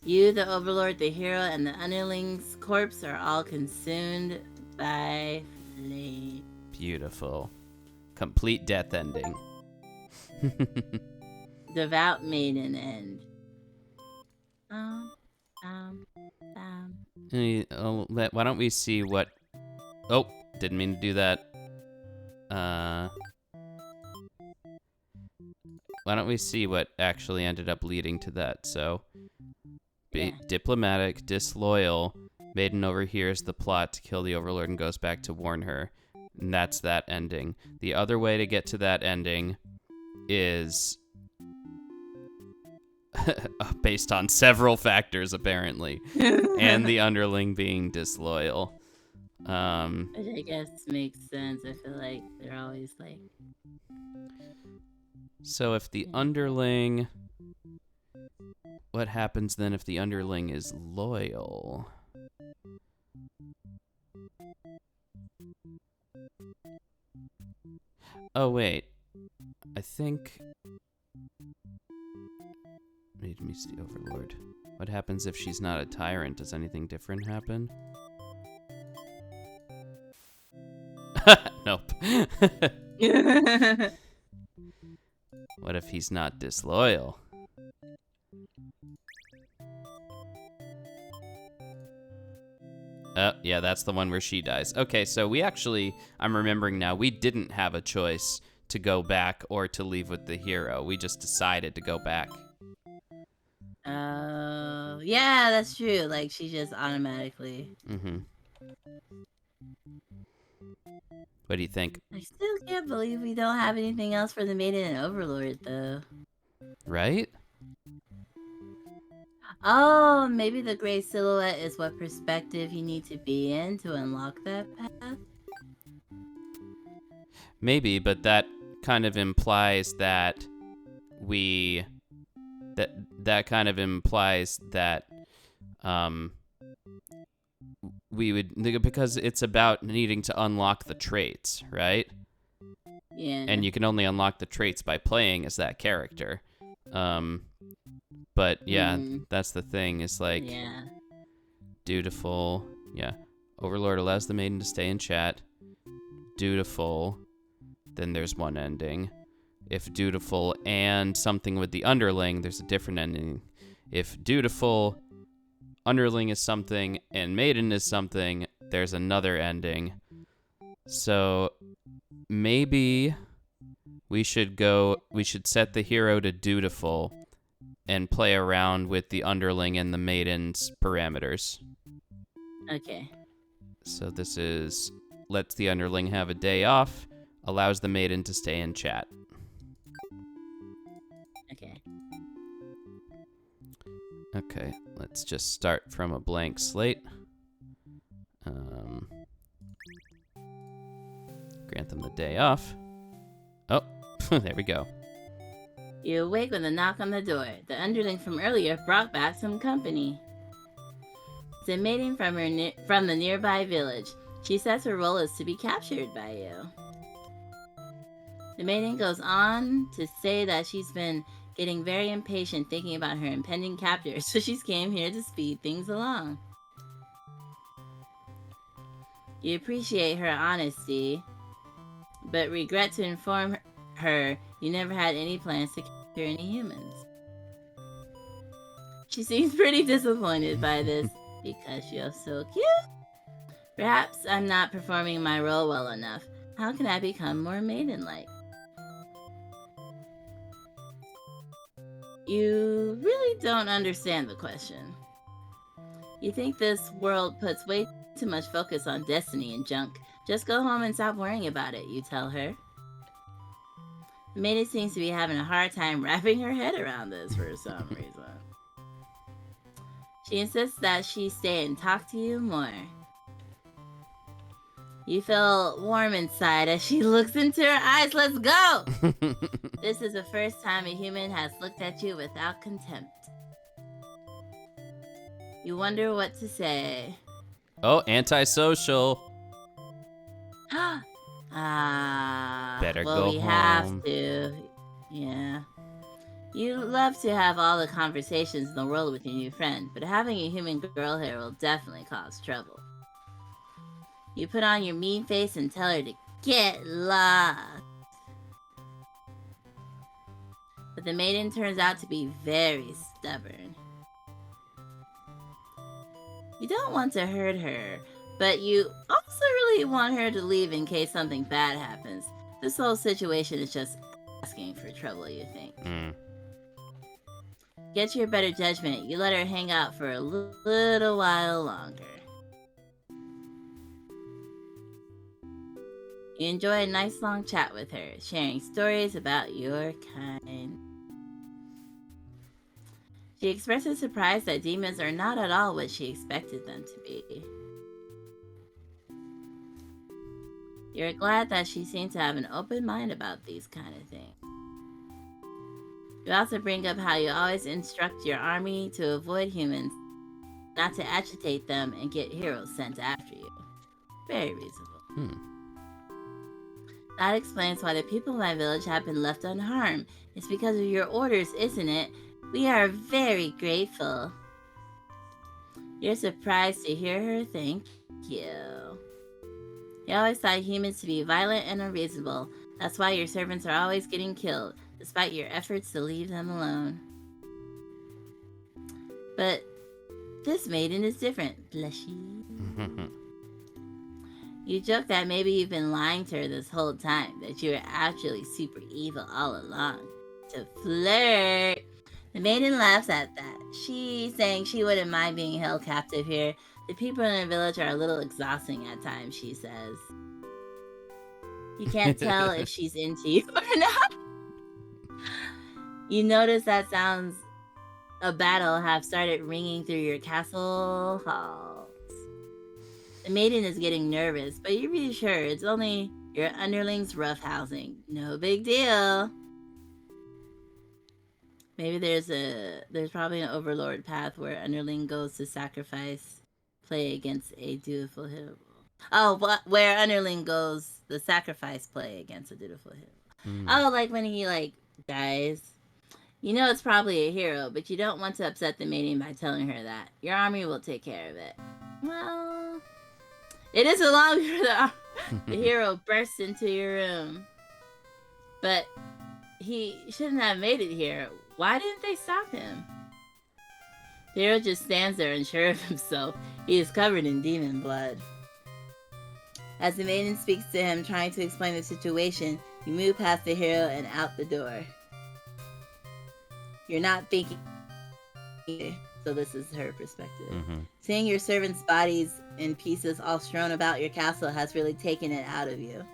You, the Overlord, the hero, and the underling's corpse are all consumed by flame. Beautiful. Complete death ending. Devout maiden end. Why don't we see what... Oh, didn't mean to do that. Why don't we see what actually ended up leading to that? So, diplomatic, disloyal, maiden overhears the plot to kill the Overlord and goes back to warn her. And that's that ending. The other way to get to that ending is based on several factors, apparently, and the underling being disloyal. Which I guess makes sense. I feel like they're always like... So if the underling... What happens then if the underling is loyal? Oh, wait. I think... Maiden meets the Overlord. What happens if she's not a tyrant? Does anything different happen? Nope. What if he's not disloyal? Yeah, that's the one where she dies. Okay, so we actually, I'm remembering now, we didn't have a choice to go back or to leave with the hero. We just decided to go back. Oh, yeah, that's true. Like, she just automatically... Mm-hmm. What do you think? I still can't believe we don't have anything else for the Maiden and Overlord, though. Right? Oh, maybe the gray silhouette is what perspective you need to be in to unlock that path? Maybe, but that kind of implies that we... That kind of implies that we would... Because it's about needing to unlock the traits, right? Yeah. And you can only unlock the traits by playing as that character. But yeah, that's the thing. Is like dutiful. Yeah, Overlord allows the maiden to stay in chat. Dutiful. Then there's one ending. If dutiful and something with the underling, there's a different ending. If dutiful, underling is something, and maiden is something, there's another ending. So maybe we should set the hero to dutiful and play around with the underling and the maiden's parameters. Okay. So this is lets the underling have a day off, allows the maiden to stay in chat. Okay. Okay, let's just start from a blank slate. Grant them the day off. Oh, there we go. You awake with a knock on the door. The underling from earlier brought back some company. It's a maiden from the nearby village. She says her role is to be captured by you. The maiden goes on to say that she's been getting very impatient thinking about her impending capture, so she's came here to speed things along. You appreciate her honesty, but regret to inform her you never had any plans to capture any humans. She seems pretty disappointed by this because you're so cute. Perhaps I'm not performing my role well enough. How can I become more maiden-like? You really don't understand the question. You think this world puts way too much focus on destiny and junk. Just go home and stop worrying about it, you tell her. The maiden seems to be having a hard time wrapping her head around this for some reason. She insists that she stay and talk to you more. You feel warm inside as she looks into her eyes. Let's go! This is the first time a human has looked at you without contempt. You wonder what to say. Oh, antisocial. Better well, go we home. have to. Yeah. You love to have all the conversations in the world with your new friend, but having a human girl here will definitely cause trouble. You put on your mean face and tell her to get lost. But the maiden turns out to be very stubborn. You don't want to hurt her, but you also really want her to leave in case something bad happens. This whole situation is just asking for trouble, you think. Get your better judgment. You let her hang out for a little while longer. You enjoy a nice long chat with her, sharing stories about your kind. She expresses surprise that demons are not at all what she expected them to be. You're glad that she seems to have an open mind about these kind of things. You also bring up how you always instruct your army to avoid humans, not to agitate them and get heroes sent after you. Very reasonable. That explains why the people in my village have been left unharmed. It's because of your orders, isn't it? We are very grateful. You're surprised to hear her. Thank you. You always thought humans to be violent and unreasonable. That's why your servants are always getting killed, despite your efforts to leave them alone. But this maiden is different. Blushy. You joke that maybe you've been lying to her this whole time, that you were actually super evil all along. To flirt. The maiden laughs at that. She's saying she wouldn't mind being held captive here. The people in the village are a little exhausting at times, she says. You can't tell if she's into you or not. You notice that sounds of battle have started ringing through your castle halls. The maiden is getting nervous, but you're really sure it's only your underlings roughhousing. No big deal. Maybe there's probably an overlord path where underling goes to sacrifice, play against a dutiful hero. Oh, where underling goes, the sacrifice play against a dutiful hero. Oh, like when he dies. You know it's probably a hero, but you don't want to upset the maiden by telling her that. Your army will take care of it. Well, it isn't long before the hero bursts into your room. But he shouldn't have made it here. Why didn't they stop him? The hero just stands there unsure of himself. He is covered in demon blood. As the maiden speaks to him, trying to explain the situation, you move past the hero and out the door. You're not thinking either, so this is her perspective. Seeing your servants' bodies in pieces all strewn about your castle has really taken it out of you.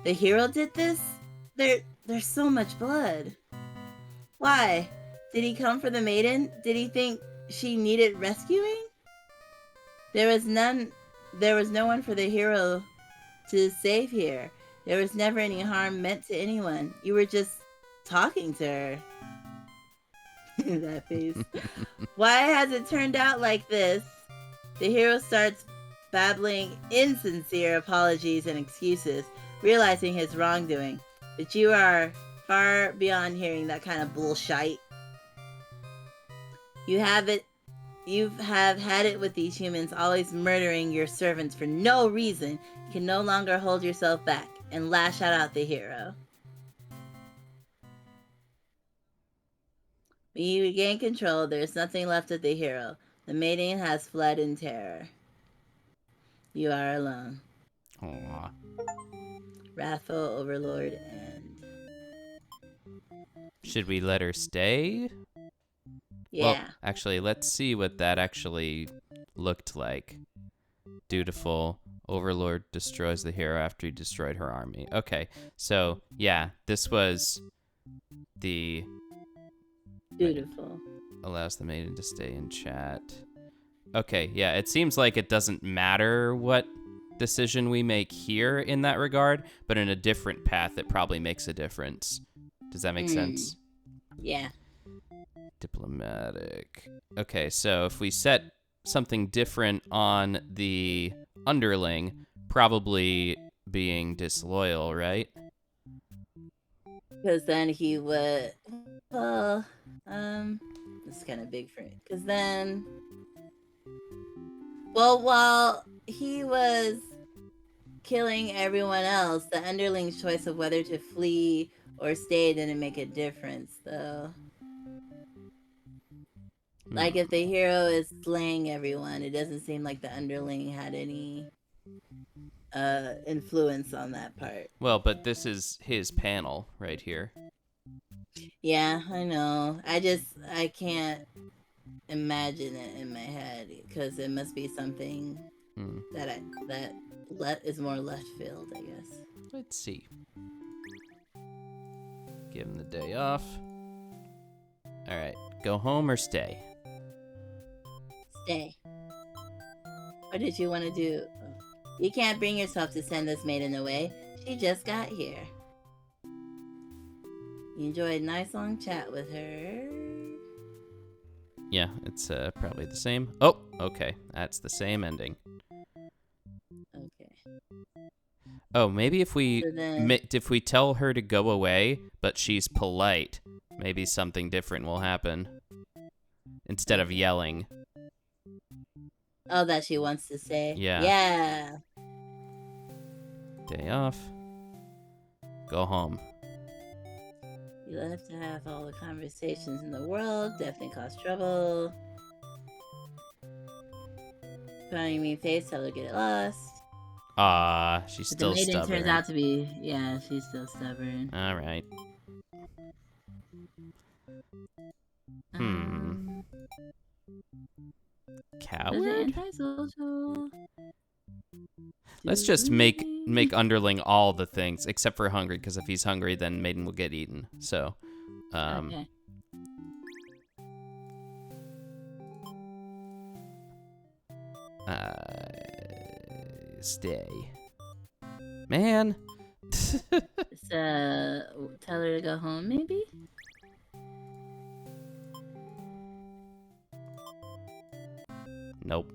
The hero did this? There's so much blood. Why? Did he come for the maiden? Did he think she needed rescuing? There was no one for the hero to save here. There was never any harm meant to anyone. You were just talking to her. That face. Why has it turned out like this? The hero starts babbling insincere apologies and excuses, realizing his wrongdoing. But you are far beyond hearing that kind of bullshit. You have it You have had it with these humans, always murdering your servants for no reason. You can no longer hold yourself back and lash out the hero. When you regain control, there is nothing left of the hero. The maiden has fled in terror. You are alone. Aw. Wrathful Overlord and... Should we let her stay? Yeah. Well, actually, let's see what that actually looked like. Dutiful. Overlord destroys the hero after he destroyed her army. Okay, so, yeah, this was the... Beautiful. Allows the maiden to stay in chat. Okay, yeah, it seems like it doesn't matter what decision we make here in that regard, but in a different path, it probably makes a difference. Does that make sense? Yeah. Diplomatic. Okay, so if we set something different on the underling, probably being disloyal, right? Because then he would... Well, it's kind of big for me. Because then... Well, while he was killing everyone else, the underling's choice of whether to flee or stay didn't make a difference, though. Like, if the hero is slaying everyone, it doesn't seem like the underling had any influence on that part. Well, but this is his panel right here. Yeah, I know. I can't imagine it in my head because it must be something that is more left field, I guess. Let's see. Give him the day off. All right, go home or stay? Stay. What did you want to do? You can't bring yourself to send this maiden away. She just got here. You enjoyed a nice long chat with her. Yeah, it's probably the same. Oh, okay. That's the same ending. Okay. Oh, maybe if we So if we tell her to go away, but she's polite, maybe something different will happen. Instead of yelling. Oh, that she wants to say? Yeah. Yeah. Day off. Go home. You have to have all the conversations in the world. Definitely cause trouble. Put on your mean face, tell her to get lost. She's But still the maiden stubborn. turns out to be, yeah, she's still stubborn. All right. Coward? Antisocial. Let's just make underling all the things except for hungry, because if he's hungry, then maiden will get eaten. So, Okay. Stay. Man. So, tell her to go home, maybe? Nope.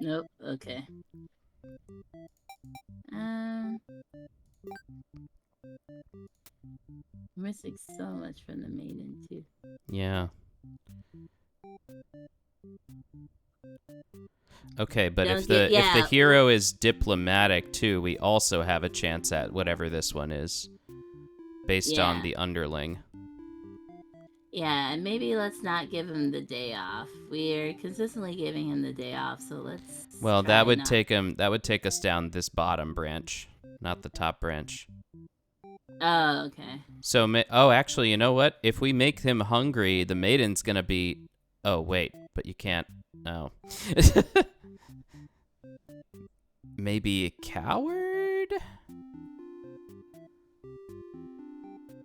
Nope. Okay. I'm missing so much from the maiden too. Yeah. Okay, but if the hero is diplomatic too, we also have a chance at whatever this one is, based on the underling. Yeah, and maybe let's not give him the day off. We're consistently giving him the day off, so let's. Well, that would take him. That would take us down this bottom branch, not the top branch. Oh, okay. So, actually, you know what? If we make him hungry, the maiden's gonna be. Oh wait, but you can't. No. Maybe a coward?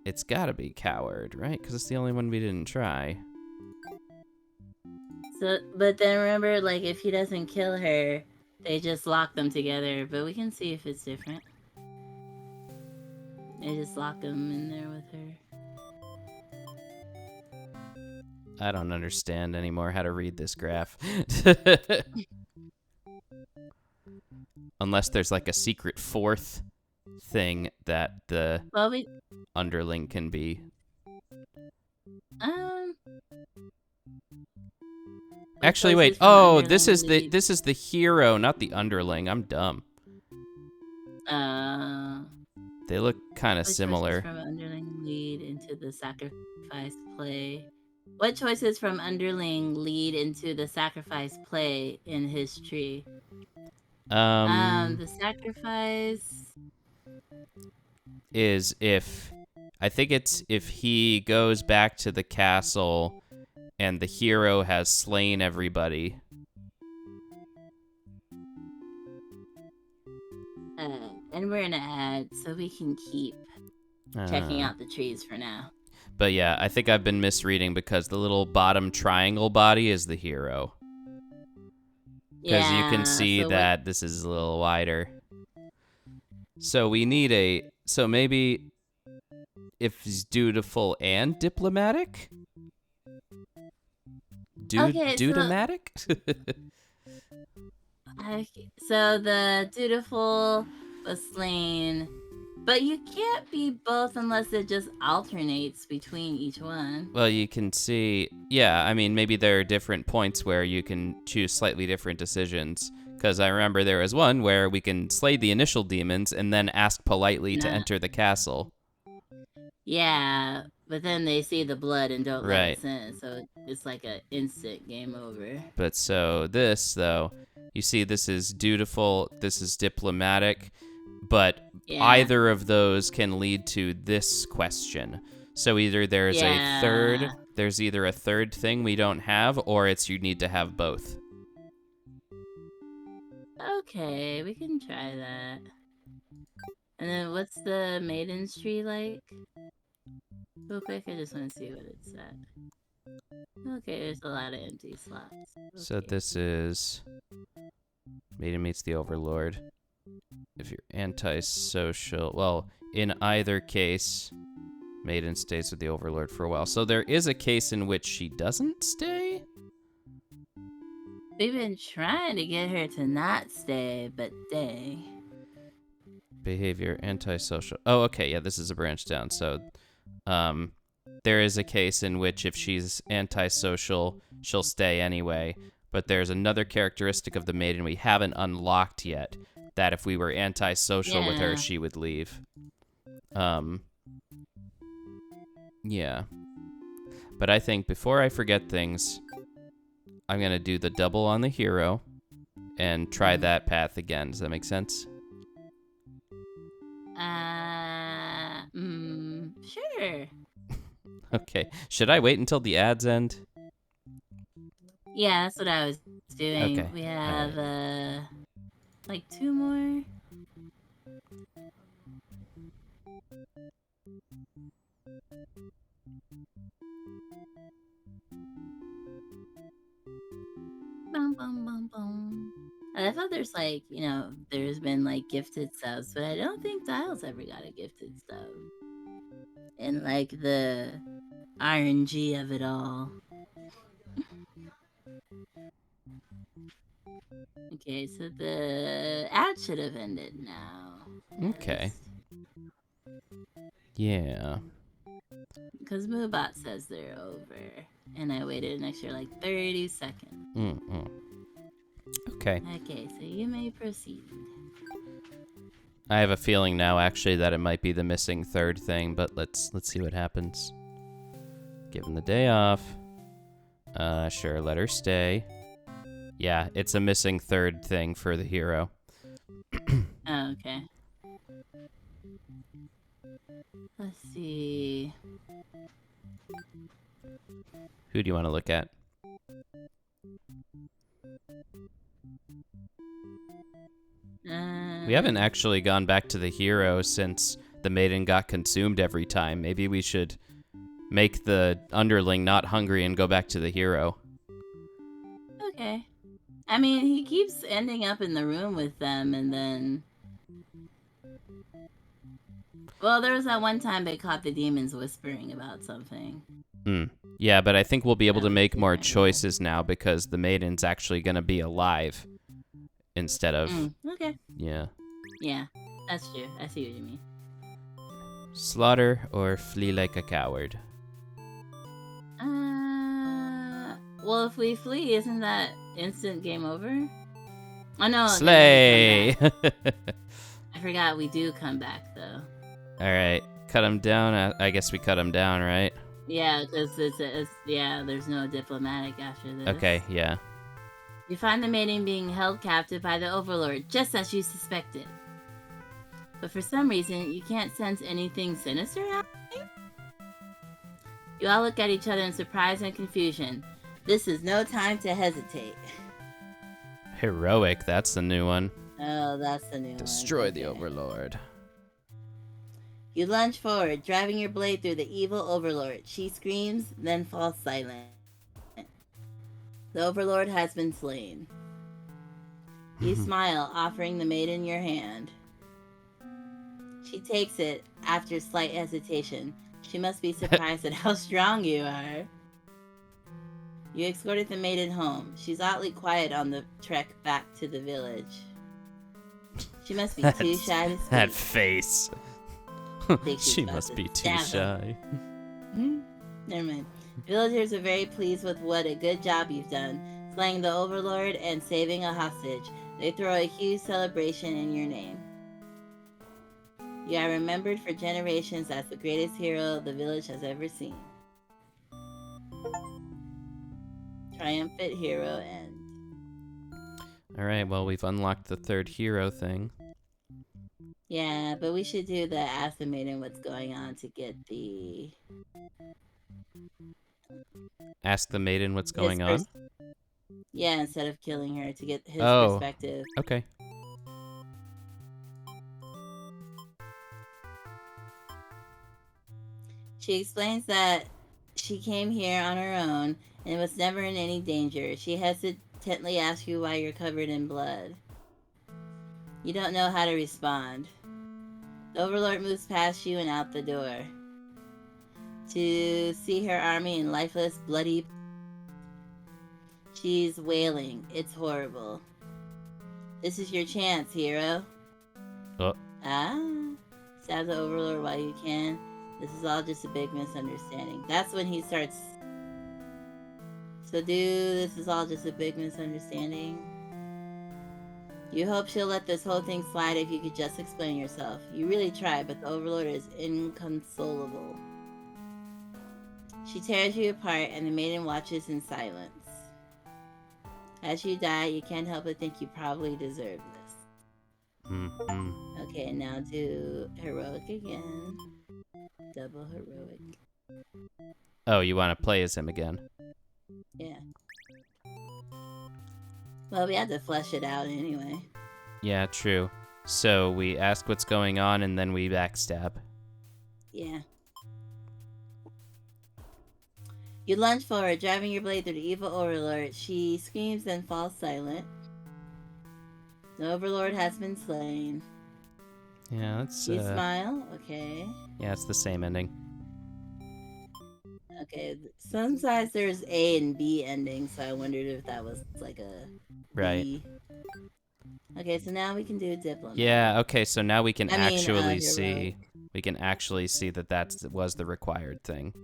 It's gotta be coward, right? Because it's the only one we didn't try. So, but then remember, like, if he doesn't kill her, they just lock them together. But we can see if it's different. They just lock them in there with her. I don't understand anymore how to read this graph. Unless there's like a secret fourth thing that the underling can be. Actually, wait. choices from Oh, underling lead- this is the hero, not the underling. I'm dumb. They look kind of What choices similar. from underling lead into the sacrifice play? What choices from underling lead into the sacrifice play in his tree? The sacrifice is if I think it's if he goes back to the castle and the hero has slain everybody. and we're gonna add so we can keep checking out the trees for now. But yeah, I think I've been misreading because the little bottom triangle body is the hero. Because you can see that this is a little wider. So we need a... So maybe if he's dutiful and diplomatic? Okay, Dudomatic? so the dutiful was slain, but you can't be both unless it just alternates between each one. Well, you can see... Yeah, I mean, maybe there are different points where you can choose slightly different decisions. Because I remember there was one where we can slay the initial demons and then ask politely to enter the castle. Yeah, but then they see the blood and don't let us in, so it's like an instant game over. But so this, though, you see this is dutiful, this is diplomatic, but either of those can lead to this question. So either there's either a third thing we don't have, or it's you need to have both. Okay, we can try that. And then what's the maiden's tree like? Real quick, I just want to see what it's at. Okay, there's a lot of empty slots. Okay. So this is Maiden meets the Overlord. If you're antisocial, well, in either case, Maiden stays with the Overlord for a while. So there is a case in which she doesn't stay? We've been trying to get her to not stay, but dang. Behavior, antisocial. Oh, okay, yeah, this is a branch down. So, there is a case in which if she's antisocial, she'll stay anyway. But there's another characteristic of the Maiden we haven't unlocked yet, that if we were antisocial with her, she would leave. Yeah. But I think before I forget things, I'm going to do the double on the hero and try that path again. Does that make sense? Sure. Okay. Should I wait until the ads end? Yeah, that's what I was doing. Okay. We have, like 2 more. Bum, bum, bum, bum. I thought there's like, there's been like gifted subs, but I don't think Dial's ever got a gifted sub. And like the RNG of it all. Okay, so the ad should have ended now. Okay. Yeah. Because Moobot says they're over. And I waited an extra like 30 seconds. Okay. Okay, so you may proceed. I have a feeling now, actually, that it might be the missing third thing, but let's see what happens. Give him the day off. Sure, let her stay. Yeah, it's a missing third thing for the hero. Oh, okay. Let's see. Who do you want to look at? We haven't actually gone back to the hero since the Maiden got consumed every time. Maybe we should make the underling not hungry and go back to the hero. Okay. I mean, he keeps ending up in the room with them, and then... Well, there was that one time they caught the demons whispering about something. Yeah, but I think we'll be able to make more choices now because the Maiden's actually going to be alive instead of... Okay. Yeah. Yeah, that's true. I see what you mean. Slaughter or flee like a coward? Well, if we flee, isn't that instant game over? Oh no, Slay! then we come back. I forgot we do come back though. Alright, cut him down. I guess we cut him down, right? Yeah, because there's no diplomatic after this. Okay, yeah. You find the maiden being held captive by the Overlord, just as you suspected. But for some reason, you can't sense anything sinister happening. You all look at each other in surprise and confusion. This is no time to hesitate. Heroic, that's the new one. Oh, that's the new Destroy one. the Overlord. You lunge forward, driving your blade through the evil Overlord. She screams, then falls silent. The Overlord has been slain. You smile, offering the maiden your hand. She takes it after slight hesitation. She must be surprised at how strong you are. You escorted the maiden home. She's oddly quiet on the trek back to the village. She must be too shy to speak. That face. She must be too shy. Never mind. Villagers are very pleased with what a good job you've done, slaying the Overlord and saving a hostage. They throw a huge celebration in your name. You are remembered for generations as the greatest hero the village has ever seen. Triumphant hero end. Alright, well, we've unlocked the third hero thing. Yeah, but we should do the Ask the Maiden what's going on to get the... Ask the maiden what's going on? Yeah, instead of killing her, to get his Oh, perspective. okay. She explains that she came here on her own and was never in any danger. She hesitantly asks you why you're covered in blood. You don't know how to respond. The Overlord moves past you and out the door. To see her army in lifeless, bloody... She's wailing. It's horrible. This is your chance, hero. Oh. Stab the Overlord while you can. This is all just a big misunderstanding. That's when he starts... So this is all just a big misunderstanding. You hope she'll let this whole thing slide if you could just explain yourself. You really try, but the Overlord is inconsolable. She tears you apart, and the maiden watches in silence. As you die, you can't help but think you probably deserve this. Mm-hmm. Okay, now do heroic again. Double heroic. Oh, you want to play as him again? Yeah. Well, we had to flesh it out anyway. Yeah, true. So we ask what's going on, and then we backstab. Yeah. You lunge forward, driving your blade through the evil Overlord. She screams, then falls silent. The Overlord has been slain. Yeah, that's... You smile? Okay. Yeah, it's the same ending. Okay, sometimes there's A and B endings, so I wondered if that was like a Right. B. Okay, so now we can do diplomat. Yeah, okay, so now we can actually heroic. see... We can actually see that was the required thing.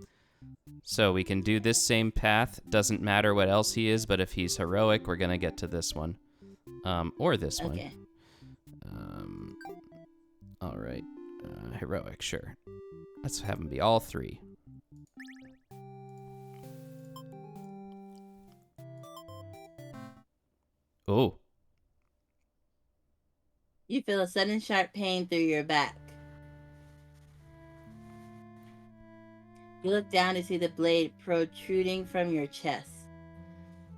So we can do this same path. Doesn't matter what else he is, but if he's heroic, we're gonna get to this one. Or this one. Okay. Alright. Heroic, sure. Let's have him be all three. Oh. You feel a sudden sharp pain through your back. You look down to see the blade protruding from your chest.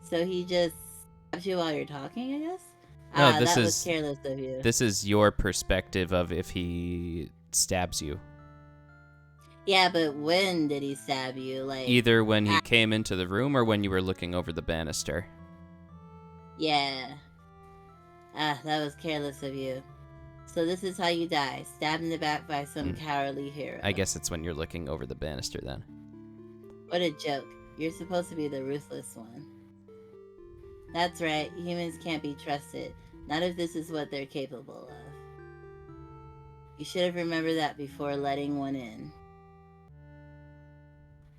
So he just stabs you while you're talking, I guess? No, that was careless of you. This is your perspective of if he stabs you. Yeah, but when did he stab you? Like either when he came into the room or when you were looking over the banister. Yeah. That was careless of you. So this is how you die, stabbed in the back by some cowardly hero. I guess it's when you're looking over the banister then. What a joke. You're supposed to be the ruthless one. That's right, humans can't be trusted. Not if this is what they're capable of. You should have remembered that before letting one in.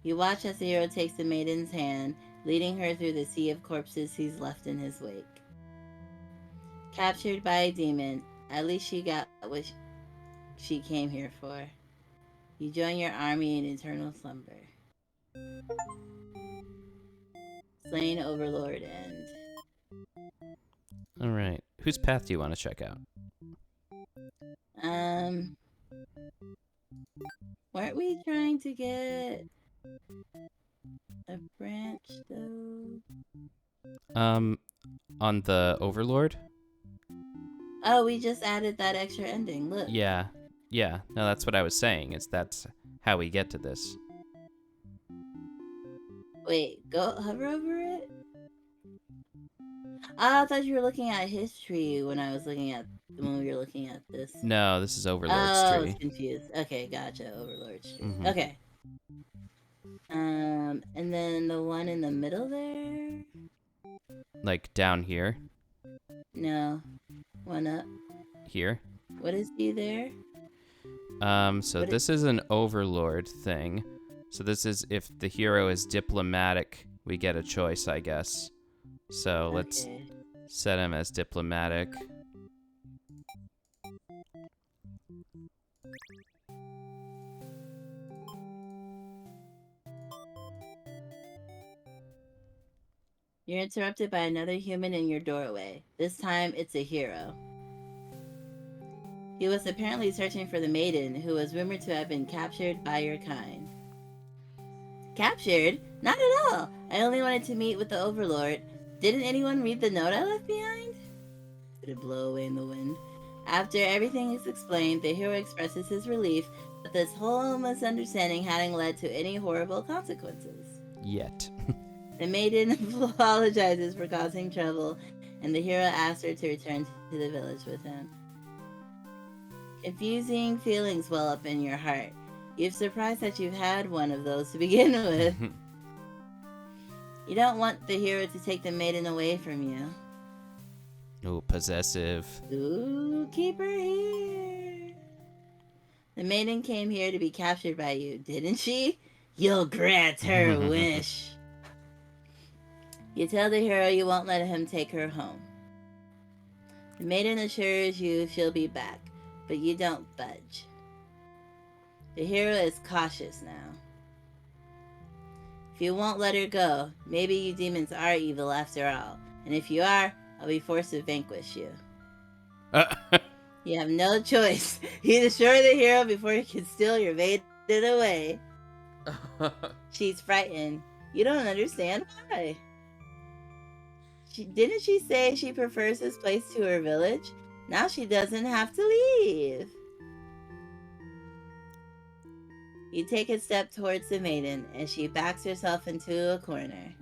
You watch as the hero takes the maiden's hand leading her through the sea of corpses he's left in his wake. Captured by a demon, at least she got what she came here for. You join your army in eternal slumber. Slain Overlord End. All right. Whose path do you want to check out? Weren't we trying to get a branch though? On the Overlord? Oh, we just added that extra ending. Look. Yeah. Yeah. No, that's what I was saying. That's how we get to this. Wait, go hover over it? Oh, I thought you were looking at history when we were looking at this. No, this is Overlord's Oh, I tree. was confused. Okay, gotcha. Overlord's tree. Mhm. Okay. And then the one in the middle there? Like down here? No. One up. Here? What is he there? So this is an Overlord thing. So this is if the hero is diplomatic, we get a choice, I guess. So let's set him as diplomatic. You're interrupted by another human in your doorway. This time, it's a hero. He was apparently searching for the maiden, who was rumored to have been captured by your kind. Captured? Not at all. I only wanted to meet with the Overlord. Didn't anyone read the note I left behind? Did it blow away in the wind? After everything is explained, the hero expresses his relief that this whole misunderstanding hadn't led to any horrible consequences. Yet. The maiden apologizes for causing trouble, and the hero asks her to return to the village with him. Confusing feelings well up in your heart. You're surprised that you've had one of those to begin with. You don't want the hero to take the maiden away from you. Ooh, possessive. Ooh, keep her here. The maiden came here to be captured by you, didn't she? You'll grant her wish. You tell the hero you won't let him take her home. The maiden assures you she'll be back, but you don't budge. The hero is cautious now. If you won't let her go, maybe you demons are evil after all, and if you are, I'll be forced to vanquish you. You have no choice. You destroy the hero before he can steal your maiden away. She's frightened. You don't understand why. Didn't she say she prefers this place to her village? Now she doesn't have to leave. You take a step towards the maiden, and she backs herself into a corner.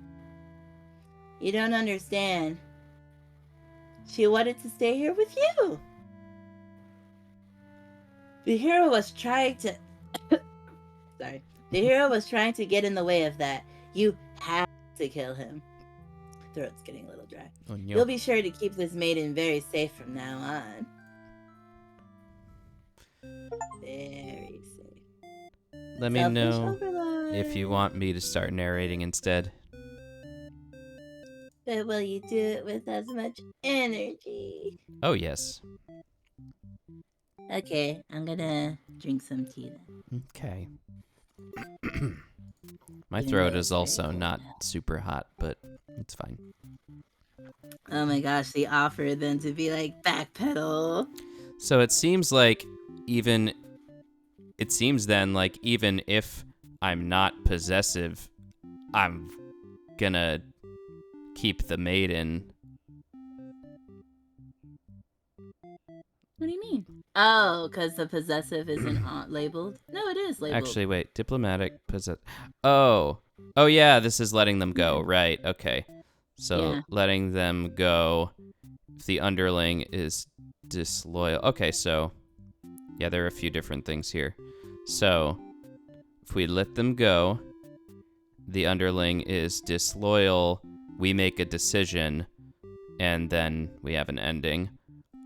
You don't understand. She wanted to stay here with you. The hero was trying to... Sorry. The hero was trying to get in the way of that. You have to kill him. Throat's getting a little dry. Oh, no. You'll be sure to keep this maiden very safe from now on. Very safe. Let me Selfish know Overlord. if you want me to start narrating instead. But will you do it with as much energy? Oh, yes. Okay, I'm gonna drink some tea then. Okay. My Even throat though is it's very also cold not now. super hot, but it's fine. Oh my gosh, the offer then to be like backpedal. So it seems like even if I'm not possessive, I'm gonna keep the maiden. What do you mean? Oh, because the possessive isn't labeled? No, it is labeled. Actually, wait. Diplomatic possess. Oh, yeah. This is letting them go. Yeah. Right. Okay. So Yeah. letting them go. If the underling is disloyal. Okay. So yeah, there are a few different things here. So if we let them go, the underling is disloyal. We make a decision, and then we have an ending.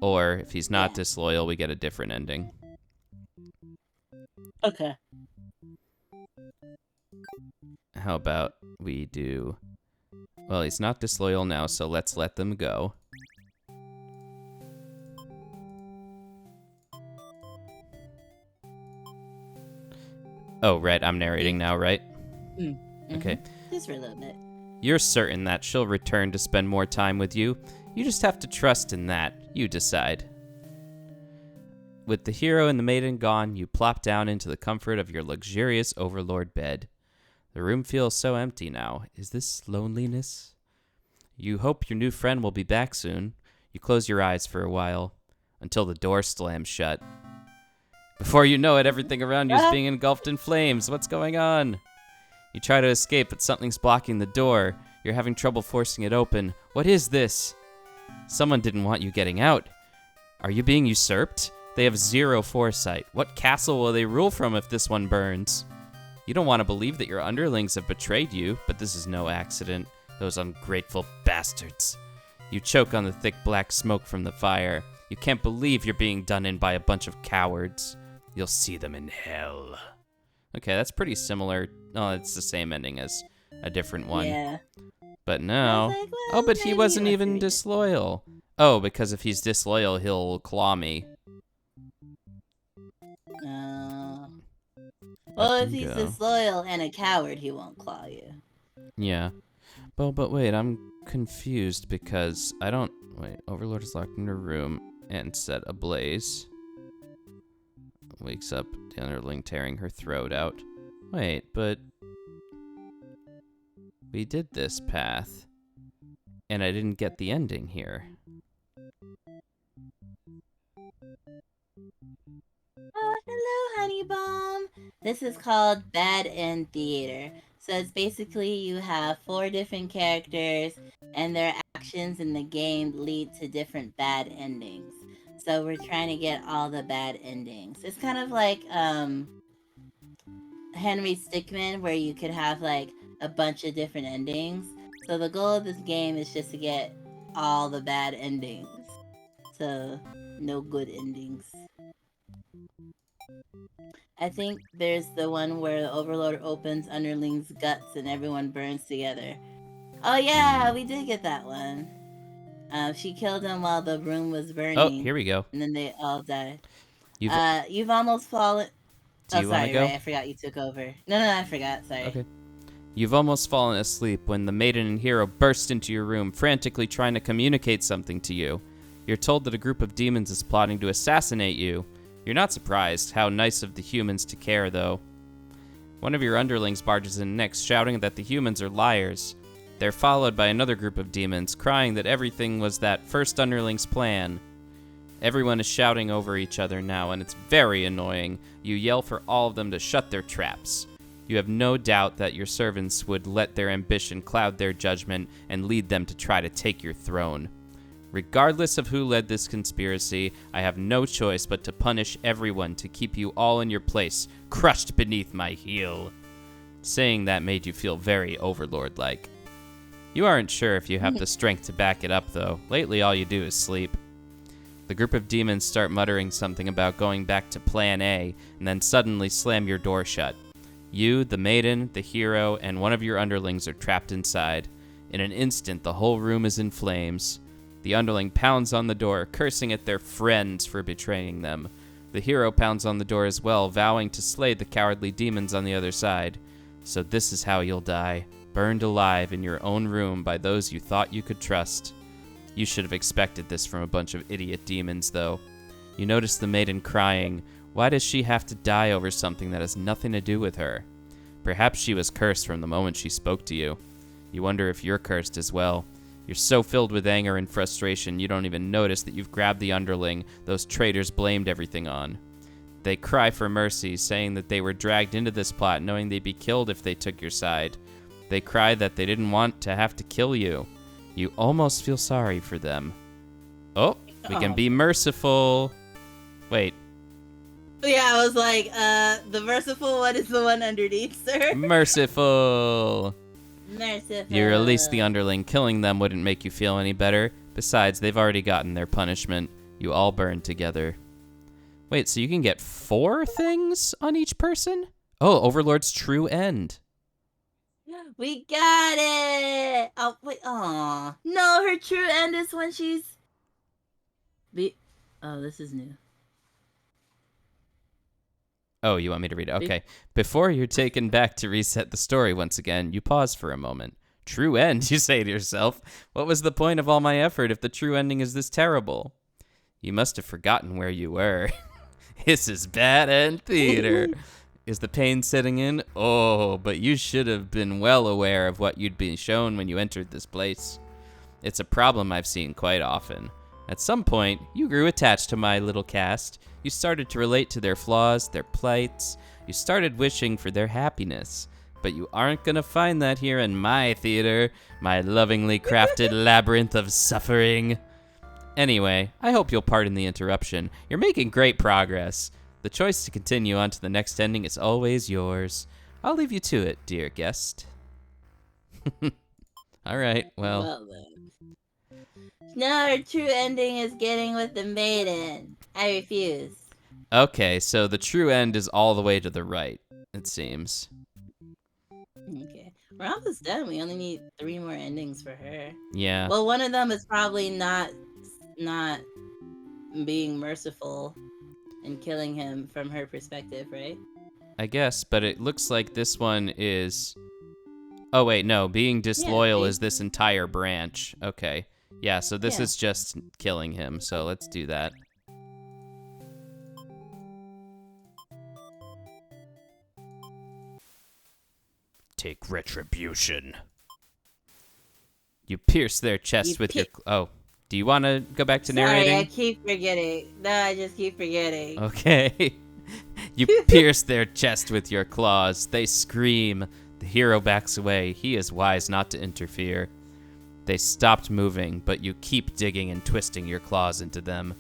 Or if he's not disloyal, we get a different ending. Okay. How about we do Well, he's not disloyal now, so let's let them go. Oh, right, I'm narrating now, right? Mm-hmm. Okay. Just for a little bit. You're certain that she'll return to spend more time with you. You just have to trust in that. You decide. With the hero and the maiden gone, you plop down into the comfort of your luxurious overlord bed. The room feels so empty now. Is this loneliness? You hope your new friend will be back soon. You close your eyes for a while, until the door slams shut. Before you know it, everything around you is being engulfed in flames. What's going on? You try to escape, but something's blocking the door. You're having trouble forcing it open. What is this? Someone didn't want you getting out. Are you being usurped? They have zero foresight. What castle will they rule from if this one burns? You don't want to believe that your underlings have betrayed you, but this is no accident. Those ungrateful bastards. You choke on the thick black smoke from the fire. You can't believe you're being done in by a bunch of cowards. You'll see them in hell. Okay, that's pretty similar. Oh, it's the same ending as a different one. Yeah. But now... Like, well, oh, but he maybe wasn't let's even read it. disloyal. Oh, because if he's disloyal, he'll claw me. Well, Let if them he's go. disloyal and a coward, he won't claw you. Yeah. Well, but wait, I'm confused because I don't... Wait, Overlord is locked in a room and set ablaze. Wakes up, the underling tearing her throat out. Wait, but... we did this path, and I didn't get the ending here. Oh, hello, honey bomb. This is called Bad End Theater. So it's basically you have 4 different characters, and their actions in the game lead to different bad endings. So we're trying to get all the bad endings. It's kind of like Henry Stickmin, where you could have like a bunch of different endings. So the goal of this game is just to get all the bad endings. So no good endings. I think there's the one where the Overlord opens Underling's guts and everyone burns together. Oh yeah, we did get that one. She killed him while the room was burning. Oh, here we go. And then they all died. You've... You've almost fallen... Do you want to sorry, go? Ray, I forgot you took over. No, I forgot, sorry. Okay. You've almost fallen asleep when the maiden and hero burst into your room, frantically trying to communicate something to you. You're told that a group of demons is plotting to assassinate you. You're not surprised. How nice of the humans to care, though. One of your underlings barges in next, shouting that the humans are liars. They're followed by another group of demons, crying that everything was that first underling's plan. Everyone is shouting over each other now, and it's very annoying. You yell for all of them to shut their traps. You have no doubt that your servants would let their ambition cloud their judgment and lead them to try to take your throne. Regardless of who led this conspiracy, I have no choice but to punish everyone to keep you all in your place, crushed beneath my heel. Saying that made you feel very Overlord-like. You aren't sure if you have the strength to back it up, though. Lately, all you do is sleep. The group of demons start muttering something about going back to Plan A, and then suddenly slam your door shut. You, the maiden, the hero, and one of your underlings are trapped inside. In an instant, the whole room is in flames. The underling pounds on the door, cursing at their friends for betraying them. The hero pounds on the door as well, vowing to slay the cowardly demons on the other side. So this is how you'll die, burned alive in your own room by those you thought you could trust. You should have expected this from a bunch of idiot demons, though. You notice the maiden crying. Why does she have to die over something that has nothing to do with her? Perhaps she was cursed from the moment she spoke to you. You wonder if you're cursed as well. You're so filled with anger and frustration you don't even notice that you've grabbed the underling those traitors blamed everything on. They cry for mercy, saying that they were dragged into this plot knowing they'd be killed if they took your side. They cry that they didn't want to have to kill you. You almost feel sorry for them. Oh, we can be merciful. Wait. Yeah, I was like, the merciful one is the one underneath, sir. Merciful. Merciful. You release the underling. Killing them wouldn't make you feel any better. Besides, they've already gotten their punishment. You all burn together. Wait, so you can get 4 things on each person? Oh, Overlord's true end. We got it! Oh, wait, aw. No, her true end is when she's... Oh, this is new. Oh, you want me to read it? Okay. Before you're taken back to reset the story once again, you pause for a moment. True end, you say to yourself. What was the point of all my effort if the true ending is this terrible? You must have forgotten where you were. This is bad end theater. Is the pain setting in? Oh, but you should have been well aware of what you'd been shown when you entered this place. It's a problem I've seen quite often. At some point, you grew attached to my little cast. You started to relate to their flaws, their plights. You started wishing for their happiness. But you aren't going to find that here in my theater, my lovingly crafted labyrinth of suffering. Anyway, I hope you'll pardon the interruption. You're making great progress. The choice to continue on to the next ending is always yours. I'll leave you to it, dear guest. All right, well then. No, her true ending is getting with the maiden. I refuse. Okay, so the true end is all the way to the right, it seems. Okay. We're almost done. We only need 3 more endings for her. Yeah. Well, one of them is probably not being merciful and killing him from her perspective, right? I guess, but it looks like this one is... Oh, wait, no. Being disloyal is this entire branch. Okay. Yeah, so this is just killing him, so let's do that. Take retribution. You pierce their chest with your... Oh, do you want to go back to narrating? Sorry, I keep forgetting. No, I just keep forgetting. Okay. You pierce their chest with your claws. They scream. The hero backs away. He is wise not to interfere. They stopped moving, but you keep digging and twisting your claws into them.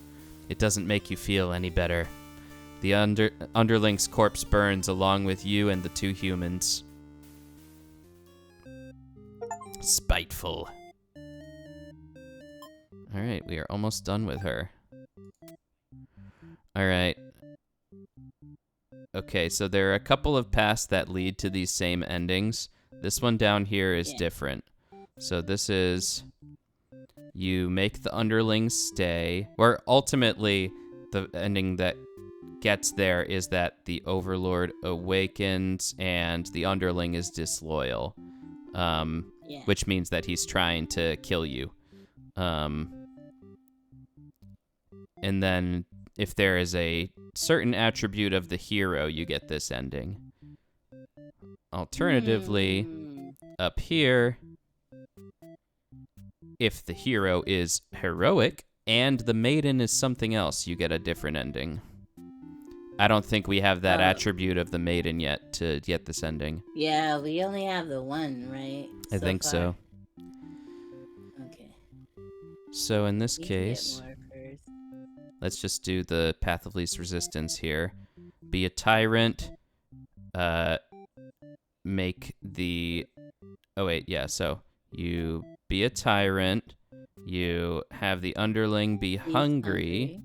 It doesn't make you feel any better. The underling's corpse burns along with you and the 2 humans. Spiteful. Alright, we are almost done with her. Alright. Okay, so there are a couple of paths that lead to these same endings. This one down here is different. So this is... You make the underlings stay. Or ultimately, the ending that gets there is that the Overlord awakens and the underling is disloyal. Which means that he's trying to kill you. And then if there is a certain attribute of the hero, you get this ending. Alternatively, up here, if the hero is heroic and the maiden is something else, you get a different ending. I don't think we have that attribute of the maiden yet to get this ending. Yeah, we only have the one, right? I think so. Okay. So in this case, let's just do the path of least resistance here. Be a tyrant. Make the... Oh, wait, yeah, so you be a tyrant. You have the underling be hungry.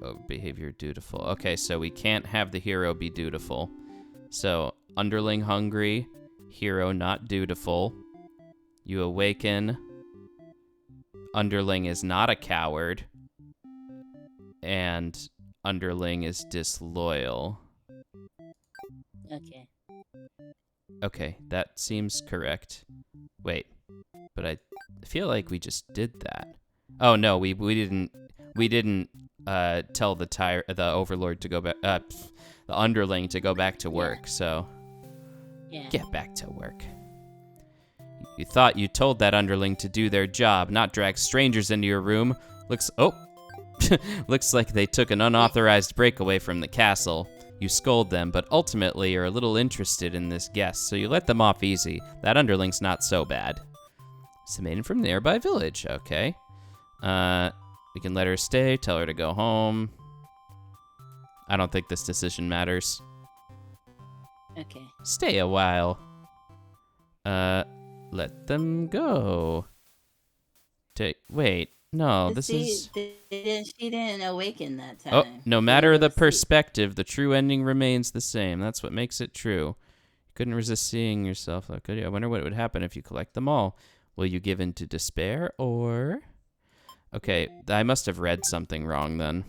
Oh, behavior dutiful. Okay, so we can't have the hero be dutiful. So, underling hungry, hero not dutiful. You awaken. Underling is not a coward. And underling is disloyal. Okay. Okay, that seems correct. Wait, but I feel like we just did that. Oh no, we didn't tell the Overlord to go back, the underling to go back to work. So get back to work. You thought you told that underling to do their job, not drag strangers into your room. Looks like they took an unauthorized breakaway from the castle. You scold them, but ultimately you're a little interested in this guest, so you let them off easy. That underling's not so bad. It's a maiden from a nearby village. Okay. We can let her stay, tell her to go home. I don't think this decision matters. Okay. Stay a while. Let them go. Wait. No, She didn't awaken that time. Oh, no matter the perspective, the true ending remains the same. That's what makes it true. You Couldn't resist seeing yourself. Could you? I wonder what would happen if you collect them all. Will you give in to despair or... Okay, I must have read something wrong then.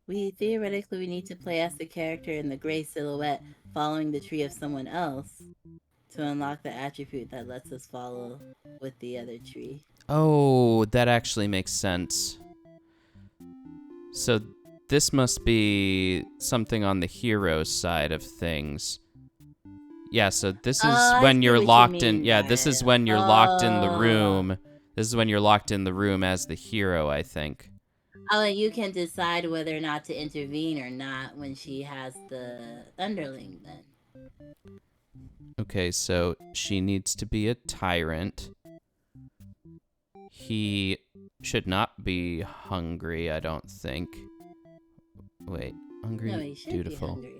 We theoretically need to play as the character in the gray silhouette following the tree of someone else to unlock the attribute that lets us follow with the other tree. Oh, that actually makes sense. So this must be something on the hero side of things. Yeah, so this is when you're locked in. Yeah, this is when you're locked in the room. This is when you're locked in the room as the hero, I think. Oh, and you can decide whether or not to intervene or not when she has the underling then. Okay, so she needs to be a tyrant. He should not be hungry, I don't think. Wait, hungry, No, he should dutiful. be hungry.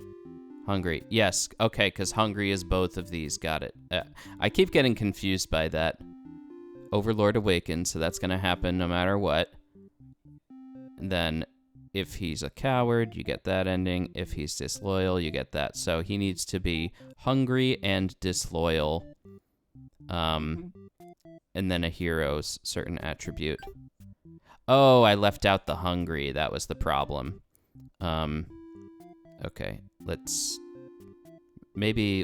Hungry, yes. Okay, because hungry is both of these. Got it. I keep getting confused by that. Overlord awakens, so that's going to happen no matter what. And then if he's a coward, you get that ending. If he's disloyal, you get that. So he needs to be hungry and disloyal. And then a hero's certain attribute. Oh, I left out the hungry. That was the problem. Okay, let's... Maybe...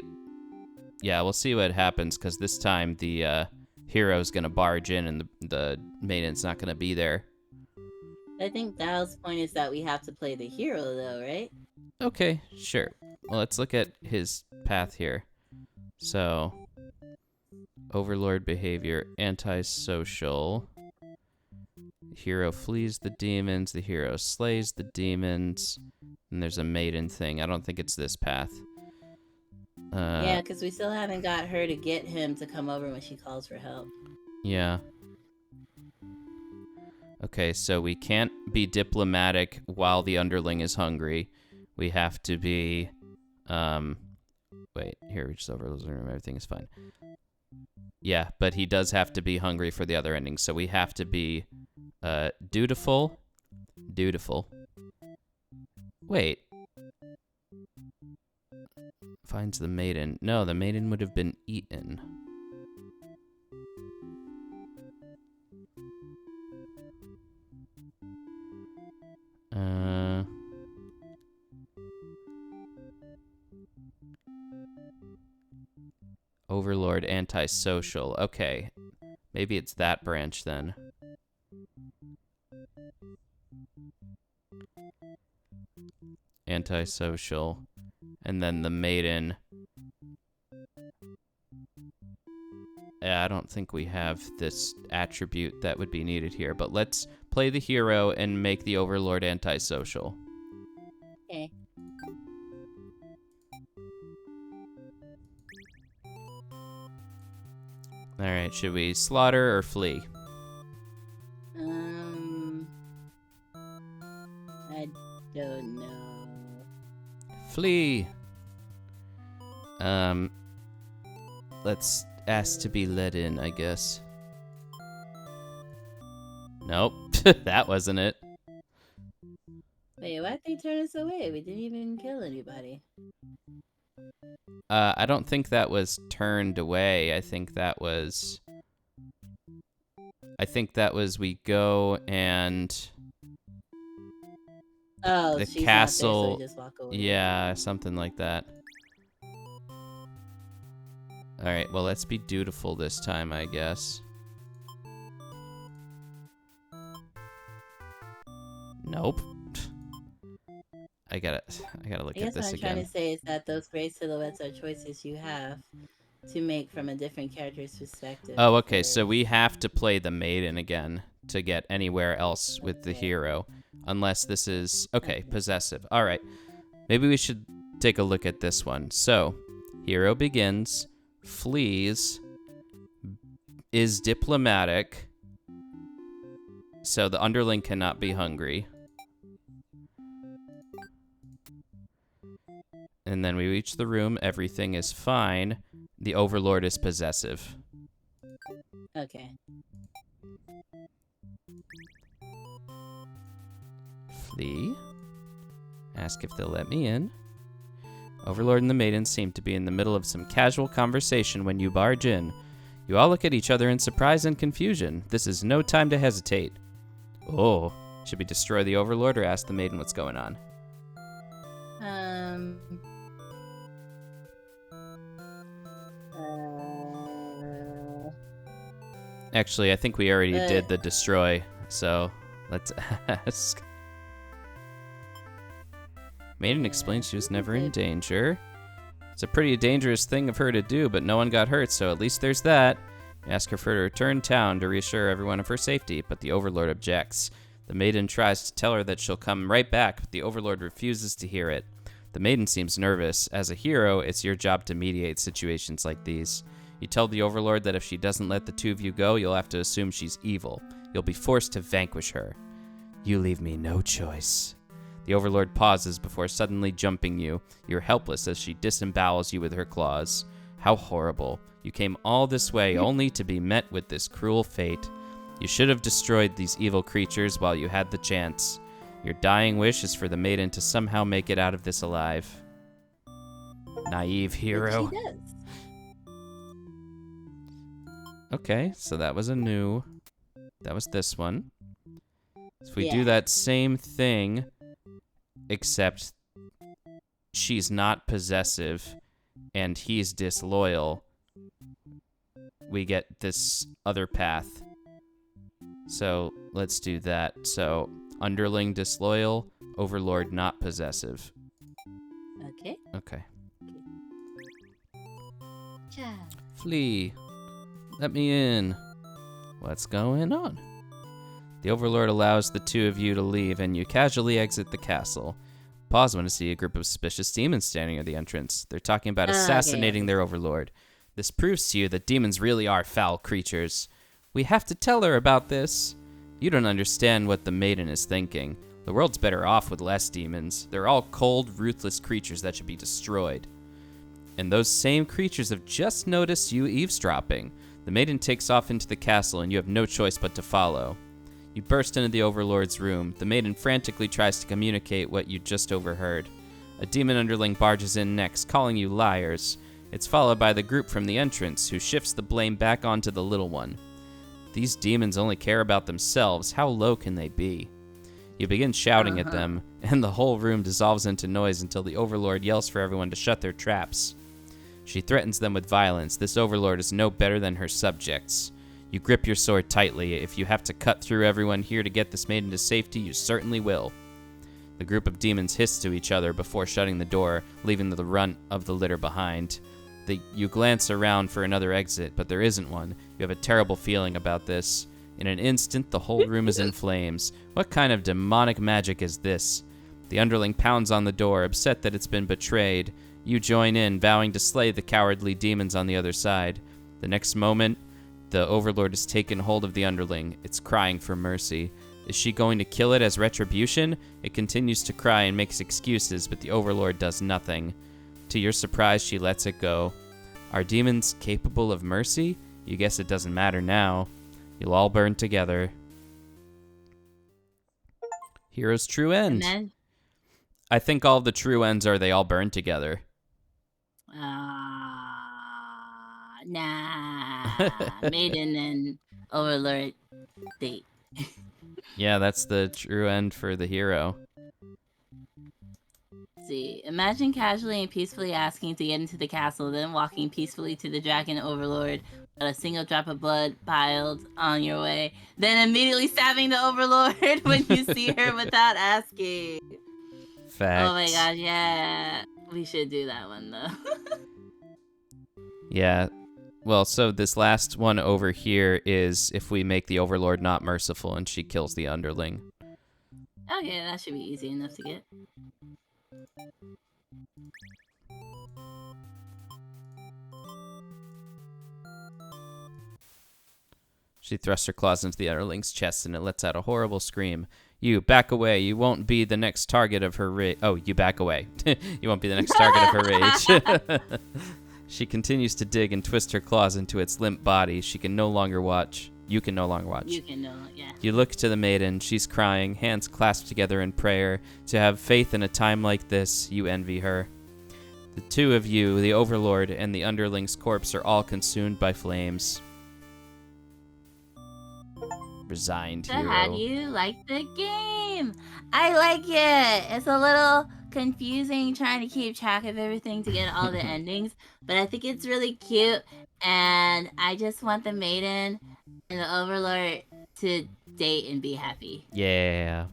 Yeah, we'll see what happens, because this time the hero's going to barge in and the maiden's not going to be there. I think Dal's point is that we have to play the hero, though, right? Okay, sure. Well, let's look at his path here. So, overlord behavior, antisocial. Hero flees the demons. The hero slays the demons. And there's a maiden thing. I don't think it's this path. Yeah, because we still haven't got her to get him to come over when she calls for help. Yeah. Okay, so we can't be diplomatic while the underling is hungry. We have to be... Wait, here, we just overload the room. Everything is fine. Yeah, but he does have to be hungry for the other ending. So we have to be dutiful. Dutiful. Wait. Finds the maiden. No, the maiden would have been eaten. Overlord antisocial. Okay. Maybe it's that branch then. Antisocial. And then the maiden. I don't think we have this attribute that would be needed here, but let's play the hero and make the overlord antisocial. Okay. Alright, should we slaughter or flee? I don't know. Flee! Let's ask to be let in, I guess. Nope, that wasn't it. Wait, why'd they turn us away? We didn't even kill anybody. I don't think that was turned away. I think that was we go and the she's castle. not there, so we just walk away. Yeah, something like that. All right, well, let's be dutiful this time, I guess. Nope. I gotta look at this again. I guess what I'm trying to say is that those gray silhouettes are choices you have to make from a different character's perspective. Oh, okay, so we have to play the maiden again to get anywhere else with the hero. Unless this is... Okay, possessive. All right. Maybe we should take a look at this one. So, hero begins, flees, is diplomatic, so the underling cannot be hungry. And then we reach the room, everything is fine. The overlord is possessive. Okay. Flee. Ask if they'll let me in. Overlord and the maiden seem to be in the middle of some casual conversation when you barge in. You all look at each other in surprise and confusion. This is no time to hesitate. Oh, should we destroy the Overlord or ask the maiden what's going on? Actually, I think we already did the destroy, so let's ask. Maiden explained she was never in danger. It's a pretty dangerous thing of her to do, but no one got hurt, so at least there's that. You ask her for her to return town to reassure everyone of her safety, but the Overlord objects. The maiden tries to tell her that she'll come right back, but the Overlord refuses to hear it. The maiden seems nervous. As a hero, it's your job to mediate situations like these. You tell the Overlord that if she doesn't let the two of you go, you'll have to assume she's evil. You'll be forced to vanquish her. You leave me no choice. The Overlord pauses before suddenly jumping you. You're helpless as she disembowels you with her claws. How horrible. You came all this way only to be met with this cruel fate. You should have destroyed these evil creatures while you had the chance. Your dying wish is for the maiden to somehow make it out of this alive. Naive hero. But she does. Okay, so that was that was this one. If we do that same thing, except she's not possessive and he's disloyal, we get this other path. So let's do that. So underling disloyal, Overlord not possessive. Okay. Okay. Yeah. Flee. Let me in. What's going on? The Overlord allows the two of you to leave, and you casually exit the castle. Pause when you see a group of suspicious demons standing at the entrance. They're talking about assassinating their Overlord. This proves to you that demons really are foul creatures. We have to tell her about this. You don't understand what the maiden is thinking. The world's better off with less demons. They're all cold, ruthless creatures that should be destroyed. And those same creatures have just noticed you eavesdropping. The maiden takes off into the castle, and you have no choice but to follow. You burst into the Overlord's room. The maiden frantically tries to communicate what you just overheard. A demon underling barges in next, calling you liars. It's followed by the group from the entrance, who shifts the blame back onto the little one. These demons only care about themselves. How low can they be? You begin shouting at them, and the whole room dissolves into noise until the Overlord yells for everyone to shut their traps. She threatens them with violence. This Overlord is no better than her subjects. You grip your sword tightly. If you have to cut through everyone here to get this maiden to safety, you certainly will. The group of demons hiss to each other before shutting the door, leaving the runt of the litter behind. You glance around for another exit, but there isn't one. You have a terrible feeling about this. In an instant, the whole room is in flames. What kind of demonic magic is this? The underling pounds on the door, upset that it's been betrayed. You join in, vowing to slay the cowardly demons on the other side. The next moment, the Overlord has taken hold of the underling. It's crying for mercy. Is she going to kill it as retribution? It continues to cry and makes excuses, but the Overlord does nothing. To your surprise, she lets it go. Are demons capable of mercy? You guess it doesn't matter now. You'll all burn together. Hero's true end. Amen. I think all the true ends are they all burn together. Nah. Maiden and Overlord date. Yeah, that's the true end for the hero. See, imagine casually and peacefully asking to get into the castle, then walking peacefully to the Dragon Overlord without a single drop of blood piled on your way, then immediately stabbing the Overlord when you see her without asking. Facts. Oh my god, yeah. We should do that one, though. Yeah. Well, so this last one over here is if we make the Overlord not merciful and she kills the underling. Okay, that should be easy enough to get. She thrusts her claws into the underling's chest and it lets out a horrible scream. You, back away. You won't be the next target of her rage. Oh, you back away. You won't be the next target of her rage. She continues to dig and twist her claws into its limp body. She can no longer watch. You can no longer watch. You can know, yeah. You look to the maiden. She's crying, hands clasped together in prayer. To have faith in a time like this, you envy her. The two of you, the Overlord and the Underling's corpse, are all consumed by flames. Resigned So hero. how do you like the game? I like it. It's a little confusing trying to keep track of everything to get all the endings, but I think it's really cute, and I just want the maiden and the Overlord to date and be happy. Yeah.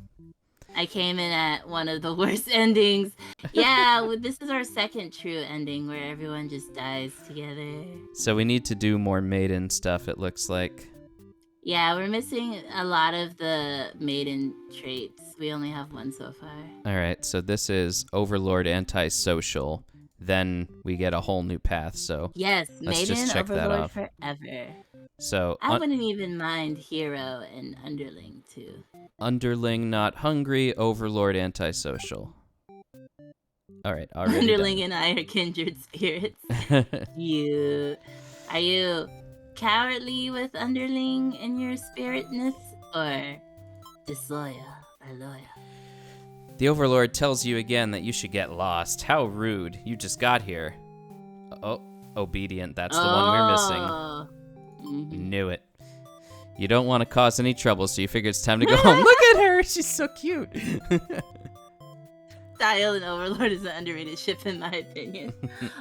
I came in at one of the worst endings. Yeah, this is our second true ending where everyone just dies together. So we need to do more maiden stuff, it looks like. Yeah, we're missing a lot of the maiden traits. We only have one so far. All right, so this is Overlord antisocial. Then we get a whole new path, so Yes, let's maiden just check that Overlord off. forever. So I wouldn't even mind hero and underling too. Underling not hungry, Overlord antisocial. All right, already Underling and I are kindred spirits. Are you cowardly with underling in your spiritness, or disloyal or loyal? The Overlord tells you again that you should get lost. How rude. You just got here. Oh, obedient. That's the one we're missing. Mm-hmm. Knew it. You don't want to cause any trouble, so you figure it's time to go home. Look at her. She's so cute. Dial and Overlord is an underrated ship, in my opinion.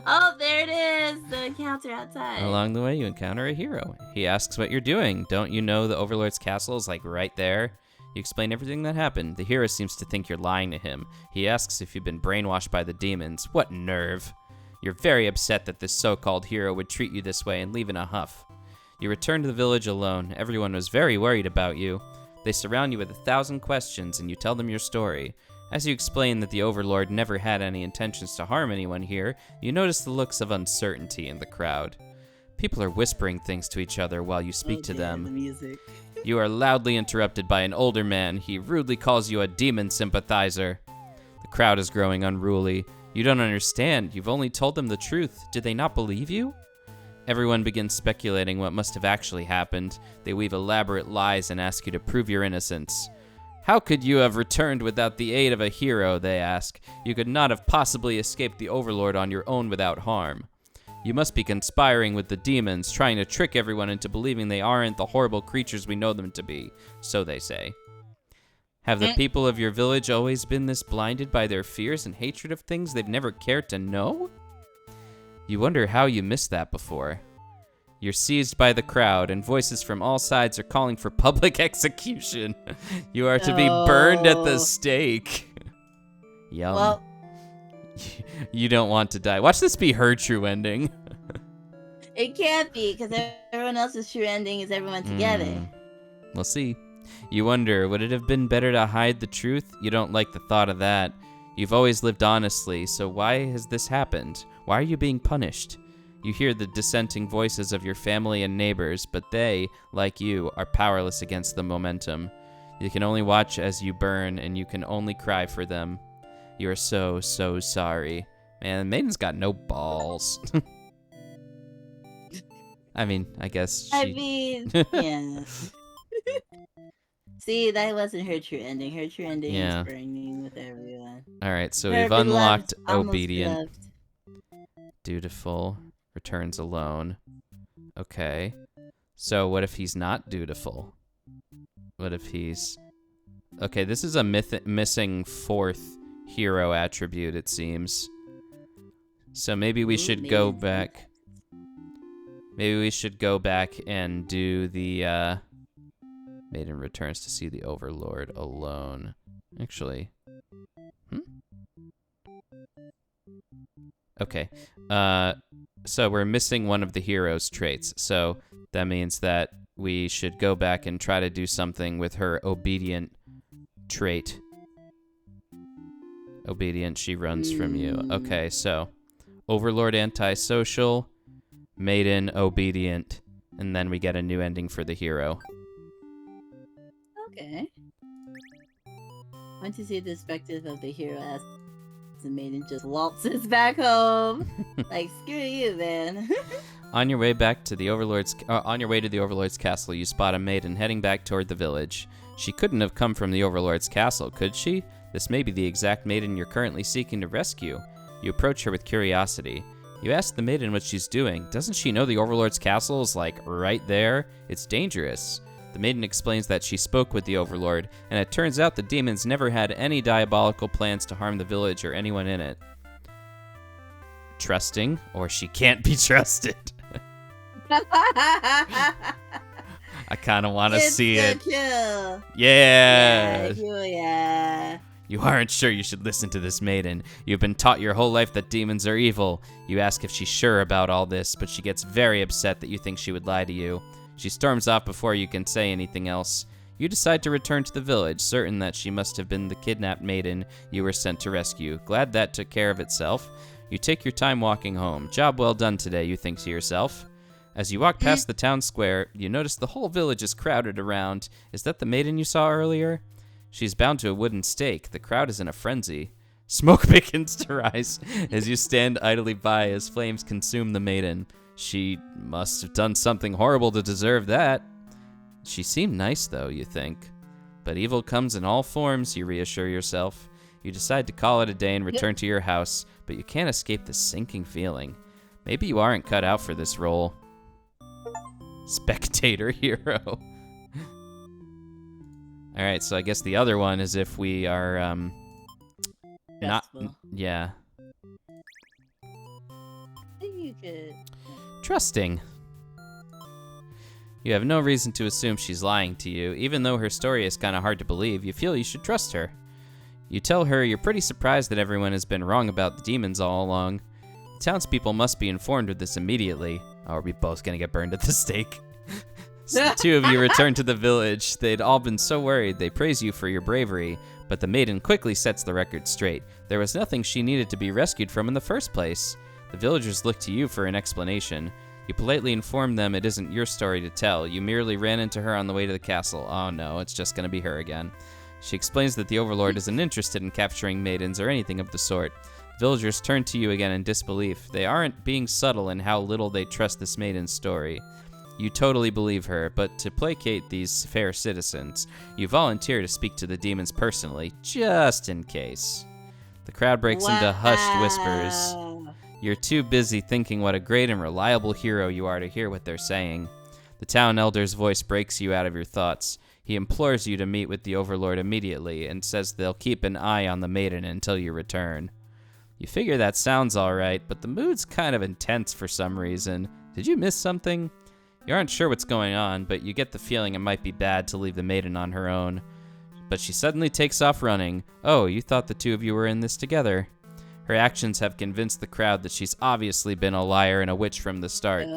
Oh, there it is. The encounter outside. Along the way, you encounter a hero. He asks what you're doing. Don't you know the Overlord's castle is like right there? You explain everything that happened. The hero seems to think you're lying to him. He asks if you've been brainwashed by the demons. What nerve. You're very upset that this so-called hero would treat you this way and leave in a huff. You return to the village alone. Everyone was very worried about you. They surround you with 1,000 questions, and you tell them your story. As you explain that the Overlord never had any intentions to harm anyone here, you notice the looks of uncertainty in the crowd. People are whispering things to each other while you speak to them. The music. You are loudly interrupted by an older man. He rudely calls you a demon sympathizer. The crowd is growing unruly. You don't understand. You've only told them the truth. Did they not believe you? Everyone begins speculating what must have actually happened. They weave elaborate lies and ask you to prove your innocence. How could you have returned without the aid of a hero, they ask. You could not have possibly escaped the Overlord on your own without harm. You must be conspiring with the demons, trying to trick everyone into believing they aren't the horrible creatures we know them to be, so they say. Have the people of your village always been this blinded by their fears and hatred of things they've never cared to know? You wonder how you missed that before. You're seized by the crowd, and voices from all sides are calling for public execution. You are to be burned at the stake. Yum. Well, you don't want to die. Watch this be her true ending. it can't be, because everyone else's true ending is everyone together. We'll see. You wonder, would it have been better to hide the truth? You don't like the thought of that. You've always lived honestly, so why has this happened? Why are you being punished? You hear the dissenting voices of your family and neighbors, but they, like you, are powerless against the momentum. You can only watch as you burn, and you can only cry for them. You are so, so sorry. Man, Maiden's got no balls. I mean, I guess she... Yeah. See, that wasn't her true ending. Her true ending is burning with everyone. Alright, so Her we've unlocked beloved, obedient. Dutiful. Returns alone. Okay. So what if he's not dutiful? What if he's... Okay, this is a missing fourth hero attribute, it seems. So maybe we should go back... Maybe we should go back and do the... Maiden returns to see the Overlord alone. Actually... Okay. So we're missing one of the hero's traits. So that means that we should go back and try to do something with her obedient trait. Obedient, she runs from you. Okay, so Overlord antisocial, Maiden obedient, and then we get a new ending for the hero. Okay. I want to see the perspective of the hero as the maiden just waltzes back home. Like, screw you, man. On your way to the Overlord's castle, you spot a maiden heading back toward the village. She couldn't have come from the Overlord's castle, could she? This may be the exact maiden you're currently seeking to rescue. You approach her with curiosity. You ask the maiden what she's doing. Doesn't she know the Overlord's castle is, like, right there? It's dangerous. The maiden explains that she spoke with the Overlord, and it turns out the demons never had any diabolical plans to harm the village or anyone in it. Trusting, or she can't be trusted. I kind of want to see it. Chill. Yeah. Yeah. You aren't sure you should listen to this maiden. You've been taught your whole life that demons are evil. You ask if she's sure about all this, but she gets very upset that you think she would lie to you. She storms off before you can say anything else. You decide to return to the village, certain that she must have been the kidnapped maiden you were sent to rescue. Glad that took care of itself. You take your time walking home. Job well done today, you think to yourself. As you walk past the town square, you notice the whole village is crowded around. Is that the maiden you saw earlier? She's bound to a wooden stake. The crowd is in a frenzy. Smoke begins to rise as you stand idly by as flames consume the maiden. She must have done something horrible to deserve that. She seemed nice, though, you think. But evil comes in all forms, you reassure yourself. You decide to call it a day and return to your house, but you can't escape the sinking feeling. Maybe you aren't cut out for this role. Spectator hero. All right, so I guess the other one is if we are not yeah. I think you could. Trusting. You have no reason to assume she's lying to you. Even though her story is kind of hard to believe, you feel you should trust her. You tell her you're pretty surprised that everyone has been wrong about the demons all along. The townspeople must be informed of this immediately. Oh, are we both gonna get burned at the stake? So the two of you return to the village. They'd all been so worried. They praise you for your bravery, but the maiden quickly sets the record straight. There was nothing she needed to be rescued from in the first place. The villagers look to you for an explanation. You politely inform them it isn't your story to tell. You merely ran into her on the way to the castle. Oh no, it's just gonna be her again. She explains that the Overlord isn't interested in capturing maidens or anything of the sort. Villagers turn to you again in disbelief. They aren't being subtle in how little they trust this maiden's story. You totally believe her, but to placate these fair citizens, you volunteer to speak to the demons personally, just in case. The crowd breaks into hushed whispers. You're too busy thinking what a great and reliable hero you are to hear what they're saying. The town elder's voice breaks you out of your thoughts. He implores you to meet with the Overlord immediately and says they'll keep an eye on the maiden until you return. You figure that sounds alright, but the mood's kind of intense for some reason. Did you miss something? You aren't sure what's going on, but you get the feeling it might be bad to leave the maiden on her own. But she suddenly takes off running. Oh, you thought the two of you were in this together. Her actions have convinced the crowd that she's obviously been a liar and a witch from the start.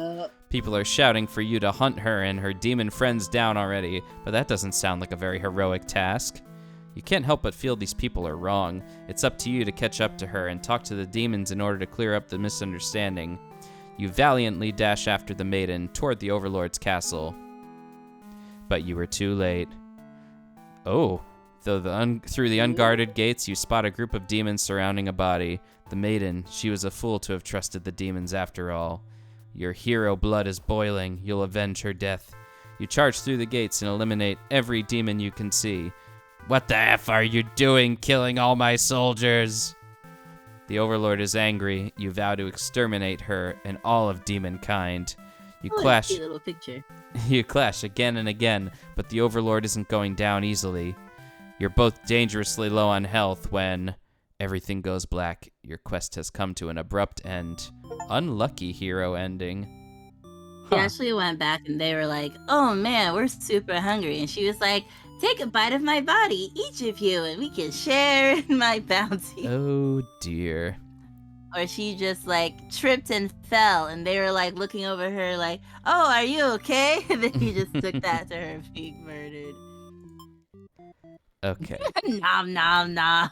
People are shouting for you to hunt her and her demon friends down already, but that doesn't sound like a very heroic task. You can't help but feel these people are wrong. It's up to you to catch up to her and talk to the demons in order to clear up the misunderstanding. You valiantly dash after the maiden toward the Overlord's castle. But you were too late. Oh, through the unguarded gates, you spot a group of demons surrounding a body. The maiden, she was a fool to have trusted the demons after all. Your hero blood is boiling. You'll avenge her death. You charge through the gates and eliminate every demon you can see. What the F are you doing, killing all my soldiers? The Overlord is angry. You vow to exterminate her and all of demonkind. You clash. Cute little picture. You clash again and again, but the Overlord isn't going down easily. You're both dangerously low on health when everything goes black. Your quest has come to an abrupt end. Unlucky hero ending. She actually went back and they were like, oh man, we're super hungry. And she was like, take a bite of my body, each of you, and we can share in my bounty. Oh dear. Or she just like tripped and fell and they were like looking over her like, oh, are you okay? And then he just took that to her being murdered. Okay. Nom nom nom.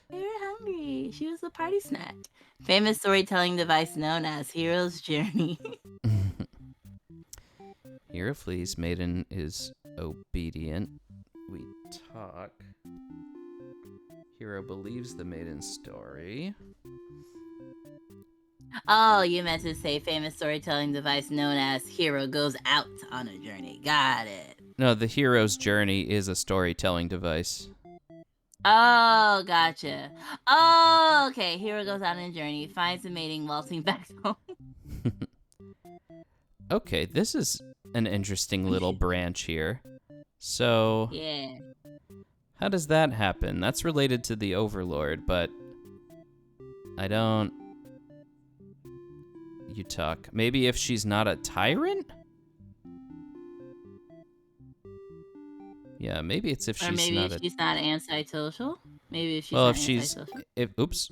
They were hungry. She was a party snack. Famous storytelling device known as Hero's Journey. Hero flees, maiden is obedient. We talk. Hero believes the maiden's story. Oh, you meant to say famous storytelling device known as Hero goes out on a journey. Got it. No, the hero's journey is a storytelling device. Oh, gotcha. Oh, okay. Hero goes out on a journey, finds a mating, waltzing back home. Okay, this is an interesting little branch here. So, Yeah. how does that happen? That's related to the Overlord, but I don't. You talk. Maybe if she's not a tyrant? Yeah, maybe it's if Or she's maybe not if a. she's not antisocial. Maybe if she's Well, not if she's. antisocial. Oops.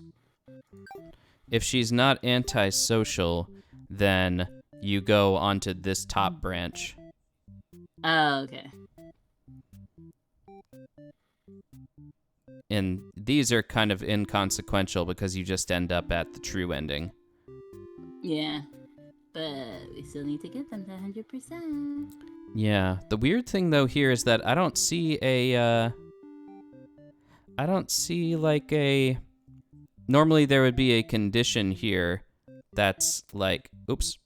If she's not antisocial, then you go onto this top branch. Oh, okay. And these are kind of inconsequential because you just end up at the true ending. Yeah. But we still need to get them to 100%. Yeah. The weird thing though here is that I don't see I don't see like a. Normally there would be a condition here that's like. Oops.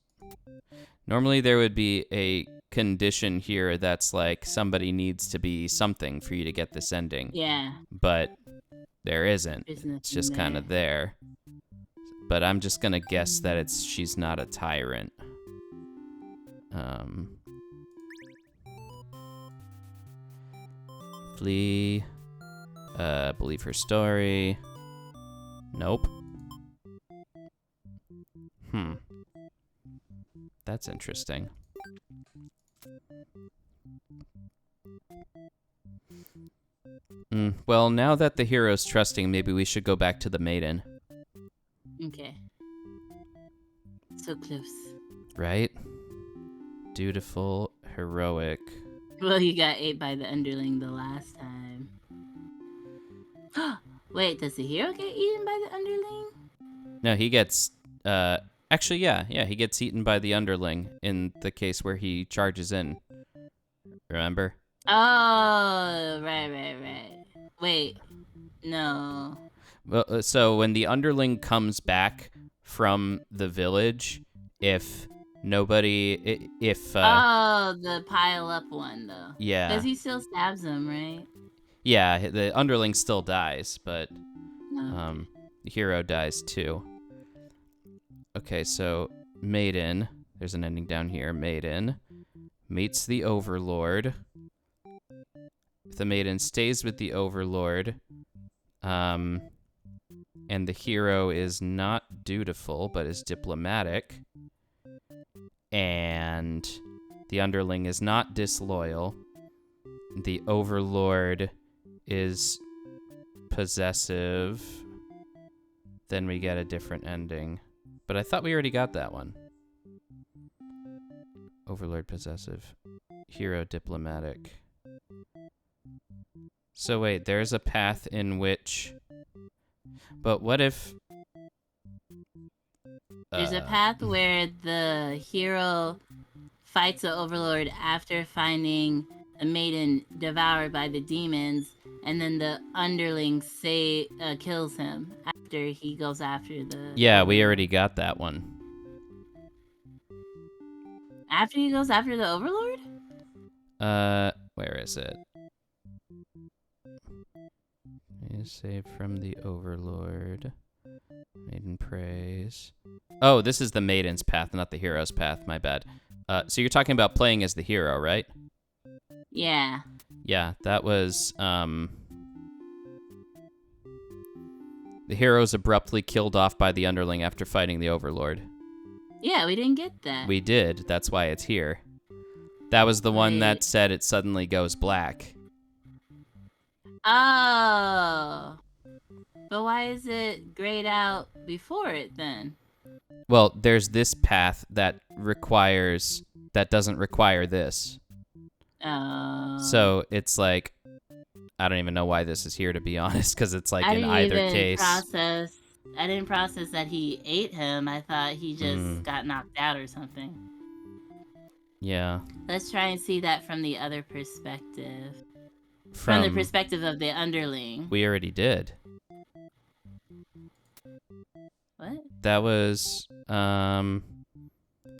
Normally there would be a condition here that's like somebody needs to be something for you to get this ending. Yeah. But there isn't. There's It's nothing just kind of there. But I'm just gonna guess that she's not a tyrant. Flee. Believe her story. Nope. That's interesting. Well, now that the hero's trusting, maybe we should go back to the maiden. Okay. So close. Right? Dutiful, heroic. Well, you got ate by the underling the last time. Wait, does the hero get eaten by the underling? No, he gets. Actually, yeah, he gets eaten by the underling in the case where he charges in. Remember? Oh, right. Wait, no. Well, so when the underling comes back from the village, if nobody, if Oh, the pile up one though. yeah, Because he still stabs him, right? yeah, the underling still dies, but No. the hero dies too. Okay, so Maiden, there's an ending down here. Maiden meets the Overlord. If the Maiden stays with the Overlord, and the hero is not dutiful but is diplomatic, and the underling is not disloyal, the Overlord is possessive, then we get a different ending. But I thought we already got that one. Overlord possessive, hero diplomatic. So wait, there's a path in which... But what if... There's a path where the hero fights the overlord after finding a maiden devoured by the demons, and then the underling kills him after he goes after the... Yeah, we already got that one. After he goes after the overlord? Where is it? Is saved from the Overlord. Maiden prays. Oh, this is the Maiden's path, not the hero's path. My bad. So you're talking about playing as the hero, right? Yeah. Yeah, that was, the hero's abruptly killed off by the underling after fighting the Overlord. Yeah, we didn't get that. We did. That's why it's here. That was the one that said it suddenly goes black. Oh. But why is it grayed out before it then? Well, there's this path that doesn't require this. Oh. So it's like, I don't even know why this is here, to be honest, because it's like in either case. I didn't process that he ate him. I thought he just got knocked out or something. Yeah. Let's try and see that from the other perspective. From the perspective of the underling. We already did. What? That was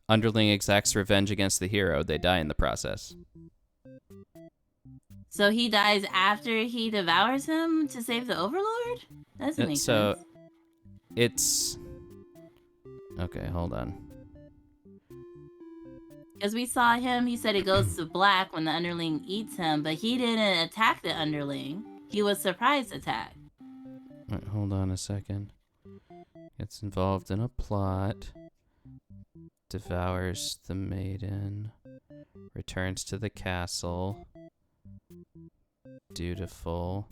underling exacts revenge against the hero. They die in the process. So he dies after he devours him to save the Overlord? That doesn't make So sense. it's okay. Hold on. Because we saw him, he said it goes to black when the underling eats him, but he didn't attack the underling. He was surprise attack. Wait, hold on a second. Gets involved in a plot. Devours the maiden. Returns to the castle. Dutiful.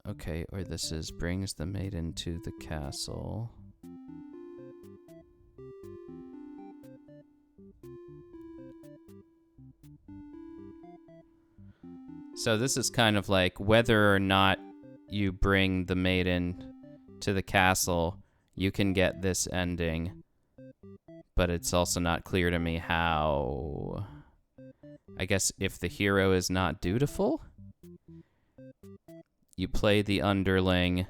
Okay, or this is brings the maiden to the castle. So this is kind of like whether or not you bring the maiden to the castle, you can get this ending. But it's also not clear to me how. I guess if the hero is not dutiful, you play the underling,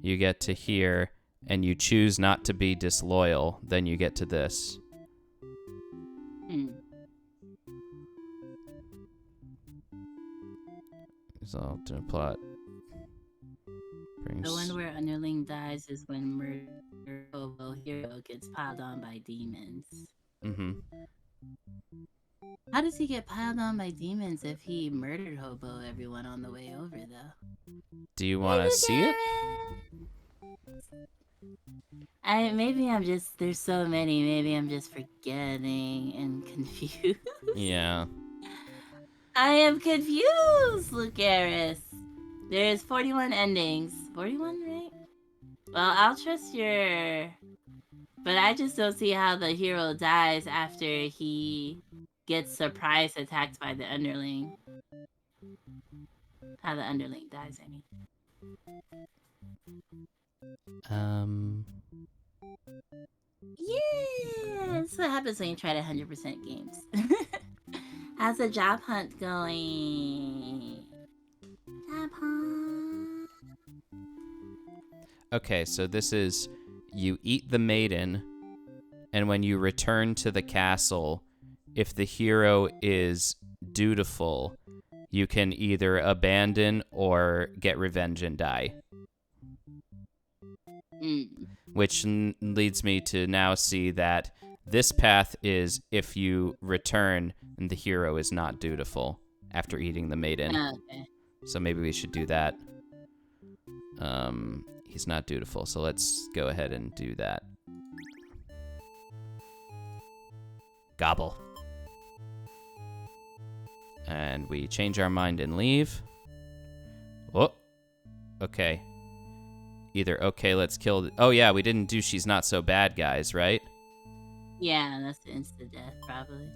you get to here, and you choose not to be disloyal, then you get to this. Resolved in a plot. The one where underling dies is when murder hobo hero gets piled on by demons. Mm-hmm. How does he get piled on by demons if he murdered hobo everyone on the way over, though? Do you want to see it? Maybe I'm just, there's so many, maybe I'm just forgetting and confused. Yeah. I am confused, Lucaris. There's 41 endings. 41, right? Well, I'll trust your... But I just don't see how the hero dies after he gets surprise attacked by the underling. How the underling dies, I mean. Yeah, that's what happens when you try to 100% games. How's the job hunt going? Job hunt. Okay, so this is you eat the maiden, and when you return to the castle, if the hero is dutiful, you can either abandon or get revenge and die. Which leads me to now see that this path is if you return and the hero is not dutiful after eating the maiden. Okay. So maybe we should do that. He's not dutiful, so let's go ahead and do that. Gobble. And we change our mind and leave. Oh, okay. Either, okay, let's kill... Oh, yeah, we didn't do she's not so bad, guys, right? Yeah, that's the insta-death, probably.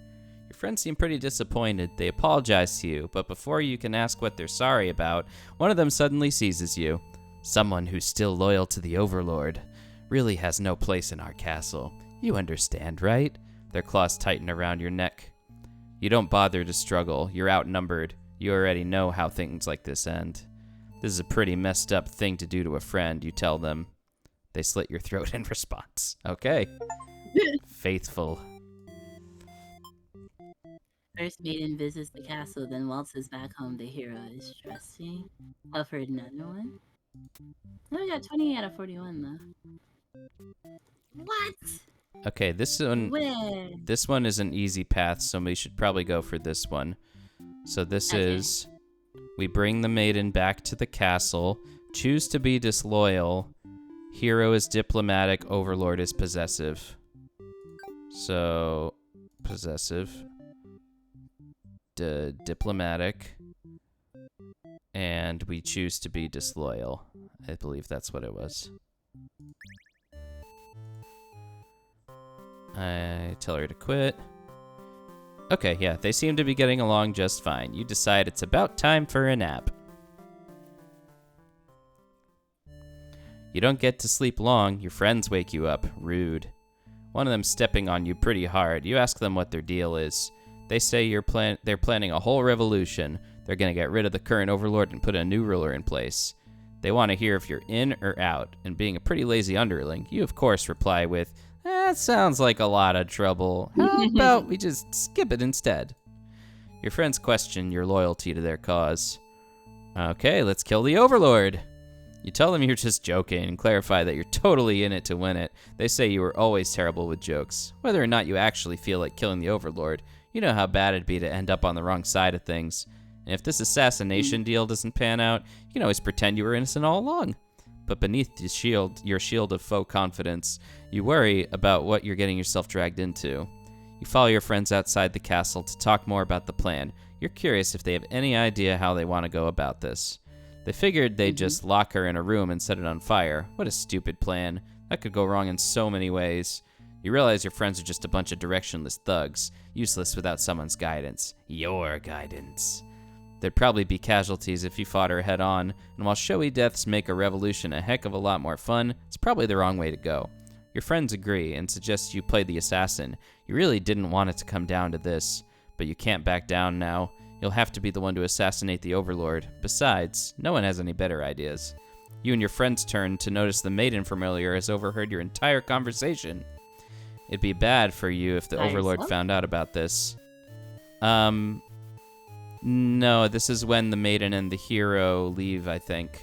Your friends seem pretty disappointed. They apologize to you, but before you can ask what they're sorry about, one of them suddenly seizes you. Someone who's still loyal to the Overlord really has no place in our castle. You understand, right? Their claws tighten around your neck. You don't bother to struggle. You're outnumbered. You already know how things like this end. This is a pretty messed up thing to do to a friend, you tell them. They slit your throat in response. Okay. Faithful. First maiden visits the castle, then waltzes back home. The hero is trusting. Offered another one. No, we got 20 out of 41 though. What? Okay, this one. Where? This one is an easy path, so we should probably go for this one. So this is, we bring the maiden back to the castle. Choose to be disloyal. Hero is diplomatic. Overlord is possessive. So, possessive. Diplomatic. And we choose to be disloyal. I believe that's what it was. I tell her to quit. Okay, yeah, they seem to be getting along just fine. You decide it's about time for a nap. You don't get to sleep long. Your friends wake you up. Rude. One of them stepping on you pretty hard. You ask them what their deal is. They say they're planning a whole revolution. They're going to get rid of the current overlord and put a new ruler in place. They want to hear if you're in or out. And being a pretty lazy underling, you of course reply with, that sounds like a lot of trouble. How about we just skip it instead? Your friends question your loyalty to their cause. Okay, let's kill the Overlord. You tell them you're just joking and clarify that you're totally in it to win it. They say you were always terrible with jokes. Whether or not you actually feel like killing the Overlord, you know how bad it'd be to end up on the wrong side of things. And if this assassination deal doesn't pan out, you can always pretend you were innocent all along. But beneath your shield of faux confidence, you worry about what you're getting yourself dragged into. You follow your friends outside the castle to talk more about the plan. You're curious if they have any idea how they want to go about this. They figured they'd just lock her in a room and set it on fire. What a stupid plan. That could go wrong in so many ways. You realize your friends are just a bunch of directionless thugs, useless without someone's guidance. Your guidance. There'd probably be casualties if you fought her head on, and while showy deaths make a revolution a heck of a lot more fun, it's probably the wrong way to go. Your friends agree and suggest you play the assassin. You really didn't want it to come down to this, but you can't back down now. You'll have to be the one to assassinate the Overlord. Besides, no one has any better ideas. You and your friends turn to notice the maiden from earlier has overheard your entire conversation. It'd be bad for you if the Overlord found out about this. No, this is when the maiden and the hero leave, I think.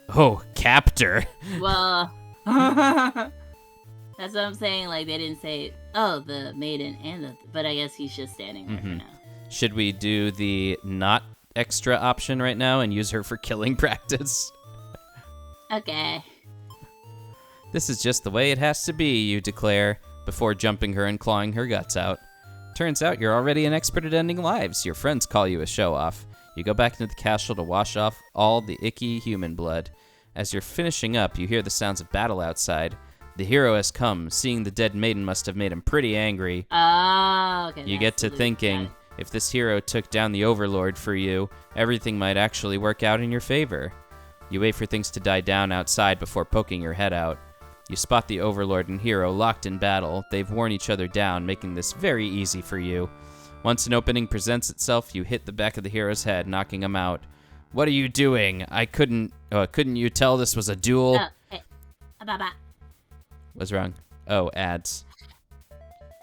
Oh, captor. Well, that's what I'm saying. Like, they didn't say, oh, the maiden but I guess he's just standing there for now. Should we do the not extra option right now and use her for killing practice? Okay. This is just the way it has to be, you declare, before jumping her and clawing her guts out. Turns out you're already an expert at ending lives. Your friends call you a show-off. You go back into the castle to wash off all the icky human blood. As you're finishing up, you hear the sounds of battle outside. The hero has come. Seeing the dead maiden must have made him pretty angry. Oh, okay. You get to thinking, if this hero took down the Overlord for you, everything might actually work out in your favor. You wait for things to die down outside before poking your head out. You spot the Overlord and hero locked in battle. They've worn each other down, making this very easy for you. Once an opening presents itself, you hit the back of the hero's head, knocking him out. What are you doing? Couldn't you tell this was a duel? Hey. What's wrong? Oh, ads.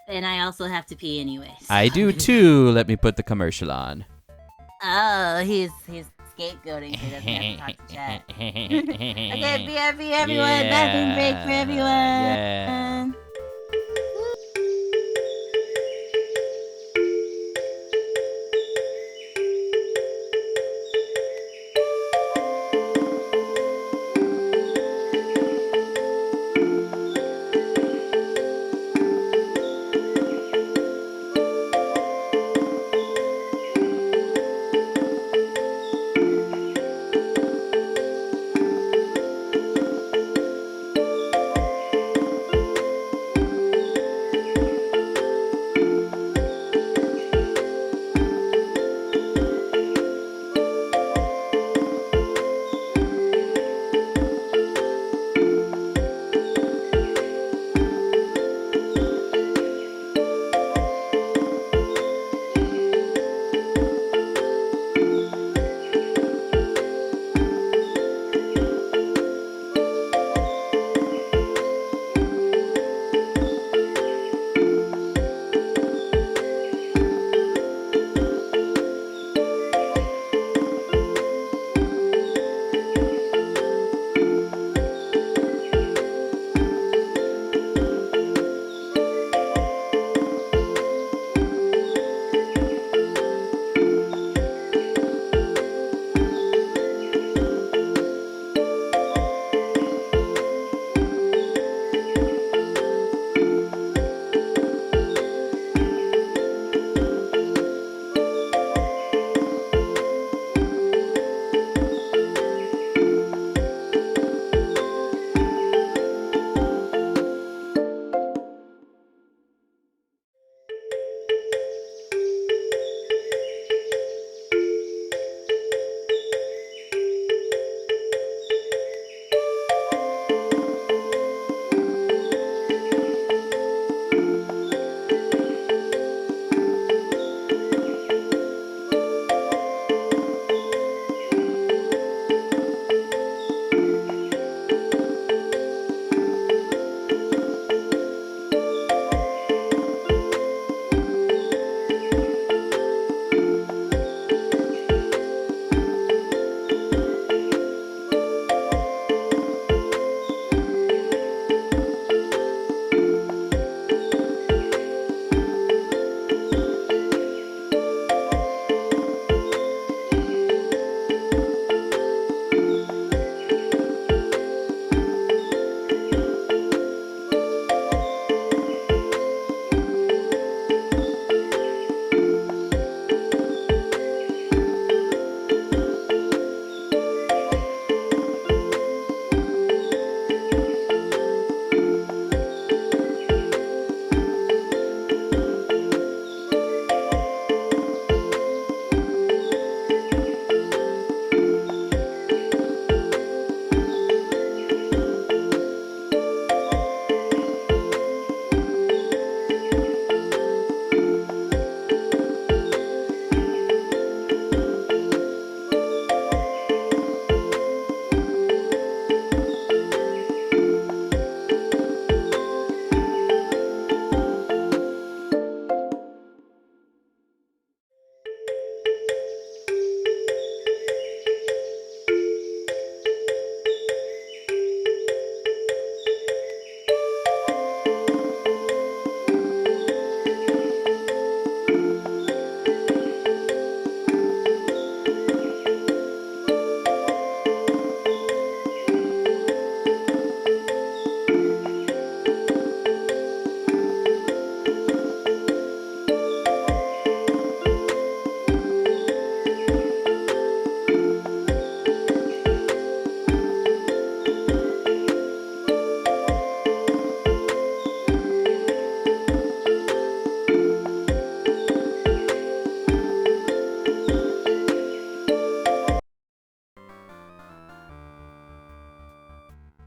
And I also have to pee anyways. I do too. Let me put the commercial on. Oh, he's scapegoating so he doesn't have to talk to chat. Okay, BRB everyone, Yeah. bathroom break for everyone. Yeah.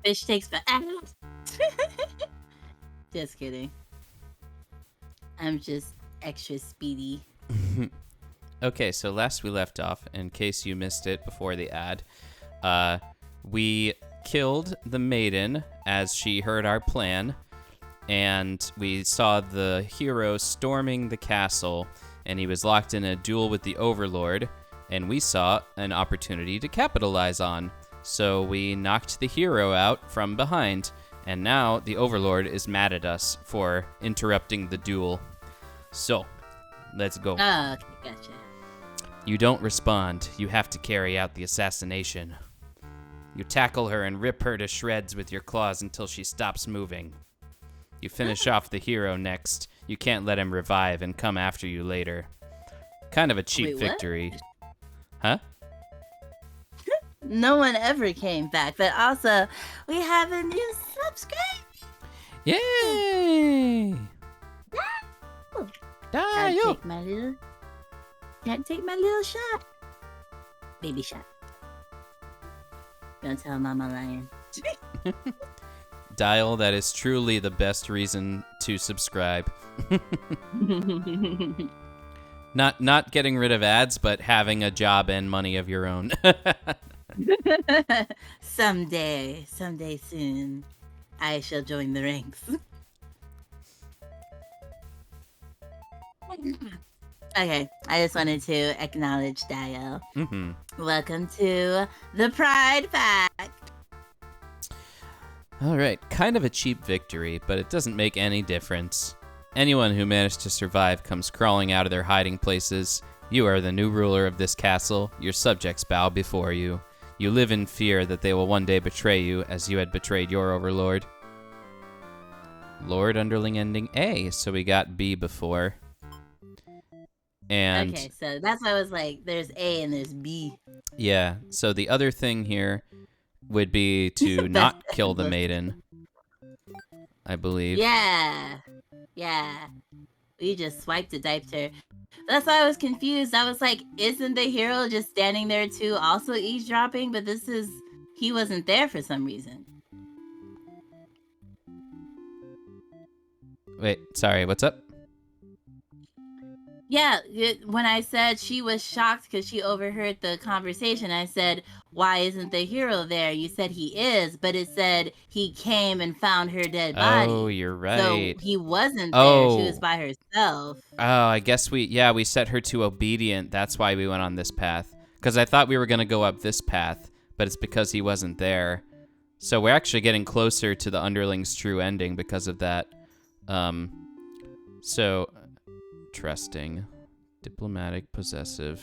fish takes forever. Just kidding. I'm just extra speedy. Okay, so last we left off, in case you missed it before the ad, we killed the maiden as she heard our plan, and we saw the hero storming the castle, and he was locked in a duel with the Overlord, and we saw an opportunity to capitalize on. So we knocked the hero out from behind, and now the Overlord is mad at us for interrupting the duel. So, let's go. Oh, okay, gotcha. You don't respond. You have to carry out the assassination. You tackle her and rip her to shreds with your claws until she stops moving. You finish off the hero next. You can't let him revive and come after you later. Kind of a cheap Wait, what? victory. Huh? No one ever came back, but also we have a new subscriber. Yay! Can't take my little shot. Baby shot. Don't tell Mama Lion. Dial, that is truly the best reason to subscribe. Not getting rid of ads, but having a job and money of your own. Someday soon, I shall join the ranks. Okay, I just wanted to acknowledge Dial. Mm-hmm. Welcome to the Pride Pack. All right, kind of a cheap victory, but it doesn't make any difference. Anyone who managed to survive comes crawling out of their hiding places. You are the new ruler of this castle. Your subjects bow before you. You live in fear that they will one day betray you as you had betrayed your overlord. Lord underling ending A, so we got B before. And Okay, so that's why I was like, there's A and there's B. yeah, so the other thing here would be to not kill the maiden, I believe. Yeah. We just swiped a diaper. That's why I was confused. I was like, isn't the hero just standing there too, also eavesdropping? But he wasn't there for some reason. Wait, sorry, what's up? Yeah, when I said she was shocked because she overheard the conversation, I said, why isn't the hero there? You said he is, but it said he came and found her dead body. Oh, you're right. So he wasn't there. She was by herself. Oh, I guess we set her to obedient. That's why we went on this path. Because I thought we were going to go up this path, but it's because he wasn't there. So we're actually getting closer to the underling's true ending because of that. So... trusting, diplomatic, possessive.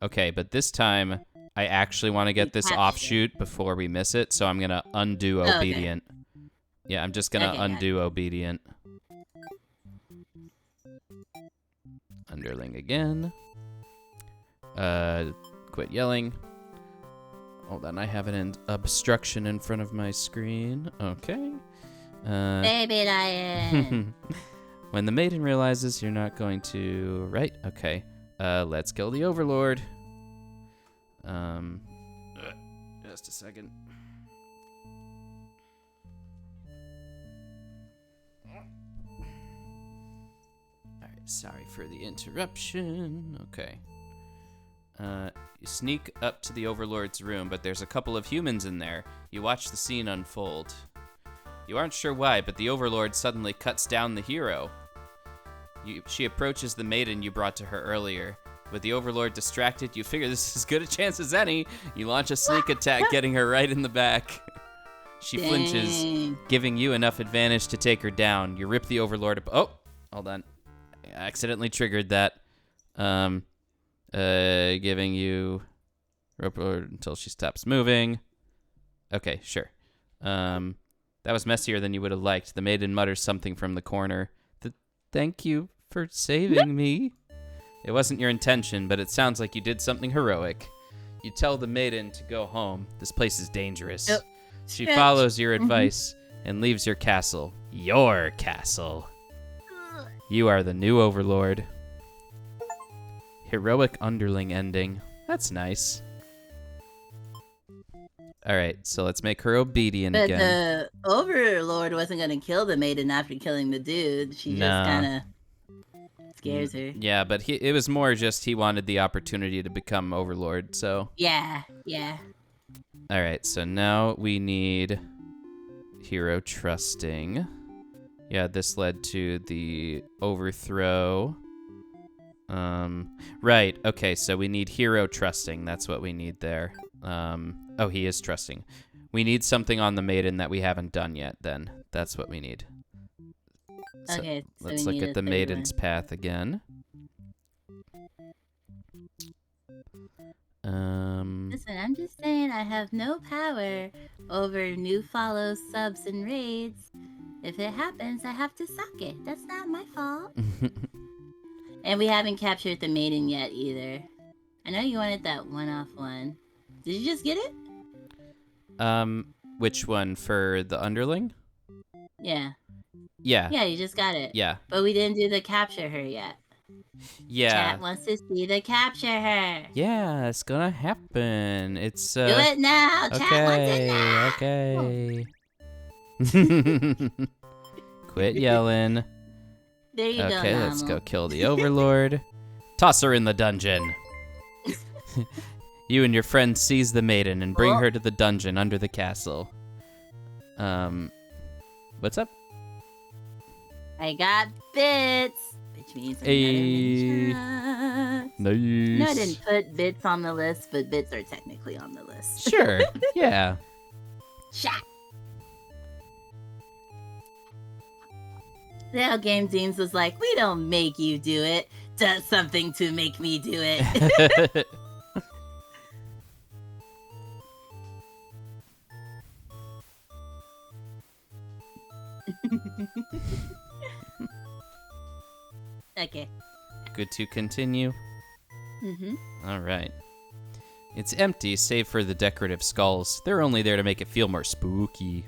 Okay, but this time I actually want to get this offshoot before we miss it, so I'm gonna undo obedient. Okay. Yeah, I'm just gonna undo obedient. Underling again. Quit yelling. Hold on, I have an obstruction in front of my screen. Okay. Baby lion. When the maiden realizes you're not going to... Right, okay. Let's kill the Overlord. Just a second. Alright, sorry for the interruption. Okay. You sneak up to the Overlord's room, but there's a couple of humans in there. You watch the scene unfold. You aren't sure why, but the Overlord suddenly cuts down the hero. She approaches the maiden you brought to her earlier. With the Overlord distracted, you figure this is as good a chance as any. You launch a sneak attack, getting her right in the back. She flinches, giving you enough advantage to take her down. You rip the Overlord up. Oh, hold on. I accidentally triggered that. Giving you rope until she stops moving. Okay, sure. That was messier than you would have liked. The maiden mutters something from the corner. Thank you for saving me. It wasn't your intention, but it sounds like you did something heroic. You tell the maiden to go home. This place is dangerous. Yep. She follows your advice and leaves your castle. Your castle. You are the new Overlord. Heroic underling ending. That's nice. All right, so let's make her obedient But again. the Overlord wasn't gonna kill the maiden after killing the dude. She just Nah. kind of scares her. Yeah, but it was more just he wanted the opportunity to become Overlord, so. Yeah. All right, so now we need hero trusting. Yeah, this led to the overthrow. Right, okay, so we need hero trusting. That's what we need there. Oh, he is trusting. We need something on the maiden that we haven't done yet, then. That's what we need. So Okay, so let's we look need at a the third maiden's one. path again. Listen, I'm just saying I have no power over new follows, subs, and raids. If it happens, I have to suck it. That's not my fault. And we haven't captured the maiden yet either. I know you wanted that one-off one. Did you just get it? Which one, for the underling? Yeah. Yeah. Yeah, you just got it. Yeah. But we didn't do the capture her yet. Yeah. Chat wants to see the capture her. Yeah, it's gonna happen. It's Do it now. Chat wants it now. Okay. Quit yelling. There you go, Okay, let's Normal. go kill the Overlord. Toss her in the dungeon. You and your friend seize the maiden and bring her to the dungeon under the castle. What's up? I got bits, which means Hey. another Nice. No, I didn't put bits on the list, but bits are technically on the list. Sure. Yeah. Shot. Now Game Deans was like, we don't make you do it. Does something to make me do it. Okay. Good to continue. Mm-hmm. All right. It's empty, save for the decorative skulls. They're only there to make it feel more spooky.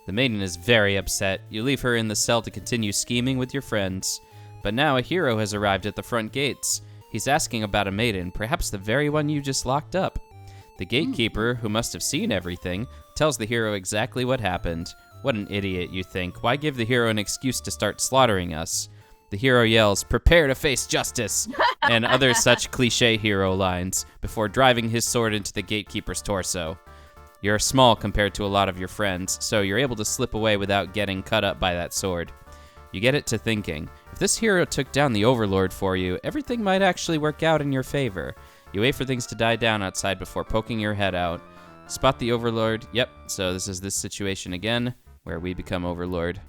The maiden is very upset. You leave her in the cell to continue scheming with your friends. But now a hero has arrived at the front gates. He's asking about a maiden, perhaps the very one you just locked up. The gatekeeper, who must have seen everything, tells the hero exactly what happened. What an idiot, you think. Why give the hero an excuse to start slaughtering us? The hero yells, "Prepare to face justice," and other such cliche hero lines before driving his sword into the gatekeeper's torso. You're small compared to a lot of your friends, so you're able to slip away without getting cut up by that sword. You get it to thinking, if this hero took down the Overlord for you, everything might actually work out in your favor. You wait for things to die down outside before poking your head out. Spot the Overlord. Yep, so this is this situation again, where we become Overlord.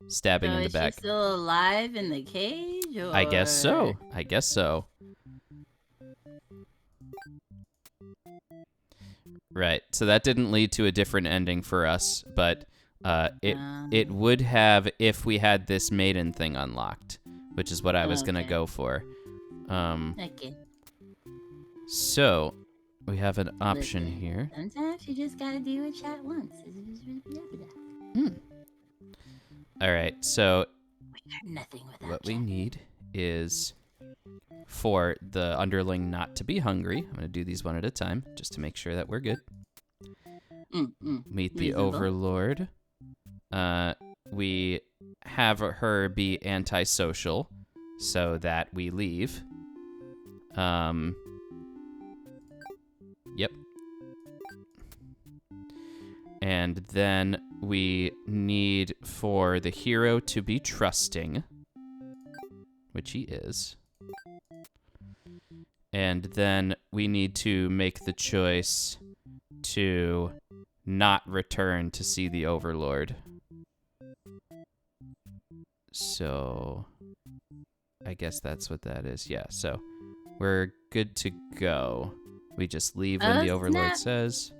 Stabbing in the back. Is she still alive in the cage? Or... I guess so. I guess so. Right. So that didn't lead to a different ending for us, but it would have if we had this maiden thing unlocked, which is what I was gonna go for. Okay. So we have an option here. Sometimes you just gotta do a chat once. All right. So we got nothing without what chat. we need is for the underling not to be hungry. I'm gonna do these one at a time just to make sure that we're good. Meet the Reasonable. Overlord. We have her be antisocial so that we leave. Yep. And then we need for the hero to be trusting, which he is. And then we need to make the choice to not return to see the Overlord. So I guess that's what that is. Yeah, so we're good to go. We just leave when the Overlord says.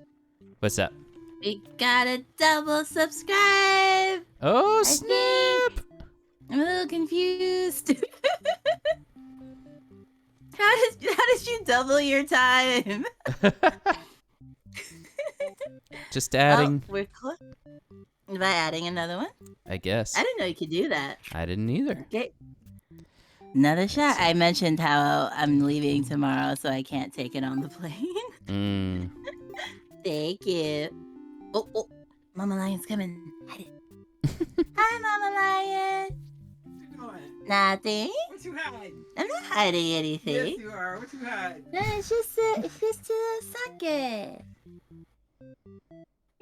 What's up? We gotta double subscribe. Oh, snap! I'm a little confused. How did you double your time? Just adding. Oh, we're close. By adding another one? I guess. I didn't know you could do that. I didn't either. Okay. Another shot. I mentioned how I'm leaving tomorrow, so I can't take it on the plane. Thank you. Oh, Mama Lion's coming. Hide it. Hi, Mama Lion. What you doing? Nothing. What you hiding? I'm not hiding anything. Yes, you are. What you hiding? No, it's just a socket.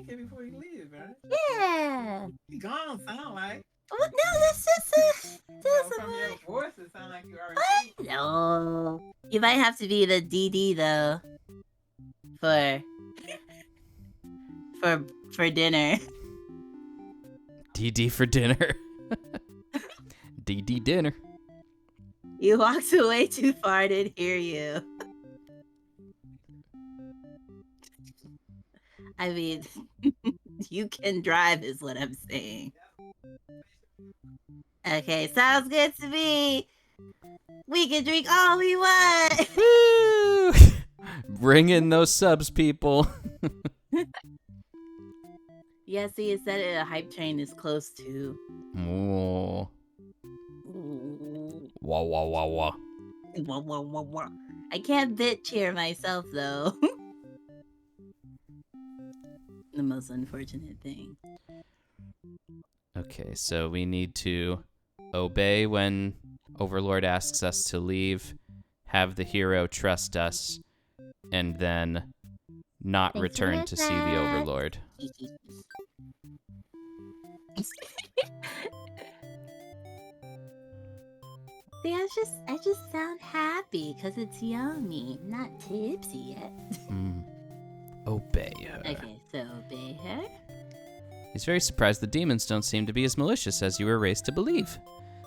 Okay, before you leave, right? Yeah. You gone, sound like. Well, no, that's just From your voice, it sound like you already. What? No. You might have to be the DD though. For dinner. DD for dinner. DD dinner. You walked away too far, I didn't hear you. I mean, you can drive is what I'm saying. Okay, sounds good to me. We can drink all we want. Woo! Bring in those subs, people. Yeah, see, it said a hype train is close to. Oh. Ooh. Wah, wah, wah, wah. Wah, wah, wah, wah. I can't bit cheer myself, though. The most unfortunate thing. Okay, so we need to obey when Overlord asks us to leave, have the hero trust us, and then not Thanks return for to see the that. Overlord. See, I just sound happy because it's yummy. I'm not tipsy yet. Obey her. Okay, so obey her. He's very surprised the demons don't seem to be as malicious as you were raised to believe.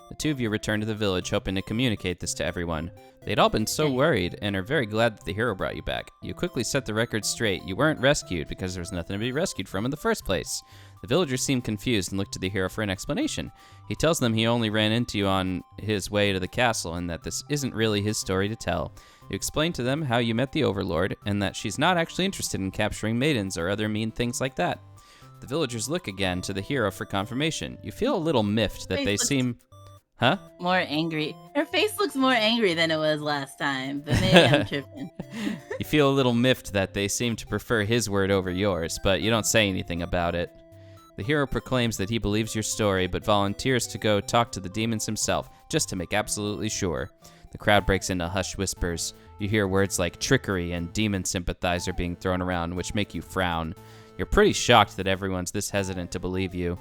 The two of you return to the village, hoping to communicate this to everyone. They'd all been so worried and are very glad that the hero brought you back. You quickly set the record straight. You weren't rescued because there was nothing to be rescued from in the first place. The villagers seem confused and look to the hero for an explanation. He tells them he only ran into you on his way to the castle and that this isn't really his story to tell. You explain to them how you met the Overlord and that she's not actually interested in capturing maidens or other mean things like that. The villagers look again to the hero for confirmation. You feel a little miffed that they seem... Huh? More angry. Her face looks more angry than it was last time, but maybe I'm tripping. You feel a little miffed that they seem to prefer his word over yours, but you don't say anything about it. The hero proclaims that he believes your story, but volunteers to go talk to the demons himself, just to make absolutely sure. The crowd breaks into hushed whispers. You hear words like trickery and demon sympathizer being thrown around, which make you frown. You're pretty shocked that everyone's this hesitant to believe you.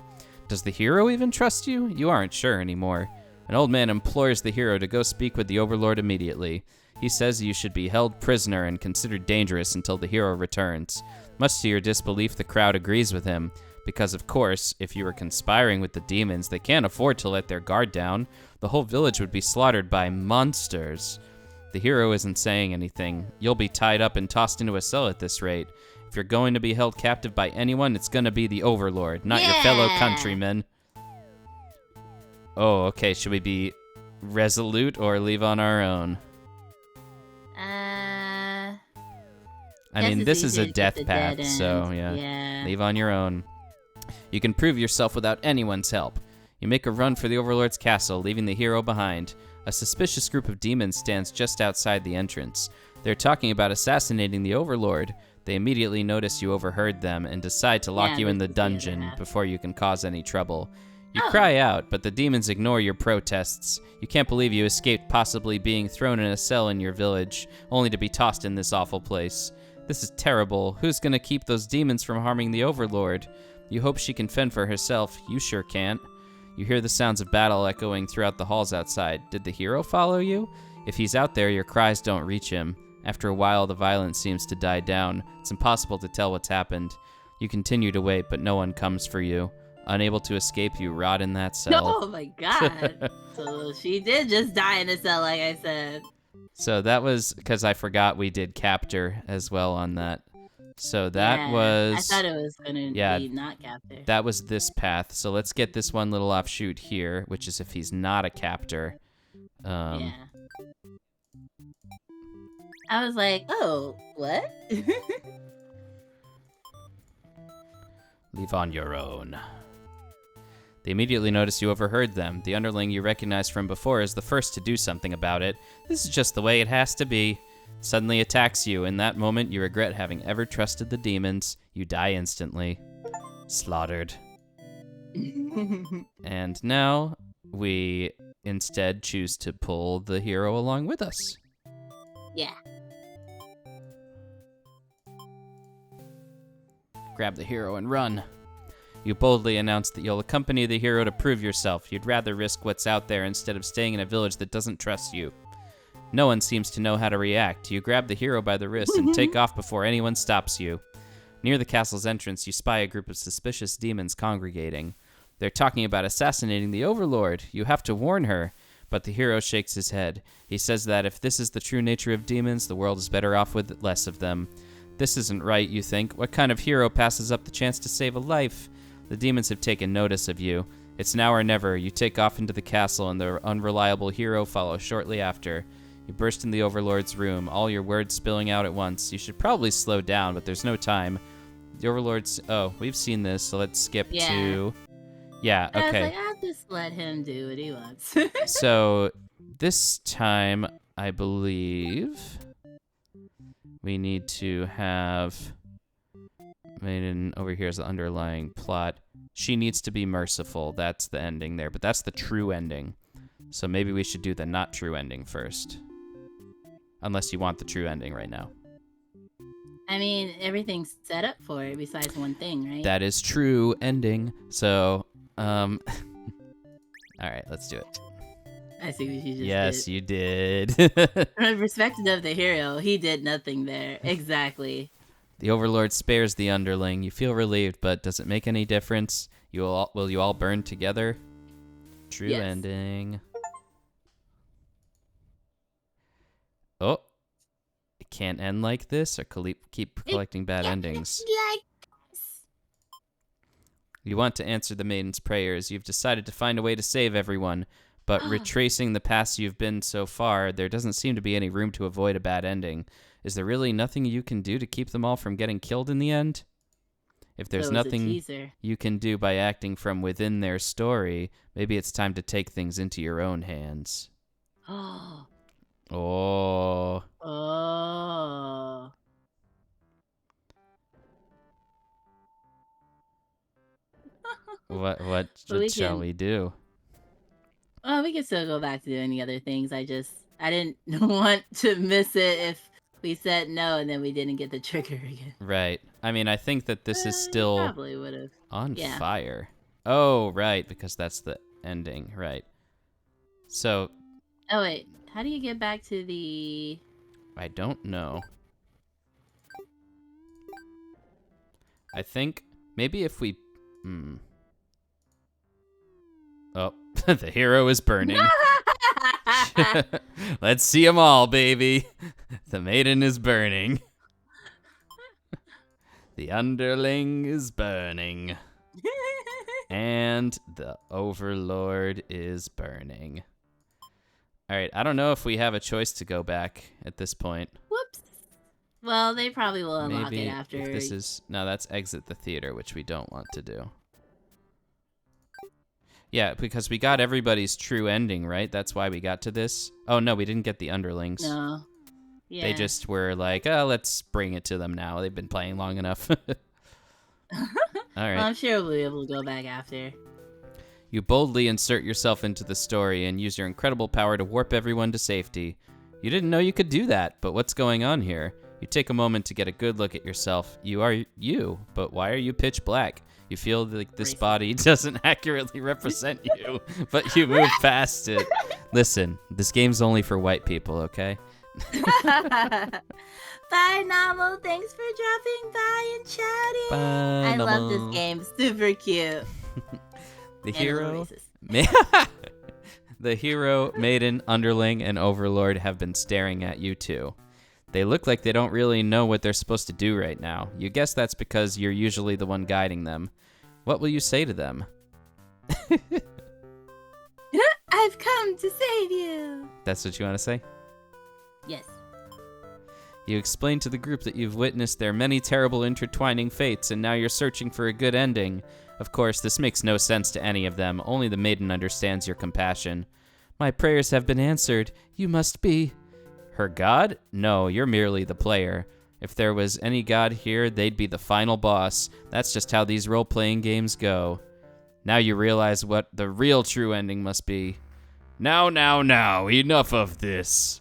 Does the hero even trust you? You aren't sure anymore. An old man implores the hero to go speak with the Overlord immediately. He says you should be held prisoner and considered dangerous until the hero returns. Much to your disbelief, the crowd agrees with him, because of course, if you were conspiring with the demons, they can't afford to let their guard down. The whole village would be slaughtered by monsters. The hero isn't saying anything. You'll be tied up and tossed into a cell at this rate. If you're going to be held captive by anyone, it's going to be the Overlord, not your fellow countrymen. Oh, okay. Should we be resolute or leave on our own? I mean, this is a death path, so yeah. Leave on your own. You can prove yourself without anyone's help. You make a run for the Overlord's castle, leaving the hero behind. A suspicious group of demons stands just outside the entrance. They're talking about assassinating the Overlord. They immediately notice you overheard them and decide to lock you in the dungeon before you can cause any trouble. You cry out, but the demons ignore your protests. You can't believe you escaped possibly being thrown in a cell in your village, only to be tossed in this awful place. This is terrible. Who's gonna keep those demons from harming the Overlord? You hope she can fend for herself. You sure can't. You hear the sounds of battle echoing throughout the halls outside. Did the hero follow you? If he's out there, your cries don't reach him. After a while, the violence seems to die down. It's impossible to tell what's happened. You continue to wait, but no one comes for you. Unable to escape, you rot in that cell. Oh my god. So she did just die in a cell, like I said. So that was because I forgot we did captor as well on that. So that was... I thought it was going to be not captor. That was this path. So let's get this one little offshoot here, which is if he's not a captor. Yeah. I was like, oh, what? Leave on your own. They immediately notice you overheard them. The underling you recognized from before is the first to do something about it. This is just the way it has to be. suddenly attacks you. In that moment, you regret having ever trusted the demons. You die instantly. Slaughtered. And now we instead choose to pull the hero along with us. Yeah. Grab the hero and run. You boldly announce that you'll accompany the hero to prove yourself. You'd rather risk what's out there instead of staying in a village that doesn't trust you. No one seems to know how to react. You grab the hero by the wrist and take off before anyone stops you. Near the castle's entrance, you spy a group of suspicious demons congregating. They're talking about assassinating the Overlord. You have to warn her, but the hero shakes his head. He says that if this is the true nature of demons, the world is better off with less of them. This isn't right, you think. What kind of hero passes up the chance to save a life? The demons have taken notice of you. It's now or never. You take off into the castle, and the unreliable hero follows shortly after. You burst in the Overlord's room, all your words spilling out at once. You should probably slow down, but there's no time. The Overlord's... Oh, we've seen this, so let's skip to... Yeah, okay. I was like, I'll just let him do what he wants. So, this time, I believe... we need to have... Maiden over here is the underlying plot. She needs to be merciful. That's the ending there, but that's the true ending. So maybe we should do the not true ending first. Unless you want the true ending right now. I mean, everything's set up for it besides one thing, right? That is true ending. So, all right, let's do it. I see what you just Yes, did. you did. From the perspective of the hero, he did nothing there. Exactly. The Overlord spares the underling. You feel relieved, but does it make any difference? Will you all burn together? True Yes. ending. Oh. It can't end like this, or keep collecting bad endings. Like this. You want to answer the maiden's prayers. You've decided to find a way to save everyone, but retracing the paths you've been so far, there doesn't seem to be any room to avoid a bad ending. Is there really nothing you can do to keep them all from getting killed in the end? If there's So it was a nothing teaser. you can do by acting from within their story, maybe it's time to take things into your own hands. Oh. Oh. Oh. What Well, we shall can- we do? Well, we can still go back to doing the other things. I didn't want to miss it if we said no and then we didn't get the trigger again. Right. I mean, I think that this is still Probably would have. on yeah. fire. Oh, right, because that's the ending. Right. So, Oh wait, how do you get back to the? I don't know. I think maybe if we... Oh, the hero is burning. Let's see them all, baby. The maiden is burning. The underling is burning. And the Overlord is burning. All right, I don't know if we have a choice to go back at this point. Whoops. Well, they probably will unlock Maybe it after. if this is... No, that's exit the theater, which we don't want to do. Yeah, because we got everybody's true ending, right? That's why we got to this. Oh, no, we didn't get the underlings. No. Yeah. They just were like, oh, let's bring it to them now. They've been playing long enough. All right. Well, I'm sure we'll be able to go back after. You boldly insert yourself into the story and use your incredible power to warp everyone to safety. You didn't know you could do that, but what's going on here? You take a moment to get a good look at yourself. You are you, but why are you pitch black? You feel like this Racist. body doesn't accurately represent you, but you move past it. Listen, this game's only for white people, okay? Bye, Novel. Thanks for dropping by and chatting. Bye, I love Novel. this game. Super cute. The And a little hero... racist. The hero, maiden, underling, and overlord have been staring at you two. They look like they don't really know what they're supposed to do right now. You guess that's because you're usually the one guiding them. What will you say to them? I've come to save you. That's what you want to say? Yes. You explain to the group that you've witnessed their many terrible intertwining fates, and now you're searching for a good ending. Of course, this makes no sense to any of them. Only the maiden understands your compassion. My prayers have been answered. You must be... Her god? No, you're merely the player. If there was any god here, they'd be the final boss. That's just how these role-playing games go. Now you realize what the real true ending must be. Now, enough of this.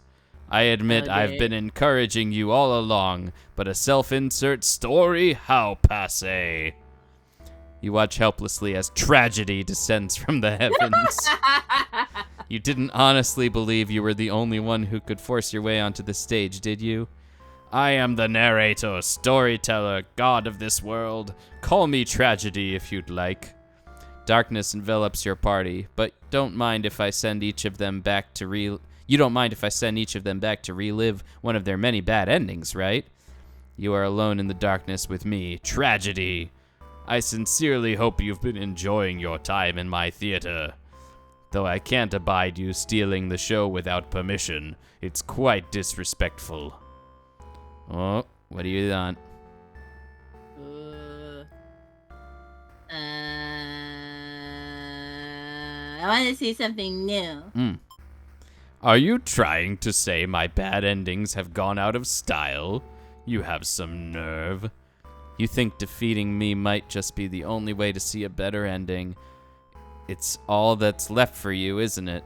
I admit Okay. I've been encouraging you all along, but a self-insert story? How passé. You watch helplessly as tragedy descends from the heavens. You didn't honestly believe you were the only one who could force your way onto the stage, did you? I am the narrator, storyteller, god of this world. Call me tragedy if you'd like. Darkness envelops your party, but don't mind if I send each of them back to relive one of their many bad endings, right? You are alone in the darkness with me, tragedy. I sincerely hope you've been enjoying your time in my theater. Though I can't abide you stealing the show without permission. It's quite disrespectful. Oh, what do you want? I want to see something new. Are you trying to say my bad endings have gone out of style? You have some nerve. You think defeating me might just be the only way to see a better ending. It's all that's left for you, isn't it?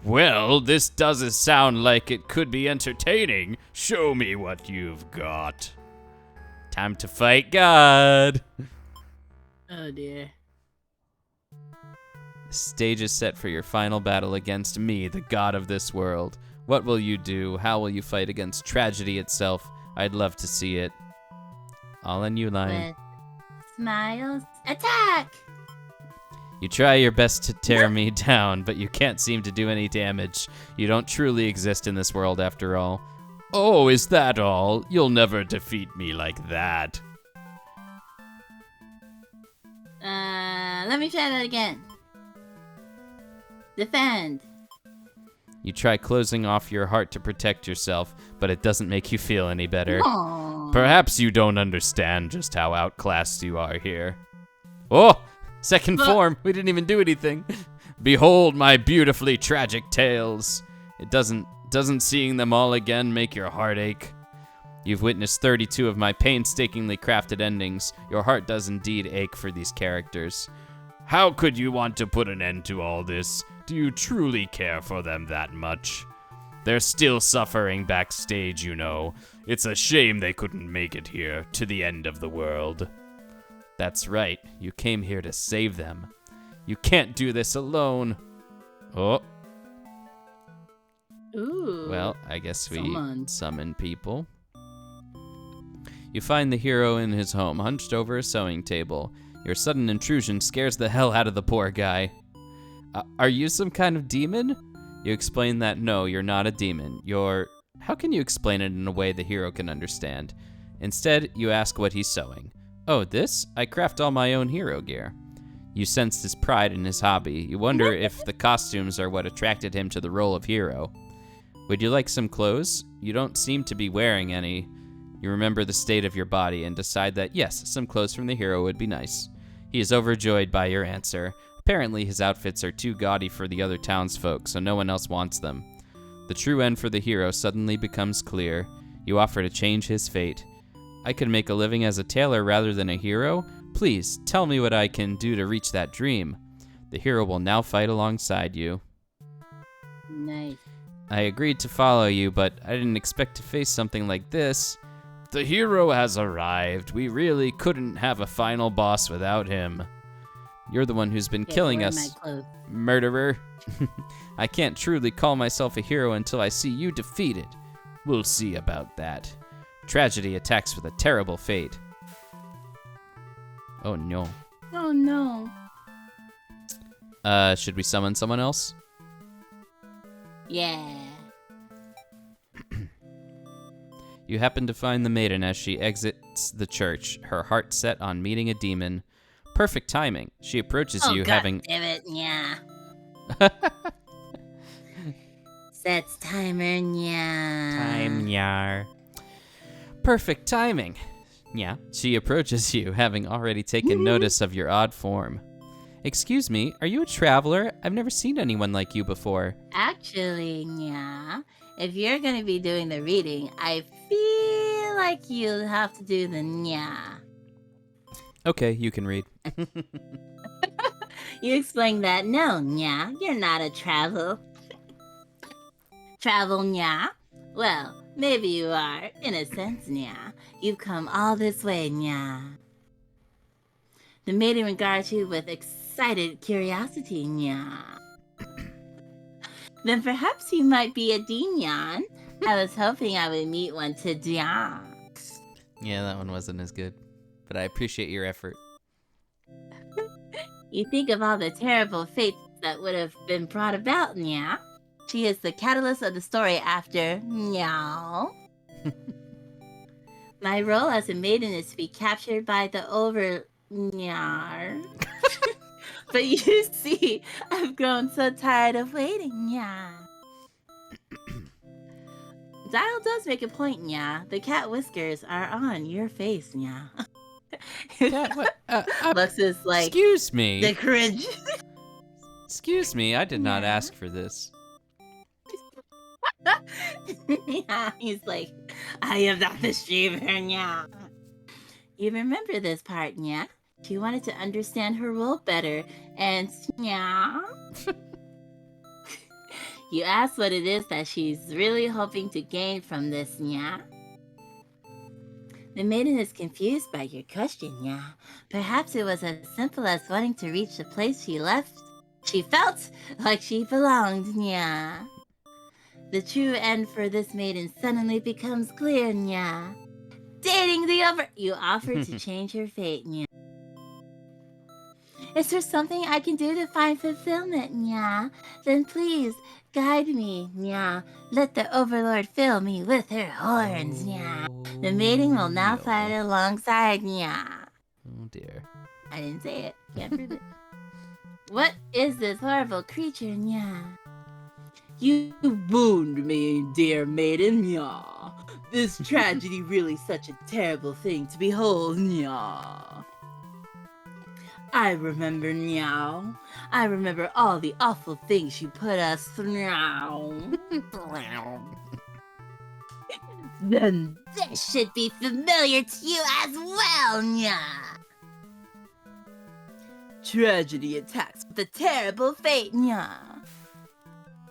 Well, this doesn't sound like it could be entertaining. Show me what you've got. Time to fight God. Oh dear. The stage is set for your final battle against me, the god of this world. What will you do? How will you fight against tragedy itself? I'd love to see it. All in you, Lion. With smiles, attack! You try your best to tear me down, but you can't seem to do any damage. You don't truly exist in this world after all. Oh, is that all? You'll never defeat me like that. Let me try that again. Defend. You try closing off your heart to protect yourself, but it doesn't make you feel any better. Aww. Perhaps you don't understand just how outclassed you are here. Oh, second form. We didn't even do anything. Behold my beautifully tragic tales. It doesn't seeing them all again make your heart ache? You've witnessed 32 of my painstakingly crafted endings. Your heart does indeed ache for these characters. How could you want to put an end to all this? Do you truly care for them that much? They're still suffering backstage, you know. It's a shame they couldn't make it here, to the end of the world. That's right, you came here to save them. You can't do this alone. Oh. Ooh. Well, I guess we Summon. summon people. You find the hero in his home, hunched over a sewing table. Your sudden intrusion scares the hell out of the poor guy. Are you some kind of demon? You explain that no, you're not a demon. How can you explain it in a way the hero can understand? Instead, you ask what he's sewing. Oh, this? I craft all my own hero gear. You sense his pride in his hobby. You wonder if the costumes are what attracted him to the role of hero. Would you like some clothes? You don't seem to be wearing any. You remember the state of your body and decide that yes, some clothes from the hero would be nice. He is overjoyed by your answer. Apparently his outfits are too gaudy for the other townsfolk, so no one else wants them. The true end for the hero suddenly becomes clear. You offer to change his fate. I could make a living as a tailor rather than a hero? Please, tell me what I can do to reach that dream. The hero will now fight alongside you. Nice. I agreed to follow you, but I didn't expect to face something like this. The hero has arrived. We really couldn't have a final boss without him. You're the one who's been killing wear us, my clothes. murderer. I can't truly call myself a hero until I see you defeated. We'll see about that. Tragedy attacks with a terrible fate. Oh no. Oh no. Should we summon someone else? Yeah. You happen to find the maiden as she exits the church, her heart set on meeting a demon. Perfect timing. She approaches you God having... damn it, yeah. Sets timer, yeah. Time, yar. Perfect timing. Yeah. She approaches you, having already taken notice of your odd form. Excuse me, are you a traveler? I've never seen anyone like you before. Actually, yeah. if you're gonna be doing the reading, I feel like you'll have to do the nya. Okay, you can read. You explain that no, nya, you're not a travel nya. Well, maybe you are, in a sense, nya. You've come all this way, nya. The maiden regards you with excited curiosity, nya. Then perhaps you might be a dinyan. I was hoping I would meet one today. Yeah, that one wasn't as good. But I appreciate your effort. You think of all the terrible fates that would have been brought about, nya. She is the catalyst of the story after meow. My role as a maiden is to be captured by the nyar. But you see, I've grown so tired of waiting, nya. Dial does make a point, nya. The cat whiskers are on your face, nya. Cat, what? Lux is like, excuse me. the cringe. Excuse me, I did not Yeah. ask for this. Yeah, he's like, I am not the streamer, nya. You remember this part, nya? She wanted to understand her role better, and nya. You ask what it is that she's really hoping to gain from this, nya. The maiden is confused by your question, nya. Perhaps it was as simple as wanting to reach the place she left. She felt like she belonged, nya. The true end for this maiden suddenly becomes clear, nya. Dating the you offer to change her fate, nya. Is there something I can do to find fulfillment, nya? Then please guide me, nya. Let the Overlord fill me with her horns, nya. The mating will now no. fight alongside, nya. Oh dear. I didn't say it. Can't prove it. What is this horrible creature, nya? You wound me, dear maiden, nya. This tragedy really such a terrible thing to behold, nya. I remember, nya. I remember all the awful things you put us through. Then this should be familiar to you as well, nya. Tragedy attacks with a terrible fate, nya.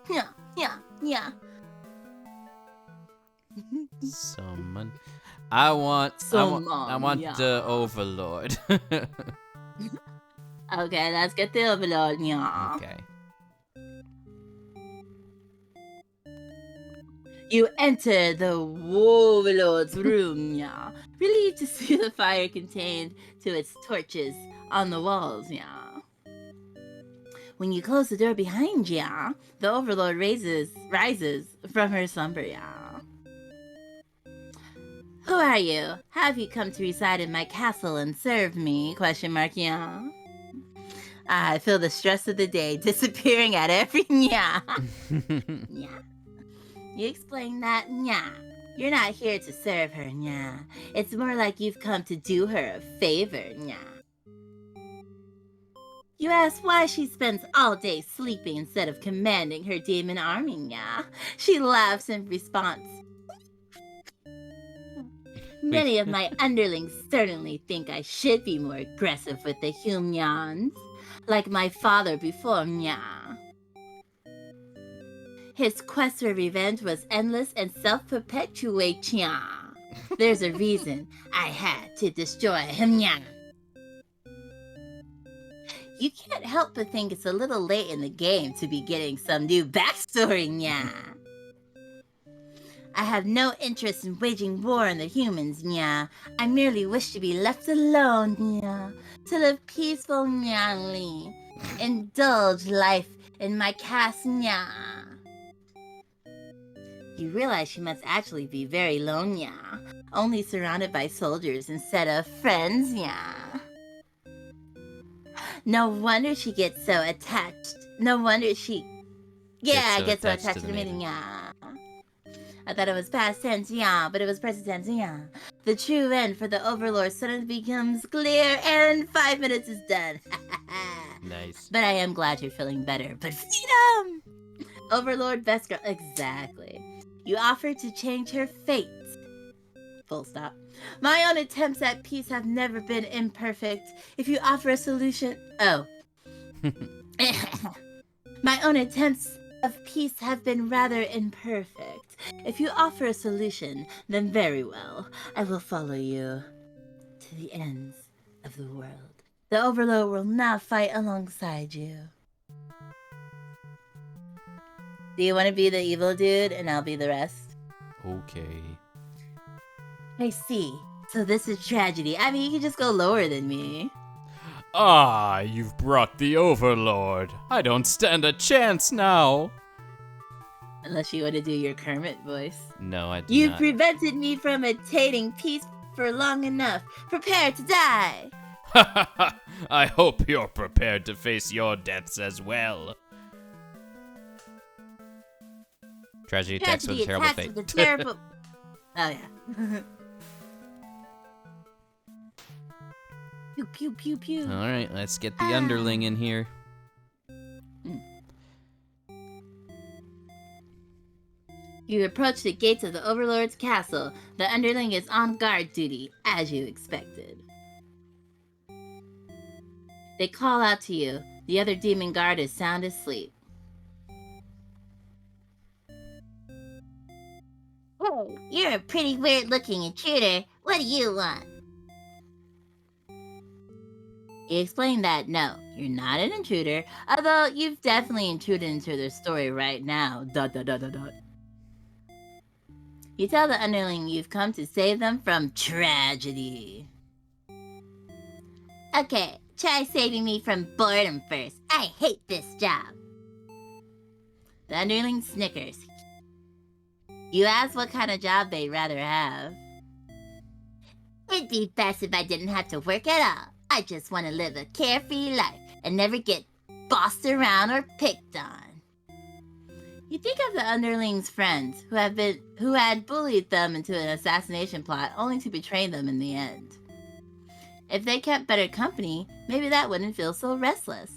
Nya, nya, nya. Summon. I want yeah. the Overlord. Okay, let's get the Overlord, nya. Okay. You enter the Overlord's room, nya. Relieved to see the fire contained to its torches on the walls, nya. When you close the door behind ya, the Overlord rises from her slumber, ya. Who are you? Have you come to reside in my castle and serve me? Question mark, ya. I feel the stress of the day disappearing at every nya. Nya. You explain that, nya. You're not here to serve her, nya. It's more like you've come to do her a favor, nya. You ask why she spends all day sleeping instead of commanding her demon army, nya. She laughs in response. Many of my underlings certainly think I should be more aggressive with the humans, like my father before, nya. His quest for revenge was endless and self-perpetuating. There's a reason I had to destroy him, nya. You can't help but think it's a little late in the game to be getting some new backstory, nya. I have no interest in waging war on the humans, nya. I merely wish to be left alone, nya. To live peaceful, nya. Indulge life in my cast, nya. You realize she must actually be very lone, nya. Only surrounded by soldiers instead of friends, nya. No wonder she gets so attached. No wonder she... Yeah, gets so attached to the maiden, yeah. I thought it was past tense, yeah, but it was present tense, yeah. The true end for the Overlord suddenly becomes clear, and 5 minutes is done. Nice. But I am glad you're feeling better. But freedom! Overlord, best girl... Exactly. You offer to change her fate. Full stop. My own attempts at peace have never been imperfect. If you offer a solution... Oh. My own attempts of peace have been rather imperfect. If you offer a solution, then very well. I will follow you to the ends of the world. The Overlord will now fight alongside you. Do you want to be the evil dude and I'll be the rest? Okay. I see. So this is tragedy. I mean, you can just go lower than me. Ah, you've brought the Overlord. I don't stand a chance now. Unless you want to do your Kermit voice. No, I do You've not. prevented me from attaining peace for long enough. Prepare to die. I hope you're prepared to face your deaths as well. Tragedy attacks with a terrible attacks fate. with a terrible... Oh, yeah. Pew, pew, pew, pew. All right, let's get the underling in here. You approach the gates of the Overlord's castle. The underling is on guard duty, as you expected. They call out to you. The other demon guard is sound asleep. Hey, you're a pretty weird-looking intruder. What do you want? You explain that, no, you're not an intruder, although you've definitely intruded into their story right now. ... You tell the underling you've come to save them from tragedy. Okay, try saving me from boredom first. I hate this job. The underling snickers. You ask what kind of job they'd rather have. It'd be best if I didn't have to work at all. I just want to live a carefree life and never get bossed around or picked on. You think of the underlings' friends who had bullied them into an assassination plot only to betray them in the end. If they kept better company, maybe that wouldn't feel so restless.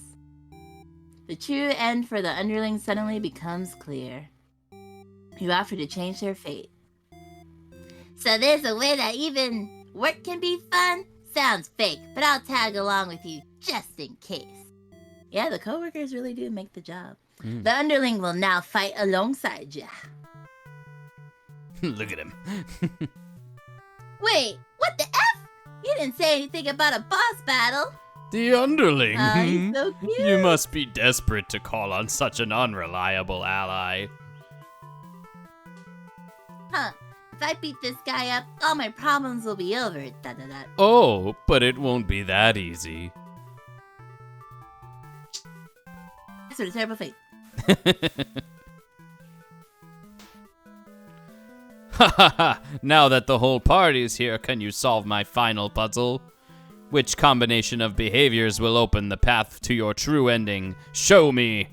The true end for the underlings suddenly becomes clear. You offer to change their fate. So there's a way that even work can be fun? Sounds fake, but I'll tag along with you just in case. Yeah, the coworkers really do make the job. The underling will now fight alongside ya. Look at him. Wait, what the F? You didn't say anything about a boss battle. The underling. He's so cute. You must be desperate to call on such an unreliable ally. Huh. If I beat this guy up, all my problems will be over. ... Oh, but it won't be that easy. That's sort of terrible fate. Ha ha ha! Now that the whole party's here, can you solve my final puzzle? Which combination of behaviors will open the path to your true ending? Show me!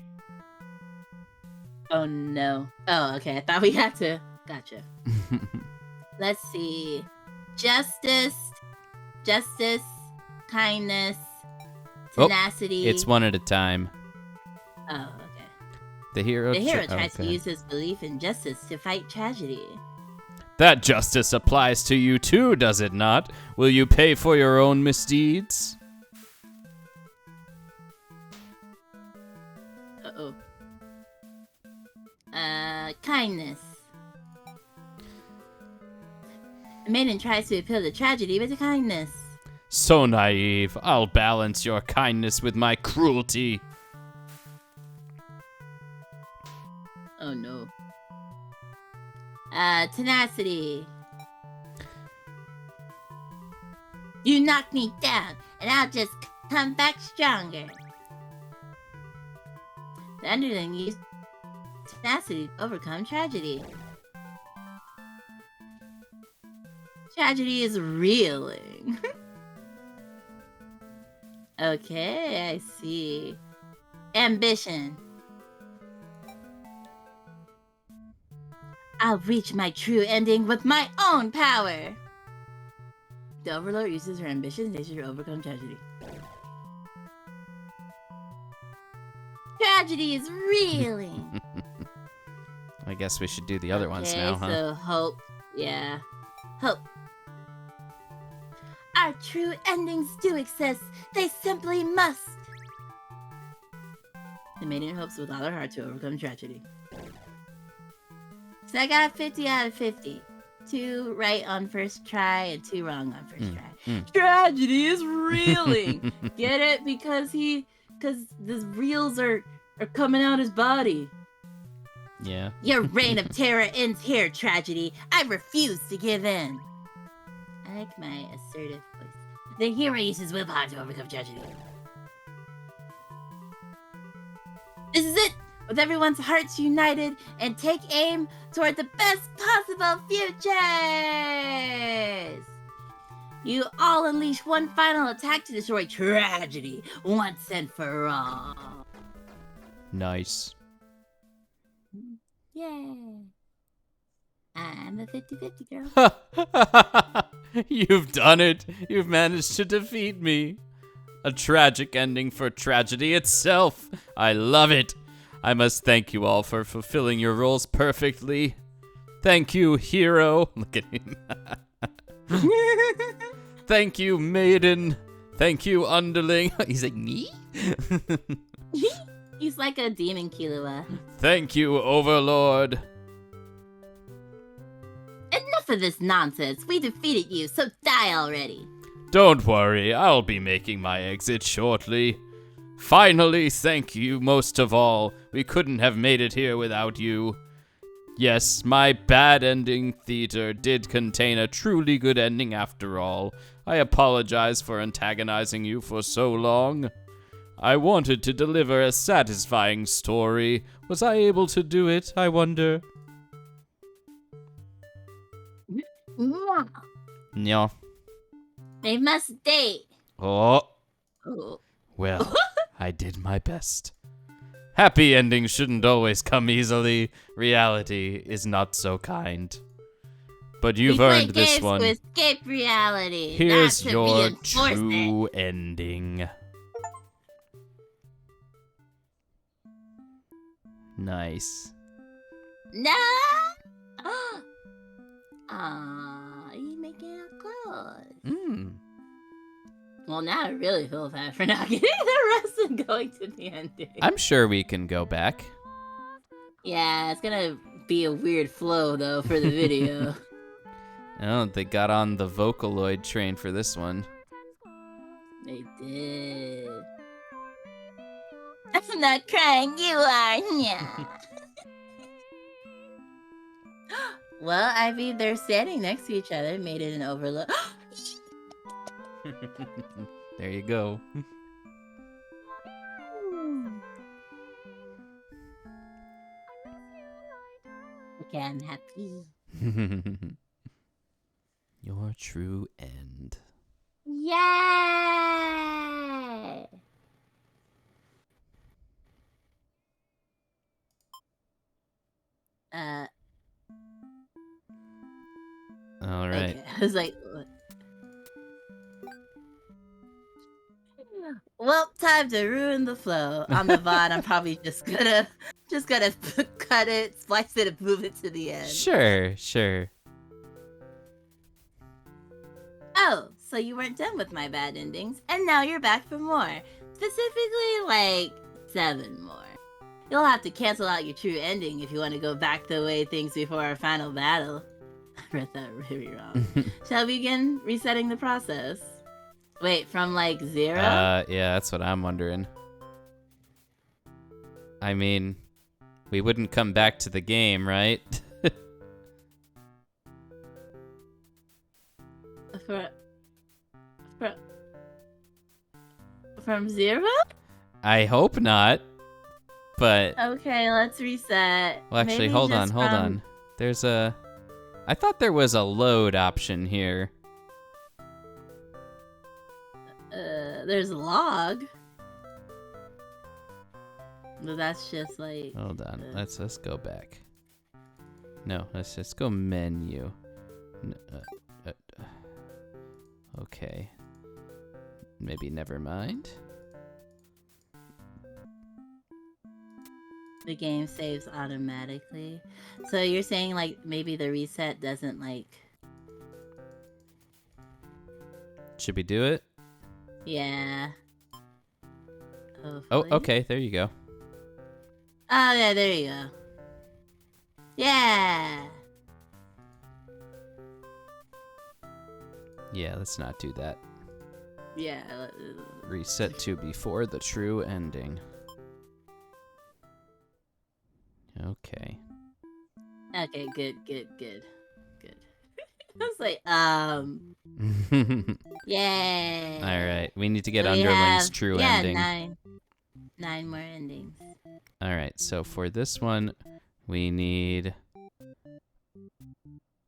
Oh no. Oh, okay. I thought we had to. Gotcha. Let's see. Justice, kindness, tenacity. It's one at a time. Oh, okay. The hero tries to use his belief in justice to fight tragedy. That justice applies to you too, does it not? Will you pay for your own misdeeds? Uh-oh. Kindness. The maiden tries to appeal to tragedy with kindness. So naive. I'll balance your kindness with my cruelty. Oh no. Tenacity. You knock me down, and I'll just come back stronger. The underling used tenacity to overcome tragedy. Tragedy is reeling. Okay, I see. Ambition. I'll reach my true ending with my own power. The Overlord uses her ambition to overcome tragedy. Tragedy is reeling. I guess we should do the other ones now, huh? So hope. Yeah. Hope. Our true endings do exist. They simply must. The maiden hopes with all her heart to overcome tragedy. So I got 50 out of 50. 2 right on first try and 2 wrong on first try. Tragedy is reeling. Get it? Because the reels are coming out his body. Yeah. Your reign of terror ends here, tragedy. I refuse to give in. I like my assertive voice. The hero uses willpower to overcome tragedy. This is it! With everyone's hearts united and take aim toward the best possible futures! You all unleash one final attack to destroy tragedy once and for all. Nice. Yay. I'm a 50-50 girl. You've done it. You've managed to defeat me. A tragic ending for tragedy itself. I love it. I must thank you all for fulfilling your roles perfectly. Thank you, hero. Look at him. Thank you, maiden. Thank you, underling. He's like, me? He's like a demon Killua. Thank you, overlord. Enough of this nonsense. We defeated you, so die already. Don't worry, I'll be making my exit shortly. Finally, thank you most of all. We couldn't have made it here without you. Yes, my bad ending theater did contain a truly good ending after all. I apologize for antagonizing you for so long. I wanted to deliver a satisfying story. Was I able to do it, I wonder? No. They must date. Oh. Oh. Well, I did my best. Happy endings shouldn't always come easily. Reality is not so kind. But you've earned this one. To escape reality. Here's not to your reinforce true it. ending. Nice. No. Aw, you making out close. Well, now I really feel bad for not getting the rest and going to the ending. I'm sure we can go back. Yeah, it's gonna be a weird flow though for the video. Oh, they got on the Vocaloid train for this one. They did. I'm not crying, you are. Yeah. Well, Ivy, they're standing next to each other, made it an overlook. There you go. Okay, I'm happy. Your true end. Yay! All right. Okay. I was like, what? Well, time to ruin the flow. On the VOD, I'm probably just gonna cut it, splice it, and move it to the end. Sure. Oh, so you weren't done with my bad endings, and now you're back for more. Specifically, like 7 more. You'll have to cancel out your true ending if you want to go back the way things before our final battle. I read that really wrong. Shall we begin resetting the process? Wait, from like 0? Yeah, that's what I'm wondering. I mean, we wouldn't come back to the game, right? From 0? I hope not. But Okay, let's reset. well, actually, Maybe hold just on. There's a. I thought there was a load option here. There's a log. But that's just like. Hold on. Let's go back. No, let's just go menu. Okay. Maybe never mind. The game saves automatically. So you're saying like maybe the reset doesn't like. Should we do it? Yeah. Oh, Hopefully. okay. There you go. Oh yeah, there you go. Yeah. Yeah, let's not do that. Yeah. Reset to before the true ending. Okay. Okay, good. I was like, yeah. All right. We need to get So we Underling's have, true yeah, ending. nine more endings. All right. So for this one, we need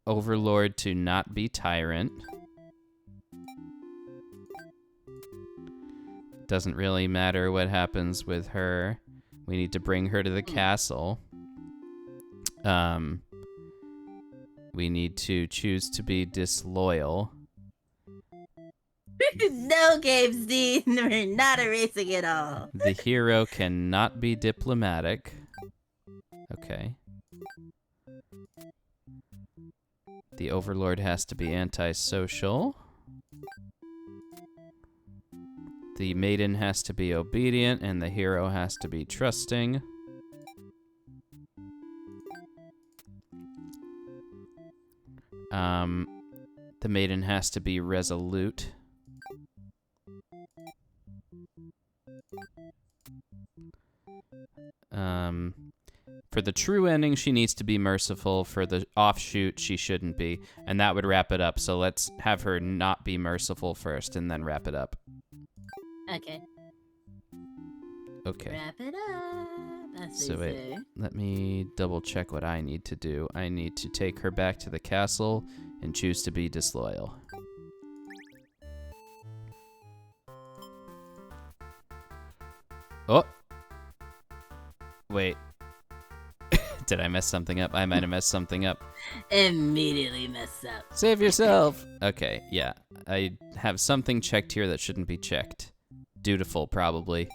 Overlord to not be tyrant. Doesn't really matter what happens with her. We need to bring her to the castle. We need to choose to be disloyal. No, Gabe Dean, we're not erasing it all. The hero cannot be diplomatic. Okay. The Overlord has to be antisocial. The maiden has to be obedient, and the hero has to be trusting. The maiden has to be resolute. For the true ending, she needs to be merciful. For the offshoot, she shouldn't be. And that would wrap it up. So let's have her not be merciful first and then wrap it up. Okay. Okay. Wrap it up. As So they wait, say. let me double check what I need to do. I need to take her back to the castle and choose to be disloyal. Oh! Wait. Did I mess something up? I might have messed something up. Immediately messed up. Save yourself! Okay, yeah. I have something checked here that shouldn't be checked. Dutiful, probably.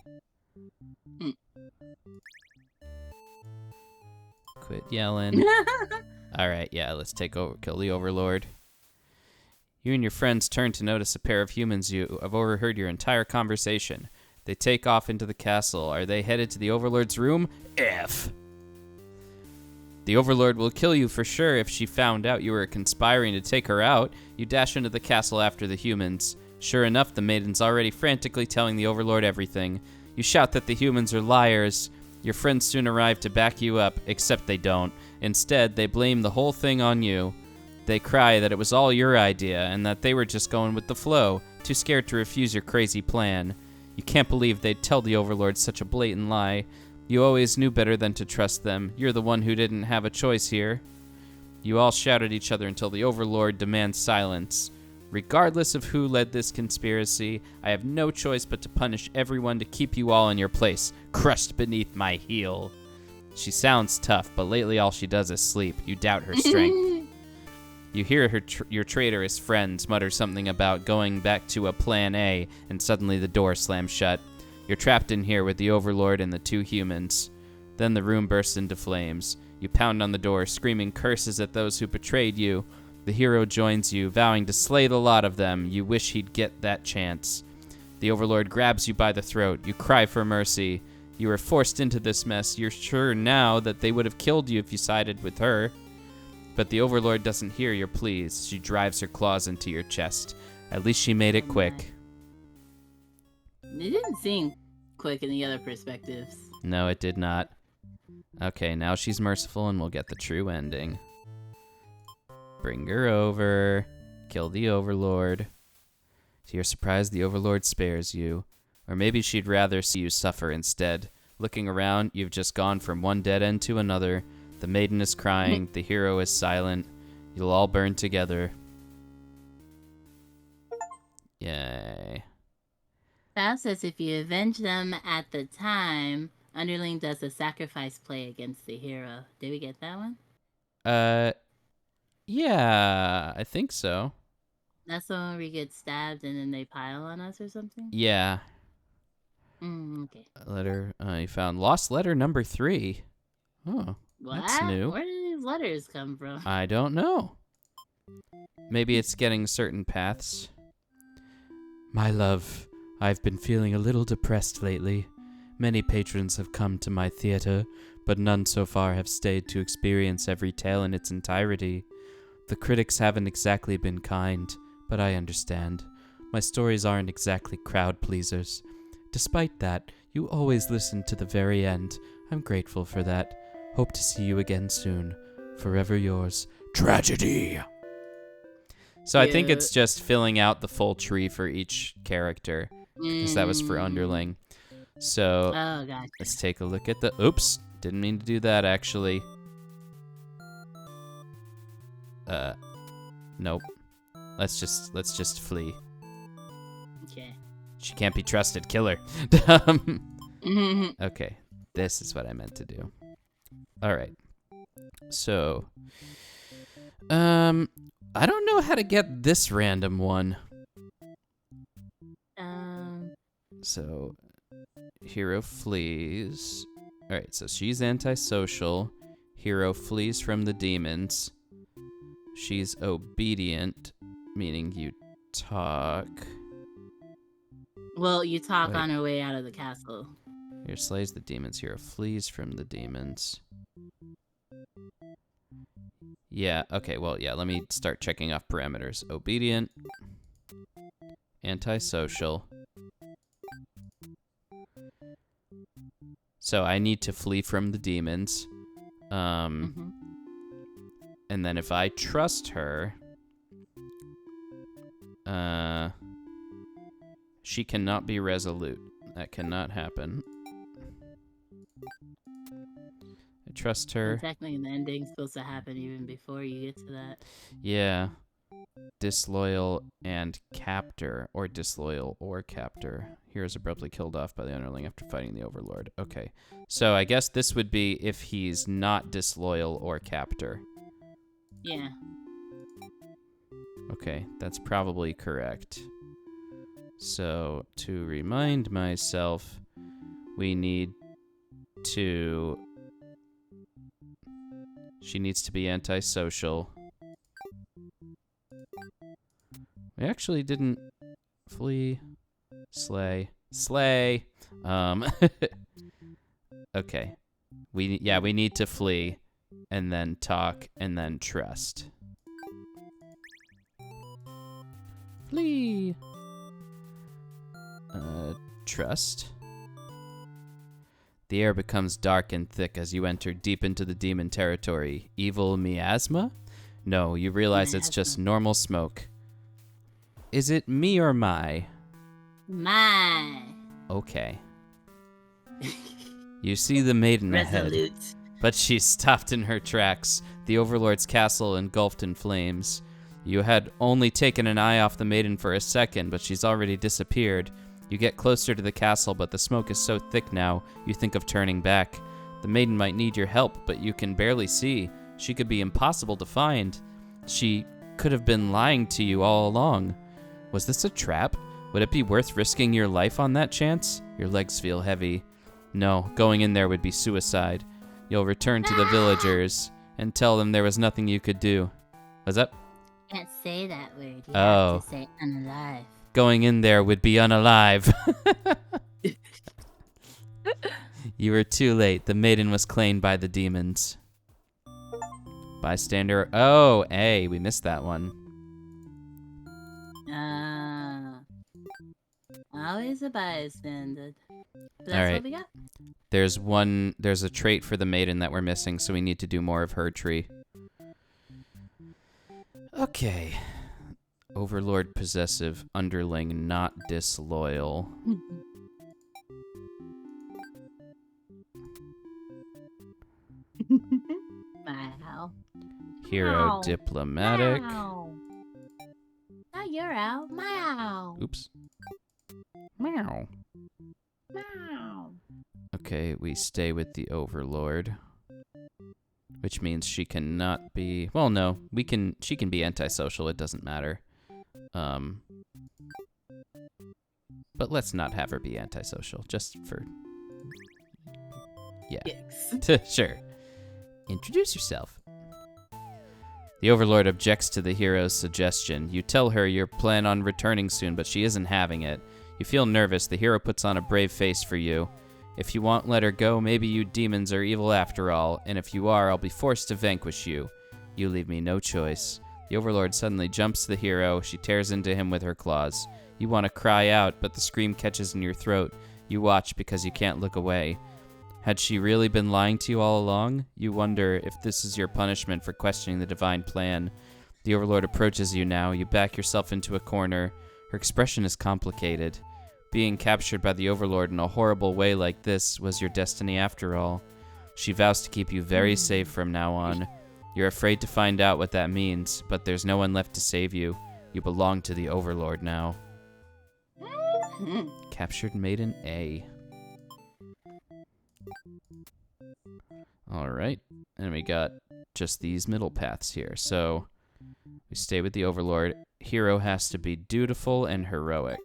Quit yelling. Alright, yeah, let's kill the Overlord. You and your friends turn to notice a pair of humans you have overheard your entire conversation. They take off into the castle. Are they headed to the Overlord's room? F. The Overlord will kill you for sure if she found out you were conspiring to take her out. You dash into the castle after the humans. Sure enough, the maiden's already frantically telling the Overlord everything. You shout that the humans are liars. Your friends soon arrive to back you up, except they don't. Instead, they blame the whole thing on you. They cry that it was all your idea and that they were just going with the flow, too scared to refuse your crazy plan. You can't believe they'd tell the Overlord such a blatant lie. You always knew better than to trust them. You're the one who didn't have a choice here. You all shout at each other until the Overlord demands silence. Regardless of who led this conspiracy, I have no choice but to punish everyone to keep you all in your place, crushed beneath my heel. She sounds tough, but lately all she does is sleep. You doubt her strength. You hear your traitorous friends mutter something about going back to a plan A, and suddenly the door slams shut. You're trapped in here with the Overlord and the two humans. Then the room bursts into flames. You pound on the door, screaming curses at those who betrayed you. The hero joins you, vowing to slay the lot of them. You wish he'd get that chance. The Overlord grabs you by the throat. You cry for mercy. You were forced into this mess. You're sure now that they would have killed you if you sided with her. But the Overlord doesn't hear your pleas. She drives her claws into your chest. At least she made it quick. It didn't seem quick in the other perspectives. No, it did not. Okay, now she's merciful and we'll get the true ending. Bring her over. Kill the Overlord. To your surprise, the Overlord spares you. Or maybe she'd rather see you suffer instead. Looking around, you've just gone from one dead end to another. The maiden is crying. The hero is silent. You'll all burn together. Yay. That says if you avenge them at the time, Underling does a sacrifice play against the hero. Did we get that one? Yeah, I think so. That's the one where we get stabbed and then they pile on us or something? Yeah. Okay. Letter, you found lost letter number 3. Oh, What? that's new. Where did these letters come from? I don't know. Maybe it's getting certain paths. My love, I've been feeling a little depressed lately. Many patrons have come to my theater, but none so far have stayed to experience every tale in its entirety. The critics haven't exactly been kind, but I understand. My stories aren't exactly crowd pleasers. Despite that, you always listen to the very end. I'm grateful for that. Hope to see you again soon. Forever yours, Tragedy. So I think it's just filling out the full tree for each character, because that was for underling. So Oh, gotcha. let's take a look at the. Oops, didn't mean to do that actually. Nope. Let's just flee. Okay. She can't be trusted. Kill her. Okay, this is what I meant to do. All right. So, I don't know how to get this random one. So, hero flees. All right, so she's antisocial. Hero flees from the demons. She's obedient, meaning you talk. Well, you talk Wait. on her way out of the castle. Hero slays the demons. Hero flees from the demons. Yeah, okay, well, yeah, let me start checking off parameters. Obedient. Antisocial. So I need to flee from the demons. And then if I trust her, she cannot be resolute. That cannot happen. I trust her. And technically, the ending's supposed to happen even before you get to that. Yeah. Disloyal and captor, or disloyal or captor. Hero is abruptly killed off by the underling after fighting the overlord. Okay. So I guess this would be if he's not disloyal or captor. Yeah. Okay, that's probably correct. So, to remind myself, we need to... She needs to be antisocial. We actually didn't flee, slay. Okay. We need to flee, and then talk, and then trust. Flee. Trust. The air becomes dark and thick as you enter deep into the demon territory. Evil miasma? No, you realize it's just normal smoke. Is it me or my? My. Okay. You see the maiden ahead, Resolute. but she's stopped in her tracks. The Overlord's castle engulfed in flames. You had only taken an eye off the maiden for a second, but she's already disappeared. You get closer to the castle, but the smoke is so thick now, you think of turning back. The maiden might need your help, but you can barely see. She could be impossible to find. She could have been lying to you all along. Was this a trap? Would it be worth risking your life on that chance? Your legs feel heavy. No, going in there would be suicide. You'll return to the villagers and tell them there was nothing you could do. What's up? Can't say that word. You Oh. have to say unalive. Going in there would be unalive. You were too late. The maiden was claimed by the demons. Bystander. Oh, hey, we missed that one. Always a bystander. That's All right. what we got. There's a trait for the maiden that we're missing, so we need to do more of her tree. Okay. Overlord possessive, underling not disloyal. Wow. Hero Meow. diplomatic. Meow. Now you're out. Meow. Oops. Meow. Meow. Okay, we stay with the Overlord. Which means she cannot be... Well, no. She can be antisocial. It doesn't matter. But let's not have her be antisocial. Just for... Yeah. Yes. Sure. Introduce yourself. The Overlord objects to the hero's suggestion. You tell her you plan on returning soon, but she isn't having it. You feel nervous. The hero puts on a brave face for you. If you won't let her go, maybe you demons are evil after all, and if you are, I'll be forced to vanquish you. You leave me no choice. The Overlord suddenly jumps the hero. She tears into him with her claws. You want to cry out, but the scream catches in your throat. You watch because you can't look away. Had she really been lying to you all along? You wonder if this is your punishment for questioning the divine plan. The Overlord approaches you now. You back yourself into a corner. Her expression is complicated. Being captured by the Overlord in a horrible way like this was your destiny after all. She vows to keep you very safe from now on. You're afraid to find out what that means, but there's no one left to save you. You belong to the Overlord now. Captured Maiden A. Alright, and we got just these middle paths here. So, we stay with the Overlord. Hero has to be dutiful and heroic.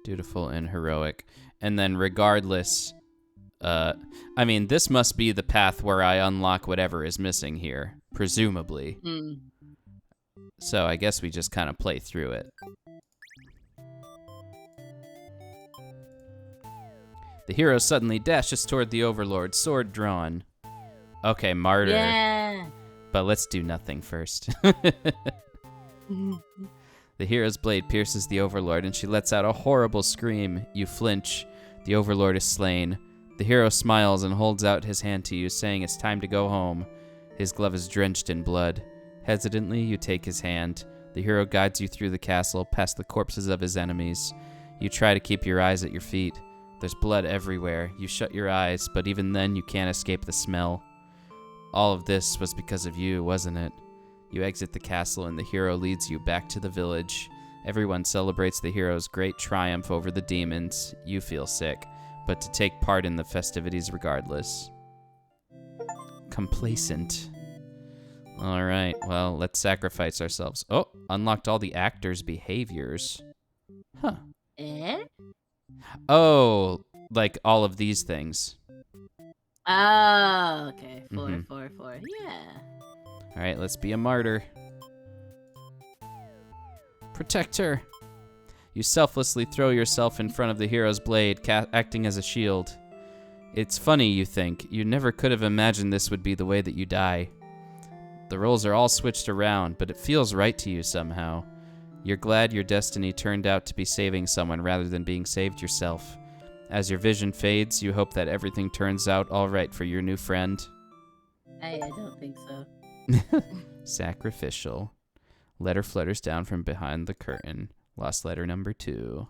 Dutiful and heroic. And then regardless, I mean, this must be the path where I unlock whatever is missing here, presumably. So I guess we just kind of play through it. The hero suddenly dashes toward the Overlord, sword drawn. Okay, martyr. Yeah. But let's do nothing first. The hero's blade pierces the Overlord, and she lets out a horrible scream. You flinch. The Overlord is slain. The hero smiles and holds out his hand to you, saying it's time to go home. His glove is drenched in blood. Hesitantly, you take his hand. The hero guides you through the castle, past the corpses of his enemies. You try to keep your eyes at your feet. There's blood everywhere. You shut your eyes, but even then you can't escape the smell. All of this was because of you, wasn't it? You exit the castle and the hero leads you back to the village. Everyone celebrates the hero's great triumph over the demons. You feel sick, but to take part in the festivities regardless. Complacent. Alright, well, let's sacrifice ourselves. Oh, unlocked all the actors' behaviors. Huh. Eh? Oh, like all of these things. Oh, okay. Mhm. Four. Yeah. Alright, let's be a martyr. Protect her. You selflessly throw yourself in front of the hero's blade, acting as a shield. It's funny, you think. You never could have imagined this would be the way that you die. The roles are all switched around, but it feels right to you somehow. You're glad your destiny turned out to be saving someone rather than being saved yourself. As your vision fades, you hope that everything turns out all right for your new friend. I don't think so. Sacrificial. Letter flutters down from behind the curtain. Lost letter number 2.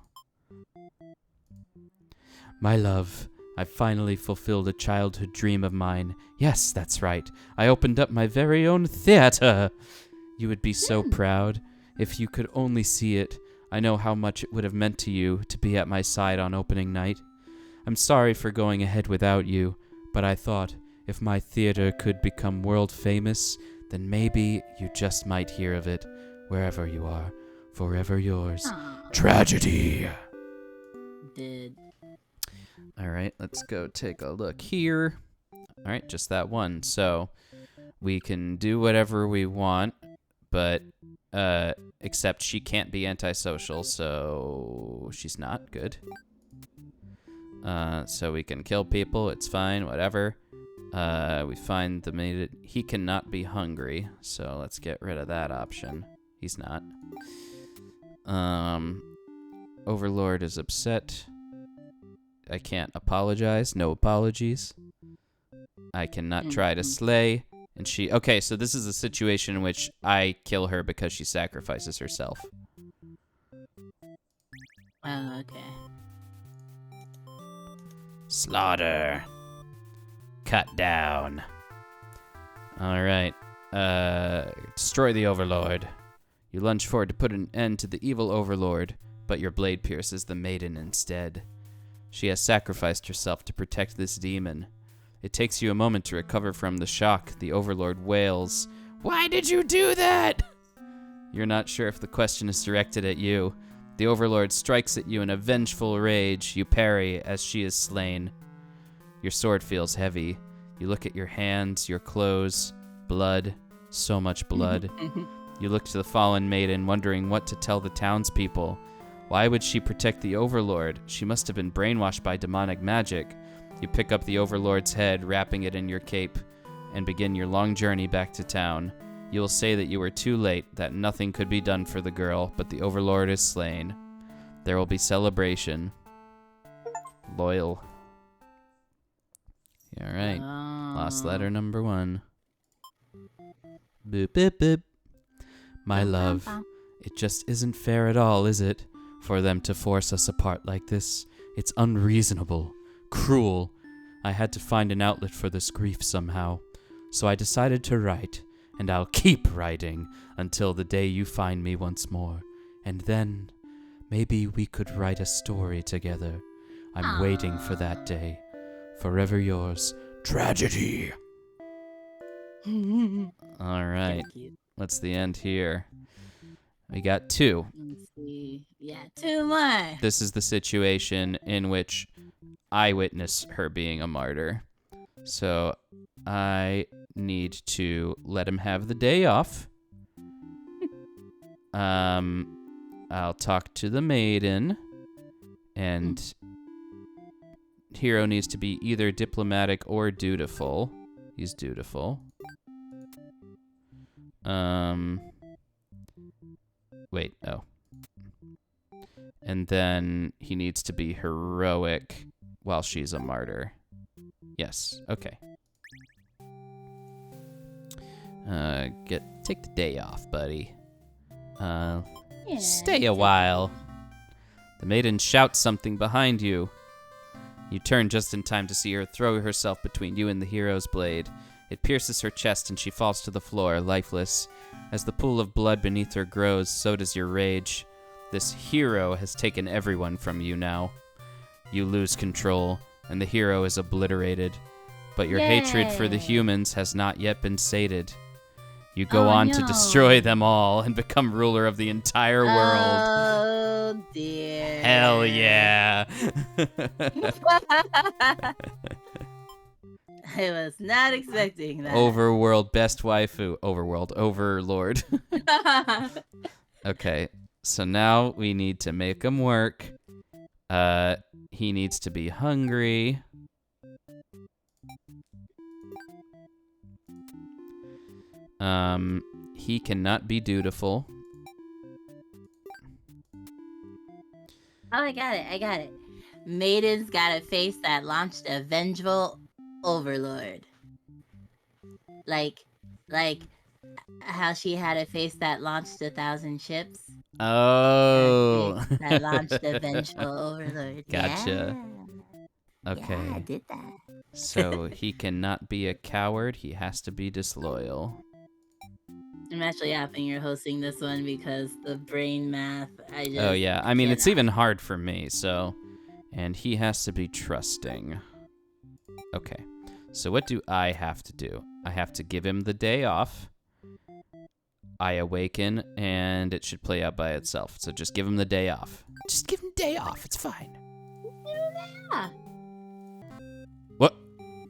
My love, I finally fulfilled a childhood dream of mine. Yes, that's right. I opened up my very own theater. You would be so proud if you could only see it. I know how much it would have meant to you to be at my side on opening night. I'm sorry for going ahead without you, but I thought if my theater could become world famous, then maybe you just might hear of it wherever you are. Forever yours. Aw. Tragedy. Did. All right, let's go take a look here. All right, just that one. So we can do whatever we want, but except she can't be antisocial, so she's not good. So we can kill people. It's fine, whatever. We find the maid. He cannot be hungry, so let's get rid of that option. He's not. Overlord is upset. I can't apologize. No apologies. I cannot try to slay. And she... Okay, so this is a situation in which I kill her because she sacrifices herself. Oh, okay. Slaughter. Cut down. Alright. Destroy the Overlord. You lunge forward to put an end to the evil Overlord, but your blade pierces the maiden instead. She has sacrificed herself to protect this demon. It takes you a moment to recover from the shock. The Overlord wails, "Why did you do that?" You're not sure if the question is directed at you. The Overlord strikes at you in a vengeful rage. You parry as she is slain. Your sword feels heavy. You look at your hands, your clothes, blood, so much blood. You look to the fallen maiden, wondering what to tell the townspeople. Why would she protect the Overlord? She must have been brainwashed by demonic magic. You pick up the Overlord's head, wrapping it in your cape, and begin your long journey back to town. You will say that you were too late, that nothing could be done for the girl, but the Overlord is slain. There will be celebration. Loyal. All right. Lost letter number 1. Boop, boop, boop. My love, it just isn't fair at all, is it? For them to force us apart like this. It's unreasonable. Cruel. I had to find an outlet for this grief somehow. So I decided to write. And I'll keep writing until the day you find me once more. And then, maybe we could write a story together. I'm waiting for that day. Forever yours, Tragedy. All right. What's the end here? We got 2. Let's see. Yeah, 2 more. This is the situation in which I witness her being a martyr. So I need to let him have the day off. I'll talk to the maiden, and hero needs to be either diplomatic or dutiful. He's dutiful. Wait, oh. And then he needs to be heroic while she's a martyr. Yes, okay. Take the day off, buddy. Stay a while. The maiden shouts something behind you. You turn just in time to see her throw herself between you and the hero's blade. It pierces her chest and she falls to the floor, lifeless. As the pool of blood beneath her grows, so does your rage. This hero has taken everyone from you now. You lose control, and the hero is obliterated. But your hatred for the humans has not yet been sated. You go on to destroy them all and become ruler of the entire world. Oh, dear. Hell yeah. I was not expecting that. Overworld best waifu. Overlord. Okay, so now we need to make him work. He needs to be hungry. He cannot be dutiful. Oh, I got it. Maiden's gotta face that launched a vengeful overlord. Like how she had to face that launched 1,000 ships. Oh. That launched a vengeful overlord. Gotcha. Yeah. Okay. Yeah, I did that. So he cannot be a coward. He has to be disloyal. I'm actually happy you're hosting this one because the brain math, Oh, yeah. I mean, it's even hard for me, so... And he has to be trusting. Okay. So what do I have to do? I have to give him the day off. I awaken, and it should play out by itself. So just give him the day off. Just give him day off. It's fine. Yeah. What?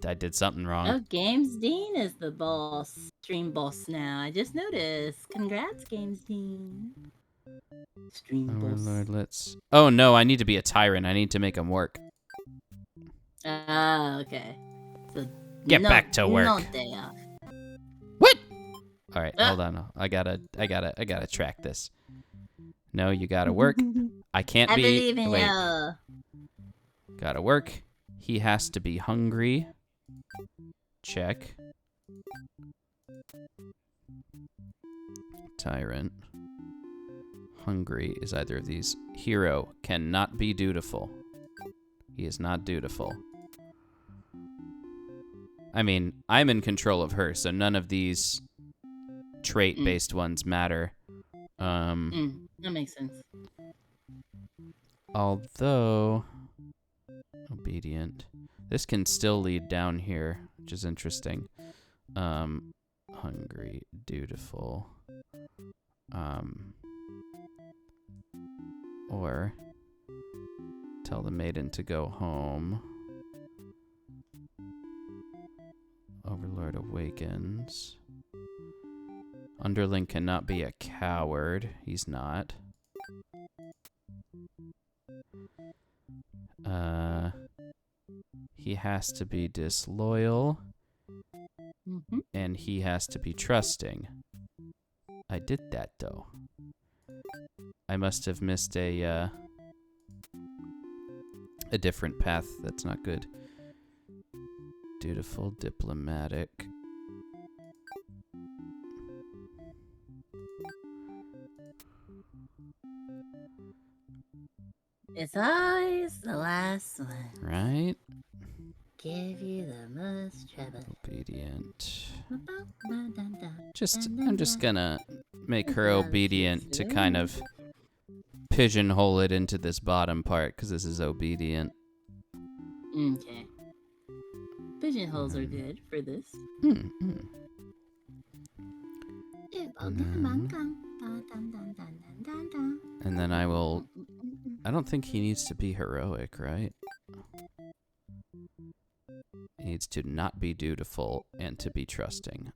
I did something wrong. Oh, Games Dean is the boss. Stream boss now. I just noticed. Congrats, Games Dean. Stream boss. Lord, let's... Oh, no, I need to be a tyrant. I need to make him work. Okay. So Get back to work. No day off. What? All right, hold on. I gotta track this. No, you gotta work. I can't I be... believe in Wait. you. Gotta work. He has to be hungry. Check. Tyrant. Hungry is either of these. Hero cannot be dutiful. He is not dutiful. I mean, I'm in control of her, so none of these trait-based ones matter. That makes sense. Although... Obedient. This can still lead down here, which is interesting. Hungry, dutiful. Or tell the maiden to go home. Overlord awakens. Underling cannot be a coward. He's not. He has to be disloyal. And he has to be trusting. I did that, though. I must have missed a different path. That's not good. Dutiful, diplomatic. It's always the last one. Right? Give you the most trouble. Obedient. I'm just gonna make her obedient to kind of pigeonhole it into this bottom part, because this is obedient. Okay. Pigeonholes are good for this. And then I will... I don't think he needs to be heroic, right? He needs to not be dutiful and to be trusting.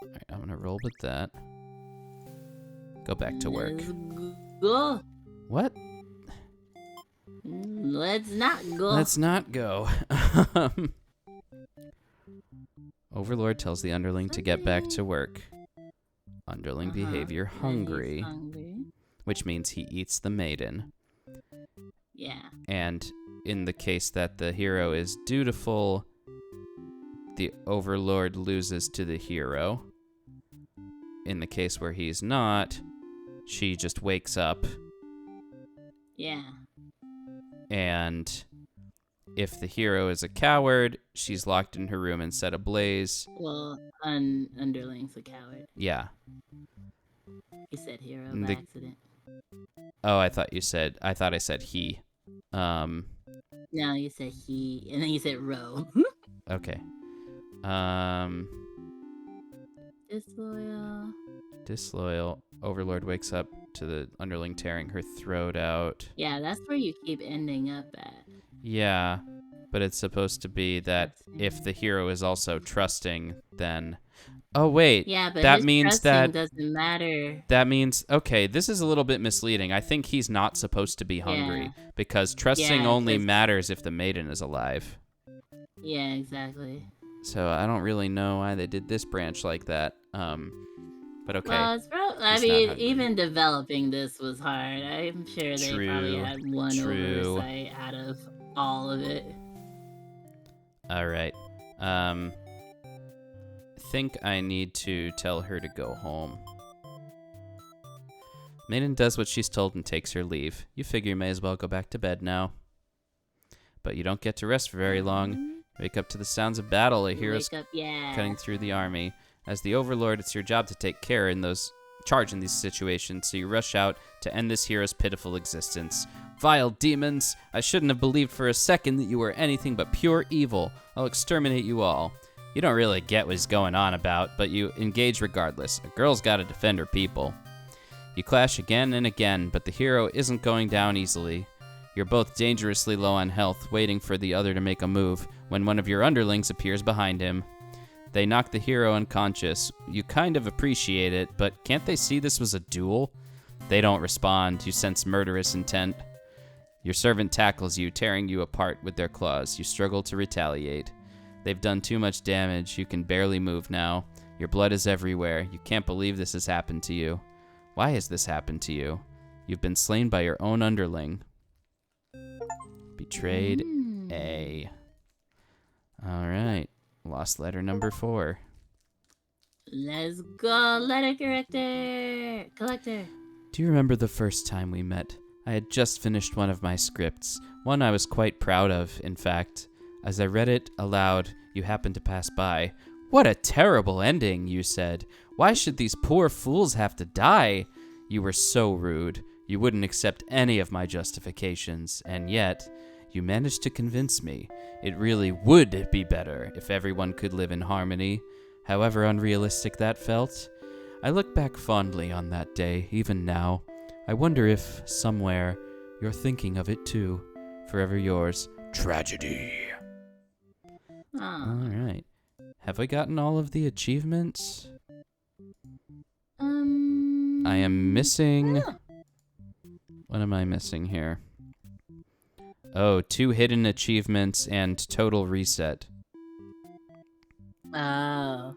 Alright, I'm gonna roll with that. Go back to work. Let's go. What? Let's not go. Let's not go. Overlord tells the underling to get back to work. Underling behavior hungry, which means he eats the maiden. Yeah. And in the case that the hero is dutiful, the overlord loses to the hero. In the case where he's not, she just wakes up. Yeah. And if the hero is a coward, she's locked in her room and set ablaze. Well, underling's a coward. Yeah. You said hero by accident. Oh, I thought I said he. No, you said he, and then you said row. Okay. Disloyal. Overlord wakes up to the underling tearing her throat out. Yeah, that's where you keep ending up at. Yeah, but it's supposed to be that if the hero is also trusting, then... Oh, wait. Yeah, but that his means trusting that doesn't matter. That means... Okay, this is a little bit misleading. I think he's not supposed to be hungry, because trusting only matters if the maiden is alive. Yeah, exactly. So I don't really know why they did this branch like that. But okay. Well, I mean, even developing this was hard. I'm sure they probably had one oversight out of all of it. All right. Think I need to tell her to go home. Maiden does what she's told and takes her leave. You figure you may as well go back to bed now. But you don't get to rest for very long. Wake up to the sounds of battle. A hero's cutting through the army. As the overlord, it's your job to take charge in these situations, so you rush out to end this hero's pitiful existence. Vile demons! I shouldn't have believed for a second that you were anything but pure evil. I'll exterminate you all. You don't really get what he's going on about, but you engage regardless. A girl's gotta defend her people. You clash again and again, but the hero isn't going down easily. You're both dangerously low on health, waiting for the other to make a move, when one of your underlings appears behind him. They knock the hero unconscious. You kind of appreciate it, but can't they see this was a duel? They don't respond. You sense murderous intent. Your servant tackles you, tearing you apart with their claws. You struggle to retaliate. They've done too much damage. You can barely move now. Your blood is everywhere. You can't believe this has happened to you. Why has this happened to you? You've been slain by your own underling. Betrayed A. All right. Lost letter number 4. Let's go, letter collector. Do you remember the first time we met? I had just finished one of my scripts, one I was quite proud of, in fact. As I read it aloud, you happened to pass by. What a terrible ending, you said. Why should these poor fools have to die? You were so rude. You wouldn't accept any of my justifications, and yet... you managed to convince me. It really would be better if everyone could live in harmony, however unrealistic that felt. I look back fondly on that day, even now. I wonder if, somewhere, you're thinking of it too. Forever yours, Tragedy. Aw. Alright. Have I gotten all of the achievements? I am missing... oh. What am I missing here? Oh, 2 hidden achievements and total reset. Oh.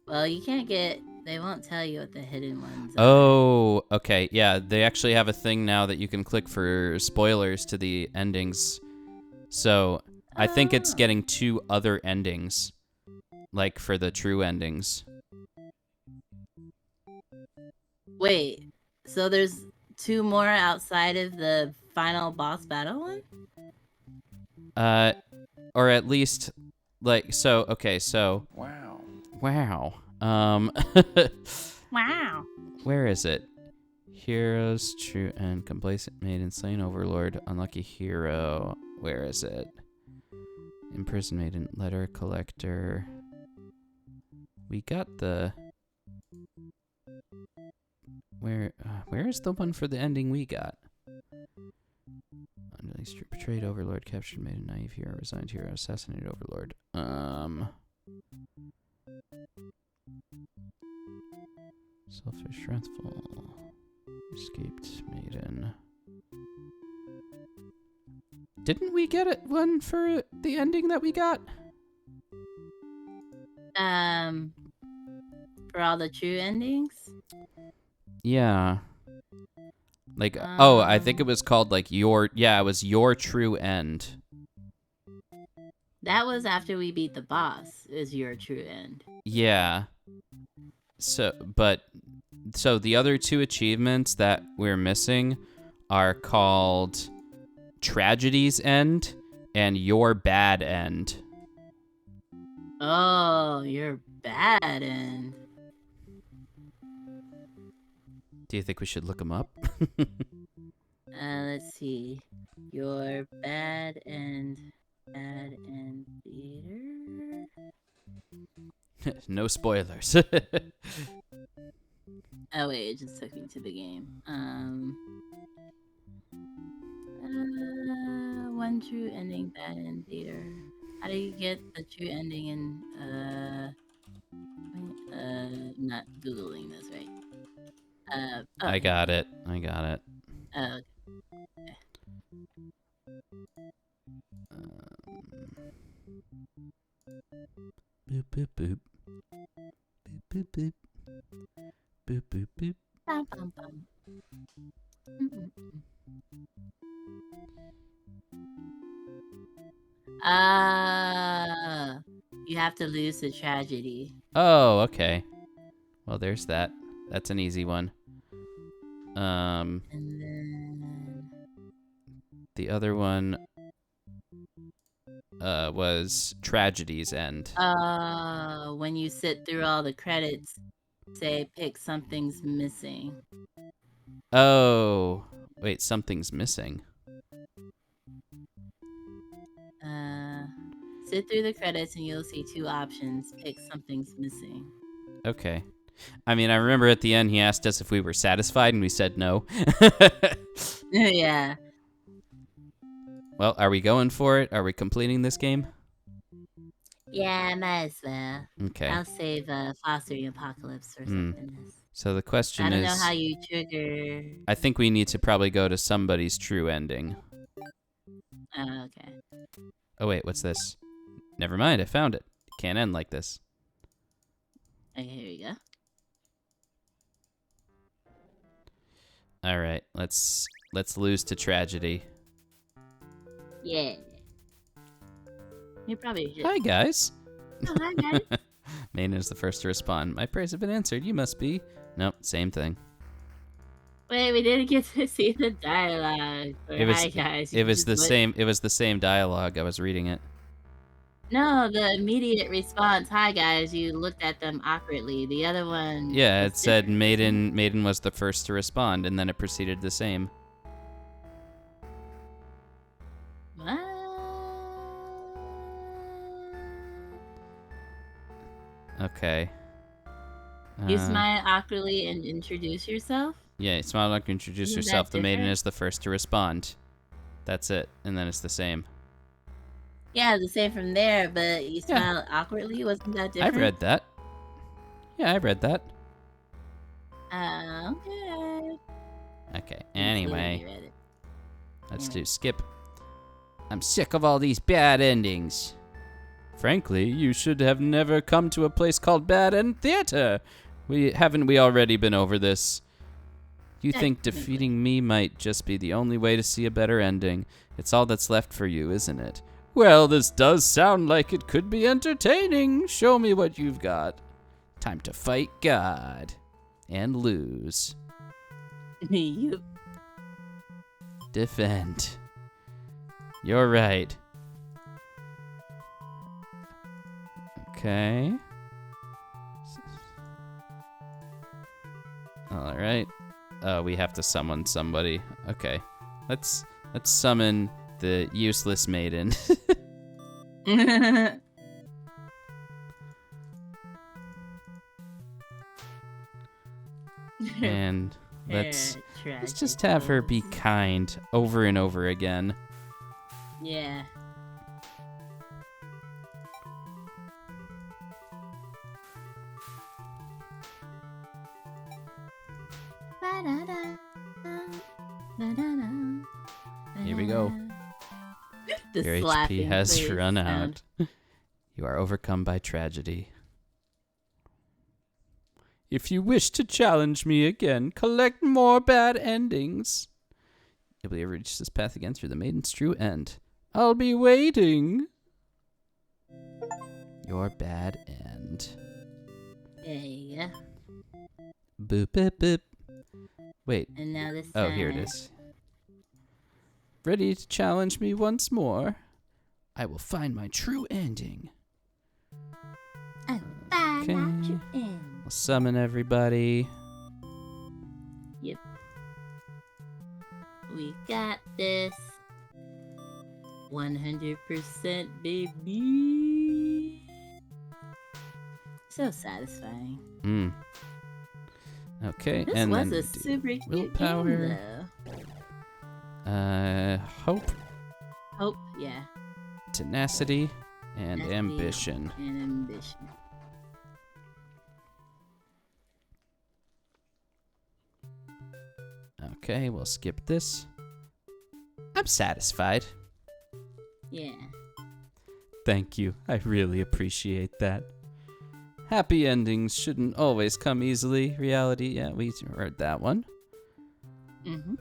Well, you can't get... They won't tell you what the hidden ones are. Oh, okay. Yeah, they actually have a thing now that you can click for spoilers to the endings. So, I think it's Oh. getting 2 other endings. Like, for the true endings. Wait, so there's 2 more outside of the final boss battle one? Or at least, like, so, okay, so... Wow. Wow. Wow. Where is it? Heroes, true and complacent maiden, slain overlord, unlucky hero. Where is it? Imprisoned maiden, letter collector. We got the... Where is the one for the ending we got? Unreleased, betrayed overlord, captured maiden, naive hero, resigned hero, assassinated overlord. Selfish, wrathful, escaped maiden. Didn't we get it one for the ending that we got? For all the true endings? Yeah. Like, oh, I think it was called, like, it was your true end. That was after we beat the boss, is your true end. Yeah. So the other 2 achievements that we're missing are called Tragedy's End and Your Bad End. Oh, your bad end. Do you think we should look them up? Let's see. Your bad end theater. No spoilers. Oh wait, it just took me to the game. One true ending, bad end theater. How do you get the true ending in not googling this right? Oh, I here. got it. Oh, okay. Boop boop boop. Boop boop boop. Boop boop boop. Bum, bum, bum. Mm-mm-mm. You have to lose the tragedy. Oh, okay. Well, there's that. That's an easy one. And then The other one was Tragedy's End. when you sit through all the credits, say pick something's missing. Oh, wait, something's missing. Sit through the credits and you'll see 2 options. Pick something's missing. Okay. I mean, I remember at the end he asked us if we were satisfied and we said no. Yeah. Well, are we going for it? Are we completing this game? Yeah, might as well. Okay. I'll save Fostering Apocalypse or something else. So the question I don't is... know how you trigger... I think we need to probably go to somebody's true ending. Oh, okay. Oh, wait, what's this? Never mind, I found it. Can't end like this. Okay, here we go. All right, let's lose to Tragedy. Yeah. You probably should. Hi, guys. Oh, hi, guys. Maiden is the first to respond. My prayers have been answered. You must be. Nope, same thing. Wait, we didn't get to see the dialogue. Or It was hi, guys. it was the same. It was the same dialogue. I was reading it. No, the immediate response, hi, guys. You looked at them awkwardly. The other one... Yeah, was it said different. Maiden was the first to respond, and then it proceeded the same. What? Okay. You smile awkwardly and introduce yourself. Yeah, smile like introduce Isn't yourself. that The maiden different? is the first to respond. That's it, and then it's the same. Yeah, the same from there, but you Yeah. smile awkwardly. Wasn't that different? I've read that. Yeah, I read that. Okay. Okay, Didn't see when anyway. you read it. Let's Anyway. do skip. I'm sick of all these bad endings. Frankly, you should have never come to a place called Bad End Theater. Haven't we already been over this? You think Technically. defeating me might just be the only way to see a better ending. It's all that's left for you, isn't it? Well, this does sound like it could be entertaining. Show me what you've got. Time to fight God. And lose. You. Defend. You're right. Okay. All right. We have to summon somebody. Okay. Let's summon the useless maiden. And let's just have her be kind over and over again. Yeah. Here we go. The Your HP slapping has face run sound. out. You are overcome by tragedy. If you wish to challenge me again, collect more bad endings. You'll be able to reach this path again through the maiden's true end. I'll be waiting. Your bad end. There you go. Boop, boop, boop. Wait. And now this Oh, time. here it is. Ready to challenge me once more? I will find my true ending. Oh, bye, Okay. not your end. I'll summon everybody. Yep. We got this. 100% baby. So satisfying. Okay, This and was then a super cute willpower. game, though. Hope, Hope, yeah. tenacity, and Tenacity ambition. And ambition. Okay, we'll skip this. I'm satisfied. Yeah. Thank you. I really appreciate that. Happy endings shouldn't always come easily. Reality, yeah, we heard that one. Mm-hmm.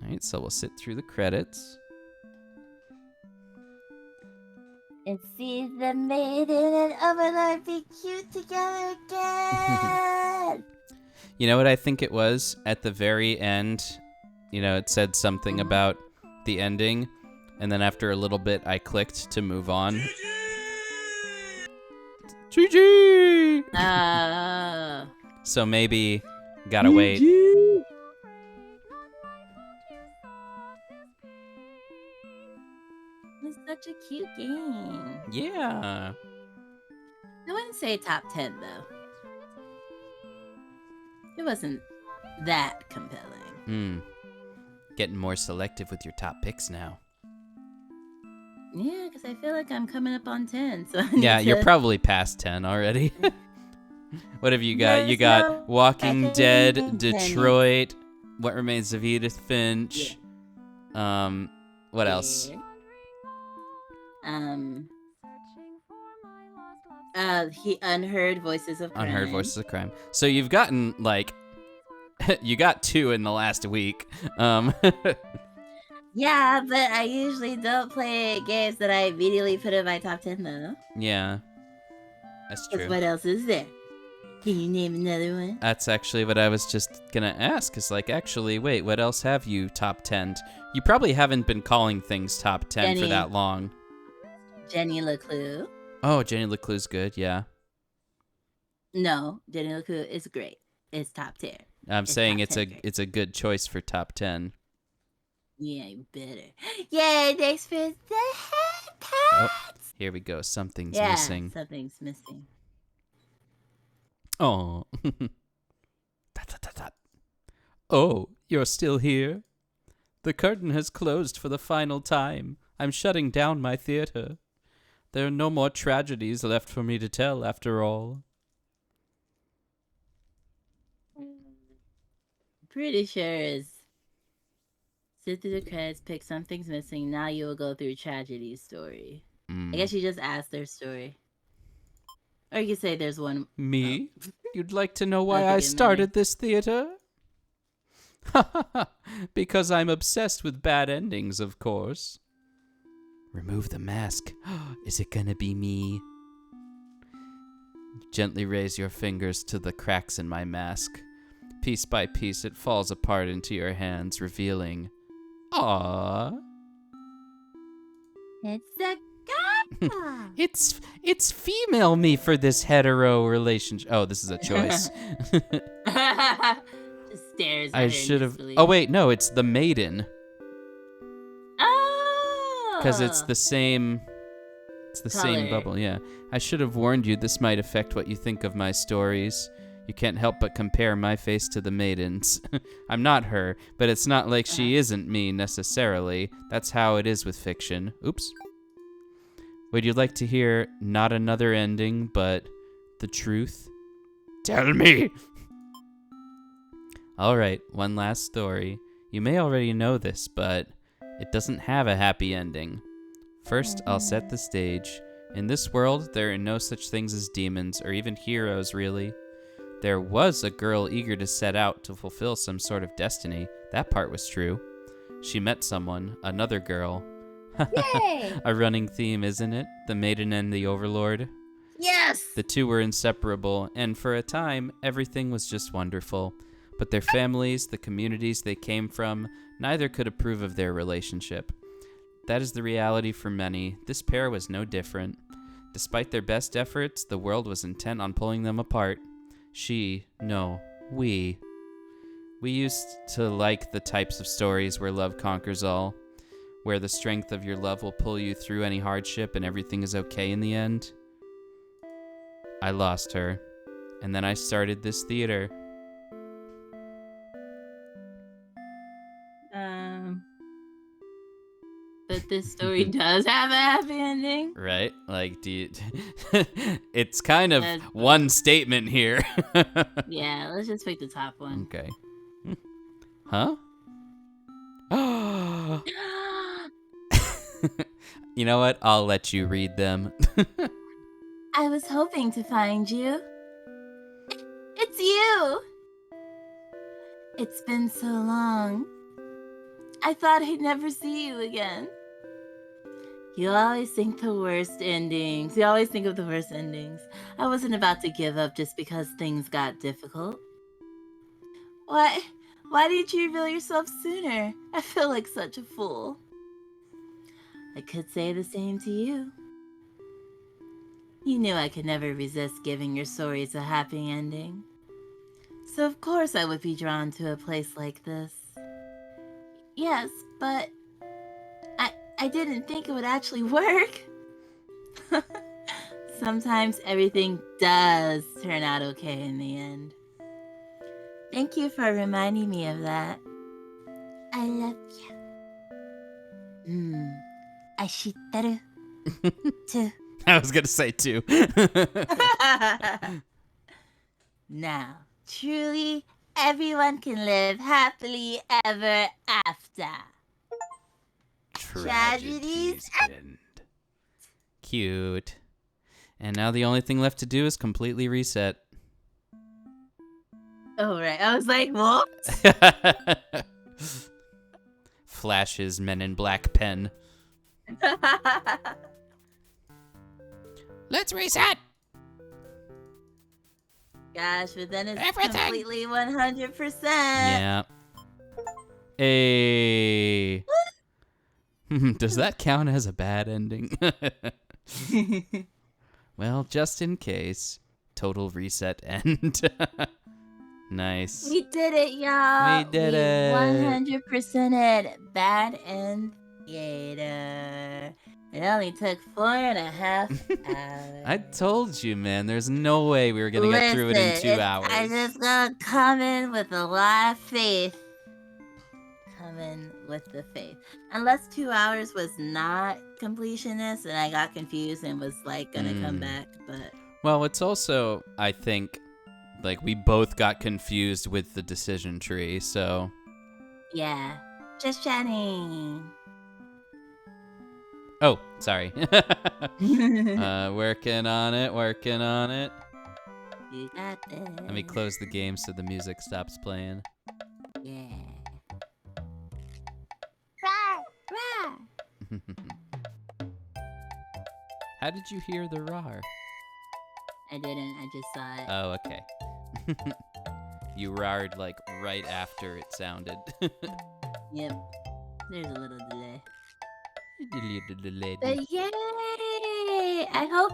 Alright, so we'll sit through the credits. And see the maiden and Overlord be cute together again. You know what I think it was? At the very end, it said something about the ending, and then after a little bit, I clicked to move on. GG! So maybe gotta wait. It's such a cute game. Yeah. I wouldn't say top 10, though. It wasn't that compelling. Getting more selective with your top picks now. Yeah, because I feel like I'm coming up on 10. So Yeah, you're probably past 10 already. What have you got? There's You got no Walking Dead, second Detroit, What Remains of Edith Finch. What else? Unheard Voices of Crime. Unheard Voices of Crime. So you've gotten you got 2 in the last week. Yeah, but I usually don't play games that I immediately put in my top 10, though. Yeah, that's true. Because what else is there? Can you name another one? That's actually what I was just gonna ask. Is actually, wait, what else have you top 10'd? You probably haven't been calling things top 10 for that long. Jenny LeClue. Oh, Jenny LeClue's good, yeah. No, Jenny LeClue is great. It's top 10. I'm saying top 10 it's a good choice for top 10. Yeah, you better. Yay, thanks for the head Oh, pats. here we go. Something's Yeah, missing. something's missing. Oh. Oh, you're still here? The curtain has closed for the final time. I'm shutting down my theater. There are no more tragedies left for me to tell, after all. Pretty sure is sit through the credits, pick something's missing. Now you will go through tragedy's story. I guess you just asked their story. Or you could say there's one. Me? Oh. You'd like to know why Doesn't I get started this theater? Because I'm obsessed with bad endings, of course. Remove the mask. Is it gonna be me? Gently raise your fingers to the cracks in my mask. Piece by piece, it falls apart into your hands, revealing... Aww. It's a guy. It's female me for this hetero relationship. Oh, this is a choice. Just stares at I her in should have... disbelief. Oh, wait, no, it's the maiden. Oh! Because it's the same... It's the same Color. bubble, yeah. I should have warned you this might affect what you think of my stories. You can't help but compare my face to the maiden's. I'm not her, but it's not like she isn't me, necessarily. That's how it is with fiction. Oops. Would you like to hear not another ending, but the truth? Tell me! Alright, one last story. You may already know this, but it doesn't have a happy ending. First, I'll set the stage. In this world, there are no such things as demons, or even heroes, really. There was a girl eager to set out to fulfill some sort of destiny. That part was true. She met someone, another girl. Yay! A running theme, isn't it? The maiden and the overlord. Yes! The two were inseparable, and for a time, everything was just wonderful. But their families, the communities they came from, neither could approve of their relationship. That is the reality for many. This pair was no different. Despite their best efforts, the world was intent on pulling them apart. We used to like the types of stories where love conquers all, where the strength of your love will pull you through any hardship and everything is okay in the end. I lost her, and then I started this theater. But this story does have a happy ending. Right? Like, do you... It's kind of That's- one statement here. Yeah, let's just pick the top one. Okay. Huh? You know what? I'll let you read them. I was hoping to find you. It's you! It's been so long. I thought I'd never see you again. You always think the worst endings. You always think of the worst endings. I wasn't about to give up just because things got difficult. Why didn't you reveal yourself sooner? I feel like such a fool. I could say the same to you. You knew I could never resist giving your stories a happy ending. So of course I would be drawn to a place like this. Yes, but I didn't think it would actually work. Sometimes everything does turn out okay in the end. Thank you for reminding me of that. I love you. Ashitaru. Too. I was gonna say too. Now, truly, everyone can live happily ever after. Tragedies end. Cute. And now the only thing left to do is completely reset. Oh, right. I was like, what? Flash's Men in Black pen. Let's reset. Gosh, but then it's Everything. completely 100%. Yeah. Hey. Does that count as a bad ending? Well, just in case. Total reset end. Nice. We did it, y'all. We did it. 100%ed Bad End Theater. It only took 4.5 hours. I told you, man. There's no way we were gonna get through it in 2 hours. I just gonna come in with a lot of faith. Come in with the faith. Unless 2 hours was not completionist and I got confused and was like gonna come back, but Well, it's also, I think, like we both got confused with the decision tree, so. yeah. Just chatting. Oh, sorry. Working on it. You got this. Let me close the game so the music stops playing. Yeah. Rah, rah. How did you hear the roar? I didn't. I just saw it. Oh, okay. You roared like right after it sounded. Yep. There's a little delay. Lady. But yay! I hope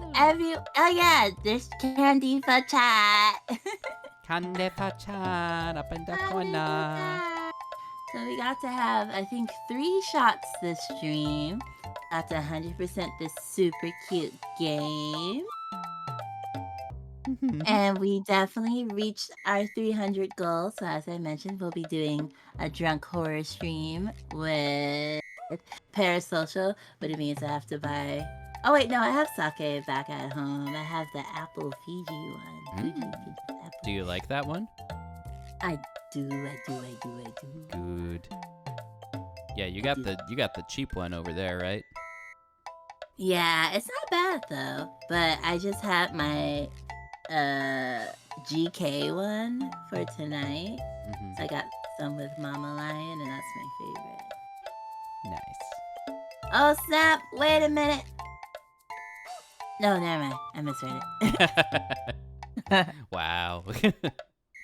oh yeah, there's candy for chat. Candy for chat up in the corner. So we got to have, I think, 3 shots this stream. Got to 100% this super cute game. And we definitely reached our 300 goal. So as I mentioned, we'll be doing a drunk horror stream with Parasocial, but it means I have to buy... Oh wait, no, I have sake back at home. I have the apple Fiji one. Fiji apple. Do you like that one? I do. Good. Yeah, you got the cheap one over there, right? Yeah, it's not bad though. But I just had my GK one for tonight. Mm-hmm. So I got some with Mama Lion, and that's my favorite. Nice. Oh snap! Wait a minute. No, never mind. I misread it. Wow.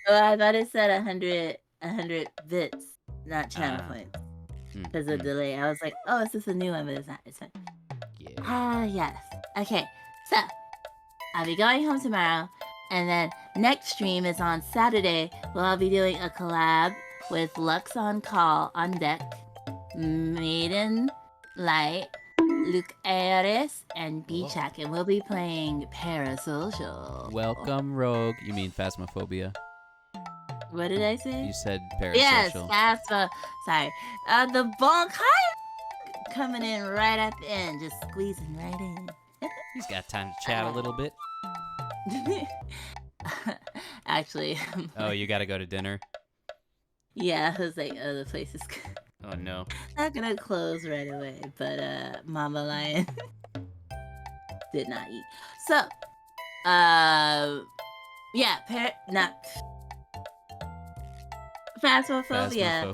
Oh, I thought it said 100 bits, not channel points, because of delay. I was like, oh, is this a new one? But it's not. It's fine. Yeah. Yes. Okay, so I'll be going home tomorrow, and then next stream is on Saturday. I'll be doing a collab with Lux on Call on deck, Maiden Light, Luke Aris, and B-Chak, and we'll be playing Parasocial. Welcome, Rogue. You mean Phasmophobia? What did I say? You said Parasocial. Yes, Phasma. Sorry. The bonk coming in right at the end, just squeezing right in. He's got time to chat a little bit. Actually. Oh, you gotta go to dinner? Yeah, I was like, oh, the place is Oh, no. not gonna close right away, but Mama Lion did not eat. So, yeah, Phasmophobia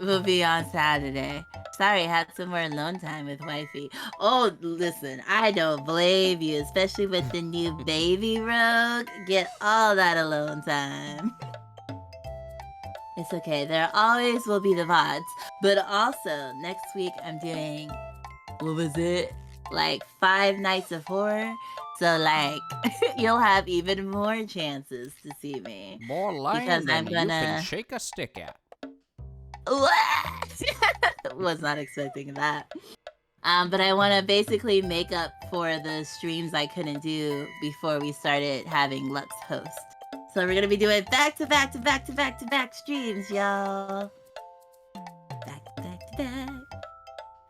will be on Saturday. Sorry, I had some more alone time with wifey. Oh, listen, I don't blame you, especially with the new baby Rogue. Get all that alone time. It's okay. There always will be the VODs. But also, next week I'm doing, what was it? Like 5 nights of horror. So, like, you'll have even more chances to see me. More lying because than I'm you gonna can shake a stick at. What? Was not expecting that. But I want to basically make up for the streams I couldn't do before we started having Lux host. So we're gonna be doing back to back streams, y'all. Back to back.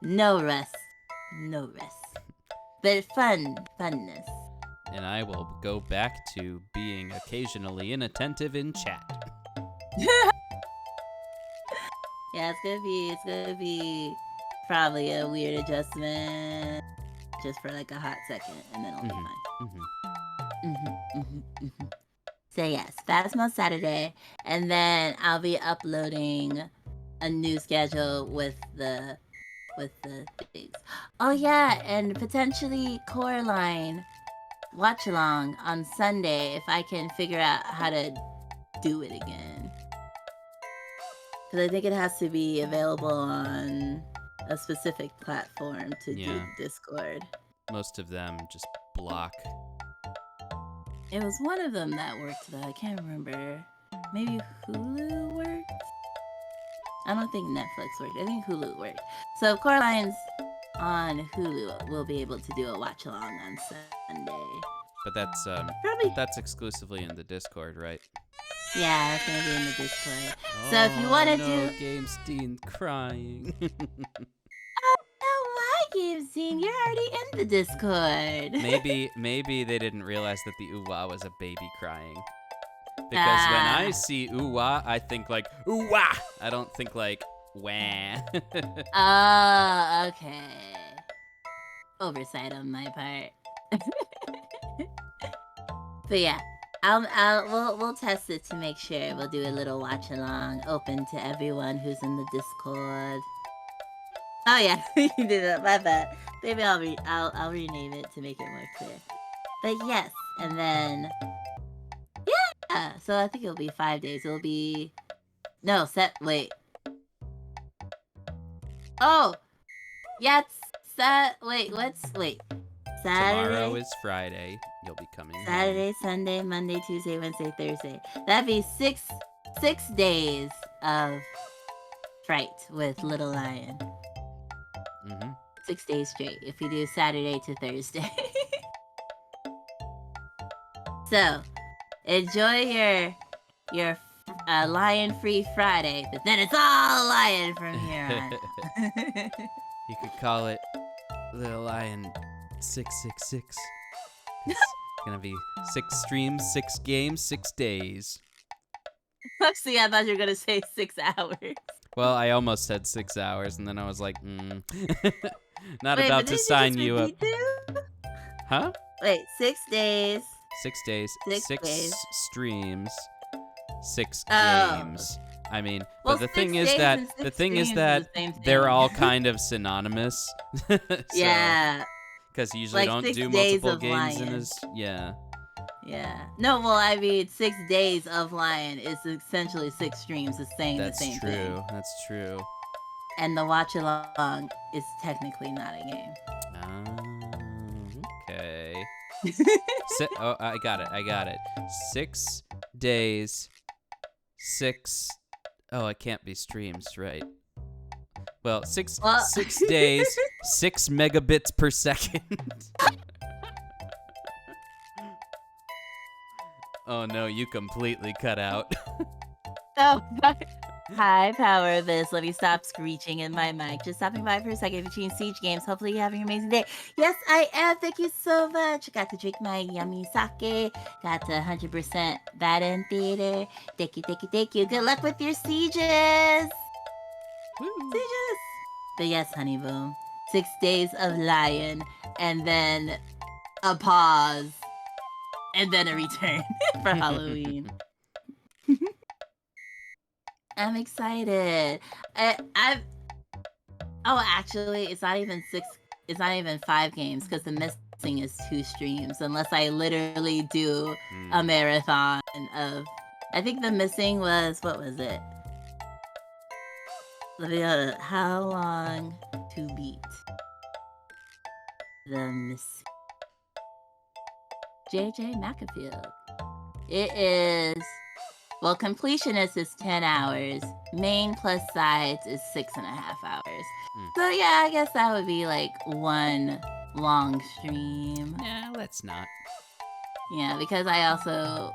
No rest. But funness. And I will go back to being occasionally inattentive in chat. Yeah, it's gonna be probably a weird adjustment, just for like a hot second, and then it'll be fine. So yes, Phasmo Saturday, and then I'll be uploading a new schedule with the things. Oh yeah, and potentially Coraline watch along on Sunday if I can figure out how to do it again. Because I think it has to be available on a specific platform to do Discord. Most of them just block. It was one of them that worked though. I can't remember. Maybe Hulu worked? I don't think Netflix worked. I think Hulu worked. So Coraline's on Hulu, we'll be able to do a watch along on Sunday. But Probably. that's exclusively in the Discord, right? Yeah, it's gonna be in the Discord. So if you want to do, Game Steen crying. oh, why, Game Scene? You're already in the Discord. maybe they didn't realize that the ooh-wah was a baby crying. Because when I see ooh-wah, I think like ooh-wah. I don't think like wah. Oh, okay. Oversight on my part. But yeah, we'll test it to make sure. We'll do a little watch along, open to everyone who's in the Discord. Oh yeah, you did that. My bad. Maybe I'll rename it to make it more clear. But yes, and then yeah. So I think it'll be 5 days. It'll be wait. Oh, yeah. Wait. Saturday. Tomorrow is Friday. You'll be coming home. Saturday, Sunday, Monday, Tuesday, Wednesday, Thursday. That'd be six days of fright with Little Lion. 6 days straight if we do Saturday to Thursday. So, enjoy your lion-free Friday, but then it's all lion from here on. You could call it Little Lion 666. It's gonna be 6 streams, 6 games, 6 days. See, I thought you were gonna say 6 hours. Well, I almost said 6 hours, and then I was like, not Wait, about but to didn't sign you you up. just repeat Huh? Wait, 6 days. 6 days, 6 6 days. streams, 6 Oh. games. I mean, Well, but the 6 thing is days that and 6 the thing is streams that the same they're thing. all kind of synonymous. Yeah. Because you usually Like don't 6 do days multiple of games in lion. this. Yeah. Yeah. No, well, I mean, 6 days of lion is essentially 6 streams. It's saying That's the same true. thing. That's true. And the watch along is technically not a game. Okay. Oh, I got it. 6 days, 6. Oh, it can't be streams, right? Well, 6 days, 6 megabits per second. Oh no, you completely cut out. Oh, hi, Power of This. Let me stop screeching in my mic. Just stopping by for a second between Siege games. Hopefully you're having an amazing day. Yes, I am. Thank you so much. Got to drink my yummy sake. Got to 100% that in theater. Thank you. Good luck with your sieges. Woo. Sieges. But yes, Honey Boom. 6 days of lion, and then a pause, and then a return for Halloween. I'm excited. Actually, it's not even 6. It's not even 5 games because the missing is 2 streams. Unless I literally do a marathon of. I think the missing was, what was it? How long to beat the missing? JJ McAfield. It is. Well, completionist is 10 hours. Main plus sides is 6.5 hours. So yeah, I guess that would be like 1 long stream. Nah, let's not. Yeah, because I also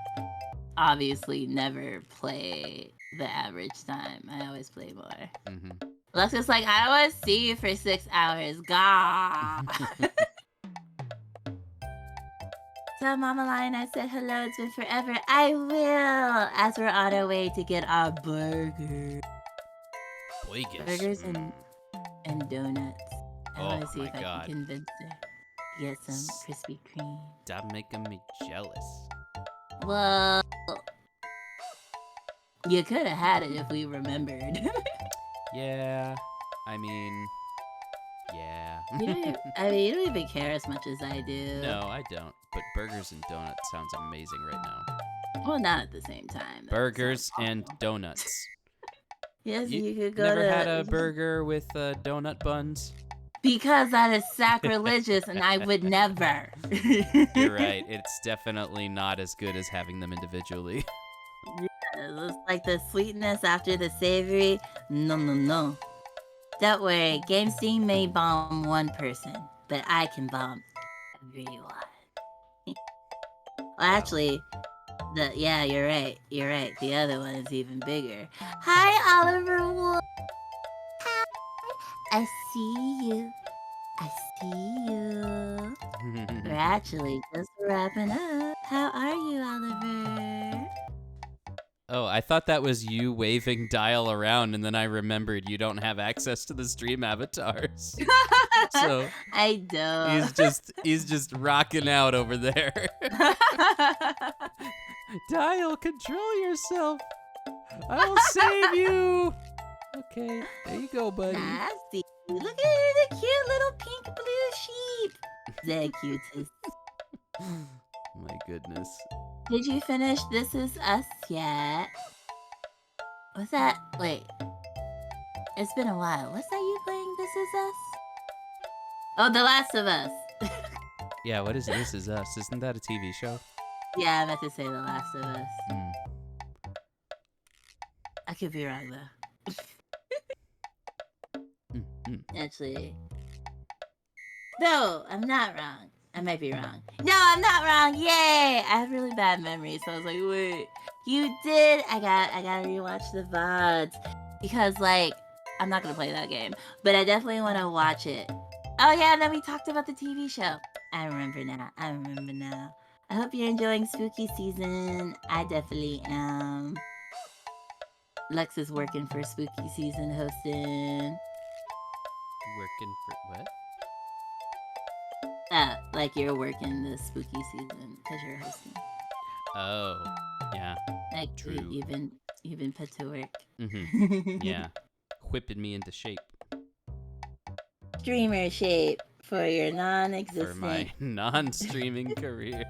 obviously never play the average time. I always play more. Lexi's like, I want to see you for 6 hours. God. Tell Mama Lion I said hello. It's been forever. I will. As we're on our way to get our burger. Burgers and donuts. I want to see if I can convince her to get some Krispy Kreme. Stop making me jealous. Well, you could have had it if we remembered. Yeah, I mean, yeah. You don't even care as much as I do. No, I don't. But burgers and donuts sounds amazing right now. Well, not at the same time. Burgers and donuts. Yes, you could go never had a burger with donut buns? Because that is sacrilegious and I would never. You're right. It's definitely not as good as having them individually. Yeah, it's like the sweetness after the savory. No. Don't worry, Game Steam may bomb one person, but I can bomb everyone. Well, actually, yeah, you're right. You're right. The other one is even bigger. Hi, Oliver Wood. I see you. I see you. We're actually just wrapping up. How are you, Oliver? Oh, I thought that was you waving dial around, and then I remembered you don't have access to the stream avatars. So I don't. he's just rocking out over there. Dial, control yourself. I'll save you. Okay, there you go, buddy. Nasty. Look at the cute little pink blue sheep. The cutest. My goodness. Did you finish This Is Us yet? Was that... Wait. It's been a while. Was that you playing This Is Us? Oh, The Last of Us. Yeah, what is This Is Us? Isn't that a TV show? Yeah, I meant to say The Last of Us. Mm. I could be wrong, though. Actually... No, I'm not wrong. I might be wrong. No, I'm not wrong. Yay! I have really bad memory, so I was like, wait. You did? I gotta rewatch the VODs. Because, like, I'm not gonna play that game. But I definitely want to watch it. Oh, yeah, and then we talked about the TV show. I remember now. I hope you're enjoying spooky season. I definitely am. Lex is working for spooky season hosting. Working for what? Like you're working the spooky season because you're hosting. Oh, yeah. Like True. You've been put to work. Mm-hmm. Yeah. Whipping me into shape. Streamer shape for your For non-existent. my non-streaming career.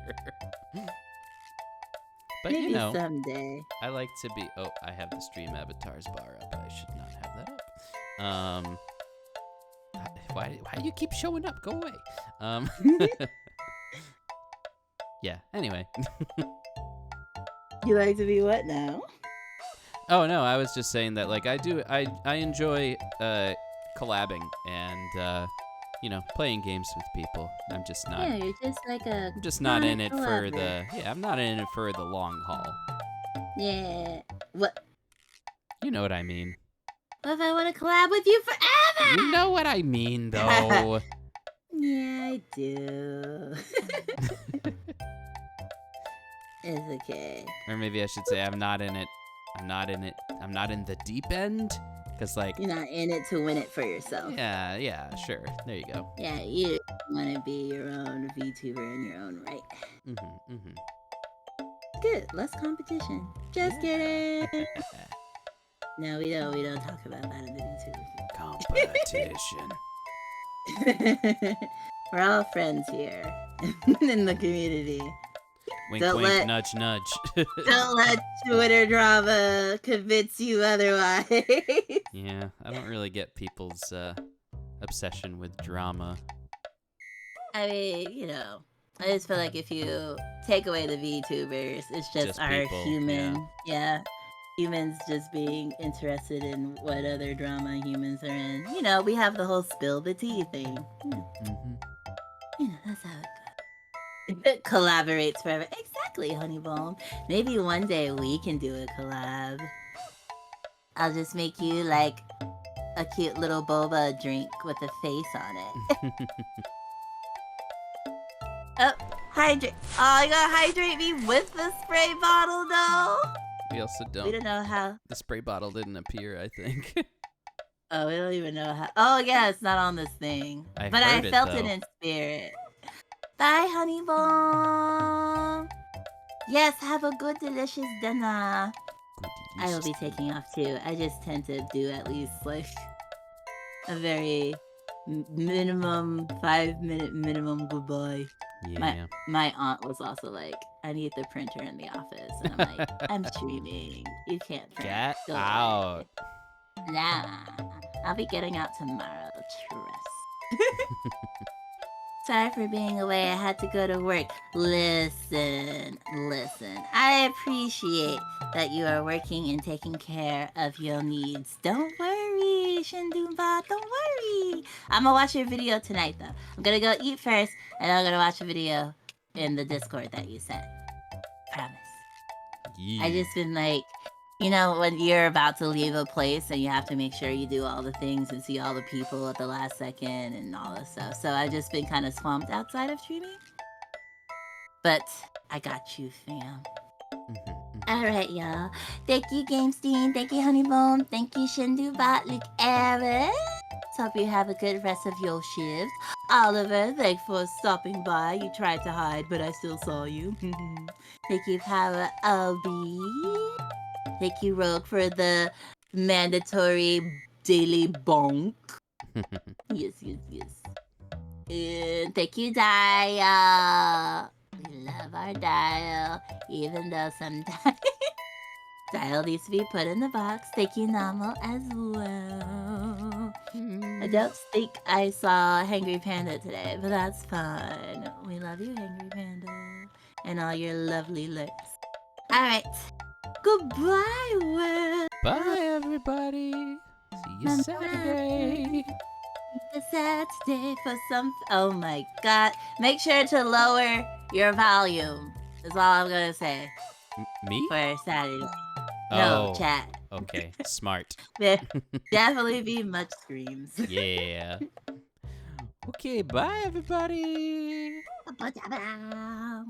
But Maybe you know, someday. I like to be. Oh, I have the stream avatars bar up. I should not have that up. Why do you keep showing up? Go away. Yeah. Anyway. You like to be what now? Oh no, I was just saying that like I enjoy collabing and playing games with people. I'm just not. Yeah, you're just like a. I'm just not in it for collaborator. the. Yeah, I'm not in it for the long haul. Yeah. What? You know what I mean. What if I want to collab with you forever? You know what I mean, though. Yeah, I do. It's okay. Or maybe I should say I'm not in it. I'm not in it. I'm not in the deep end. Because, like... You're not in it to win it for yourself. Yeah, sure. There you go. Yeah, you want to be your own VTuber in your own right. Good, less competition. Just kidding. No, we don't talk about that in the Competition. We're all friends here in the community. Wink, Don't wink, nudge, nudge. Don't let Twitter drama convince you otherwise. Yeah, I don't really get people's obsession with drama. I mean, I just feel like if you take away the VTubers, it's just our people, human, humans just being interested in what other drama humans are in. We have the whole spill the tea thing. That's how it goes. It collaborates forever. Exactly, Honeybone. Maybe one day we can do a collab. I'll just make you like a cute little boba drink with a face on it. Oh, hydrate. Oh, you gotta hydrate me with the spray bottle, though. We also don't. We don't know how. The spray bottle didn't appear, I think. Oh, we don't even know how. Oh, yeah, it's not on this thing. I But heard I it, felt though. it in spirit. Bye, Honeybone. Yes, have a good, delicious dinner. I will be taking off too. I just tend to do at least like a very minimum 5-minute minimum goodbye. Yeah. My aunt was also like, I need the printer in the office. And I'm like, I'm streaming. You can't print. Get Go away." out. Nah. I'll be getting out tomorrow. Trust. Sorry for being away. I had to go to work. Listen. I appreciate that you are working and taking care of your needs. Don't worry. Shinduba. Don't worry. I'm gonna watch your video tonight, though. I'm gonna go eat first, and I'm gonna watch a video in the Discord that you sent. Promise. I just been like, you know, when you're about to leave a place and you have to make sure you do all the things and see all the people at the last second and all this stuff. So I just been kind of swamped outside of streaming. But I got you, fam. Alright, y'all. Thank you, GameSteen. Thank you, Honeybone. Thank you, Shindubat, Luke Aaron. Hope you have a good rest of your shift. Oliver, thanks for stopping by. You tried to hide, but I still saw you. Thank you, Power Obi. Thank you, Rogue, for the mandatory daily bonk. Yes. And thank you, Dial. We love our Dial, even though sometimes Dial needs to be put in the box. Thank you, Namo, as well. I don't think I saw Hangry Panda today, but that's fine. We love you, Hangry Panda, and all your lovely looks. All right. Goodbye, world. Bye, everybody. See you Saturday. Saturday for some. Oh my god. Make sure to lower your volume. That's all I'm gonna say. Me? For Saturday. Oh. No, chat. Okay, smart. There definitely be much screams. Yeah. Okay, bye, everybody. Ba-da-ba.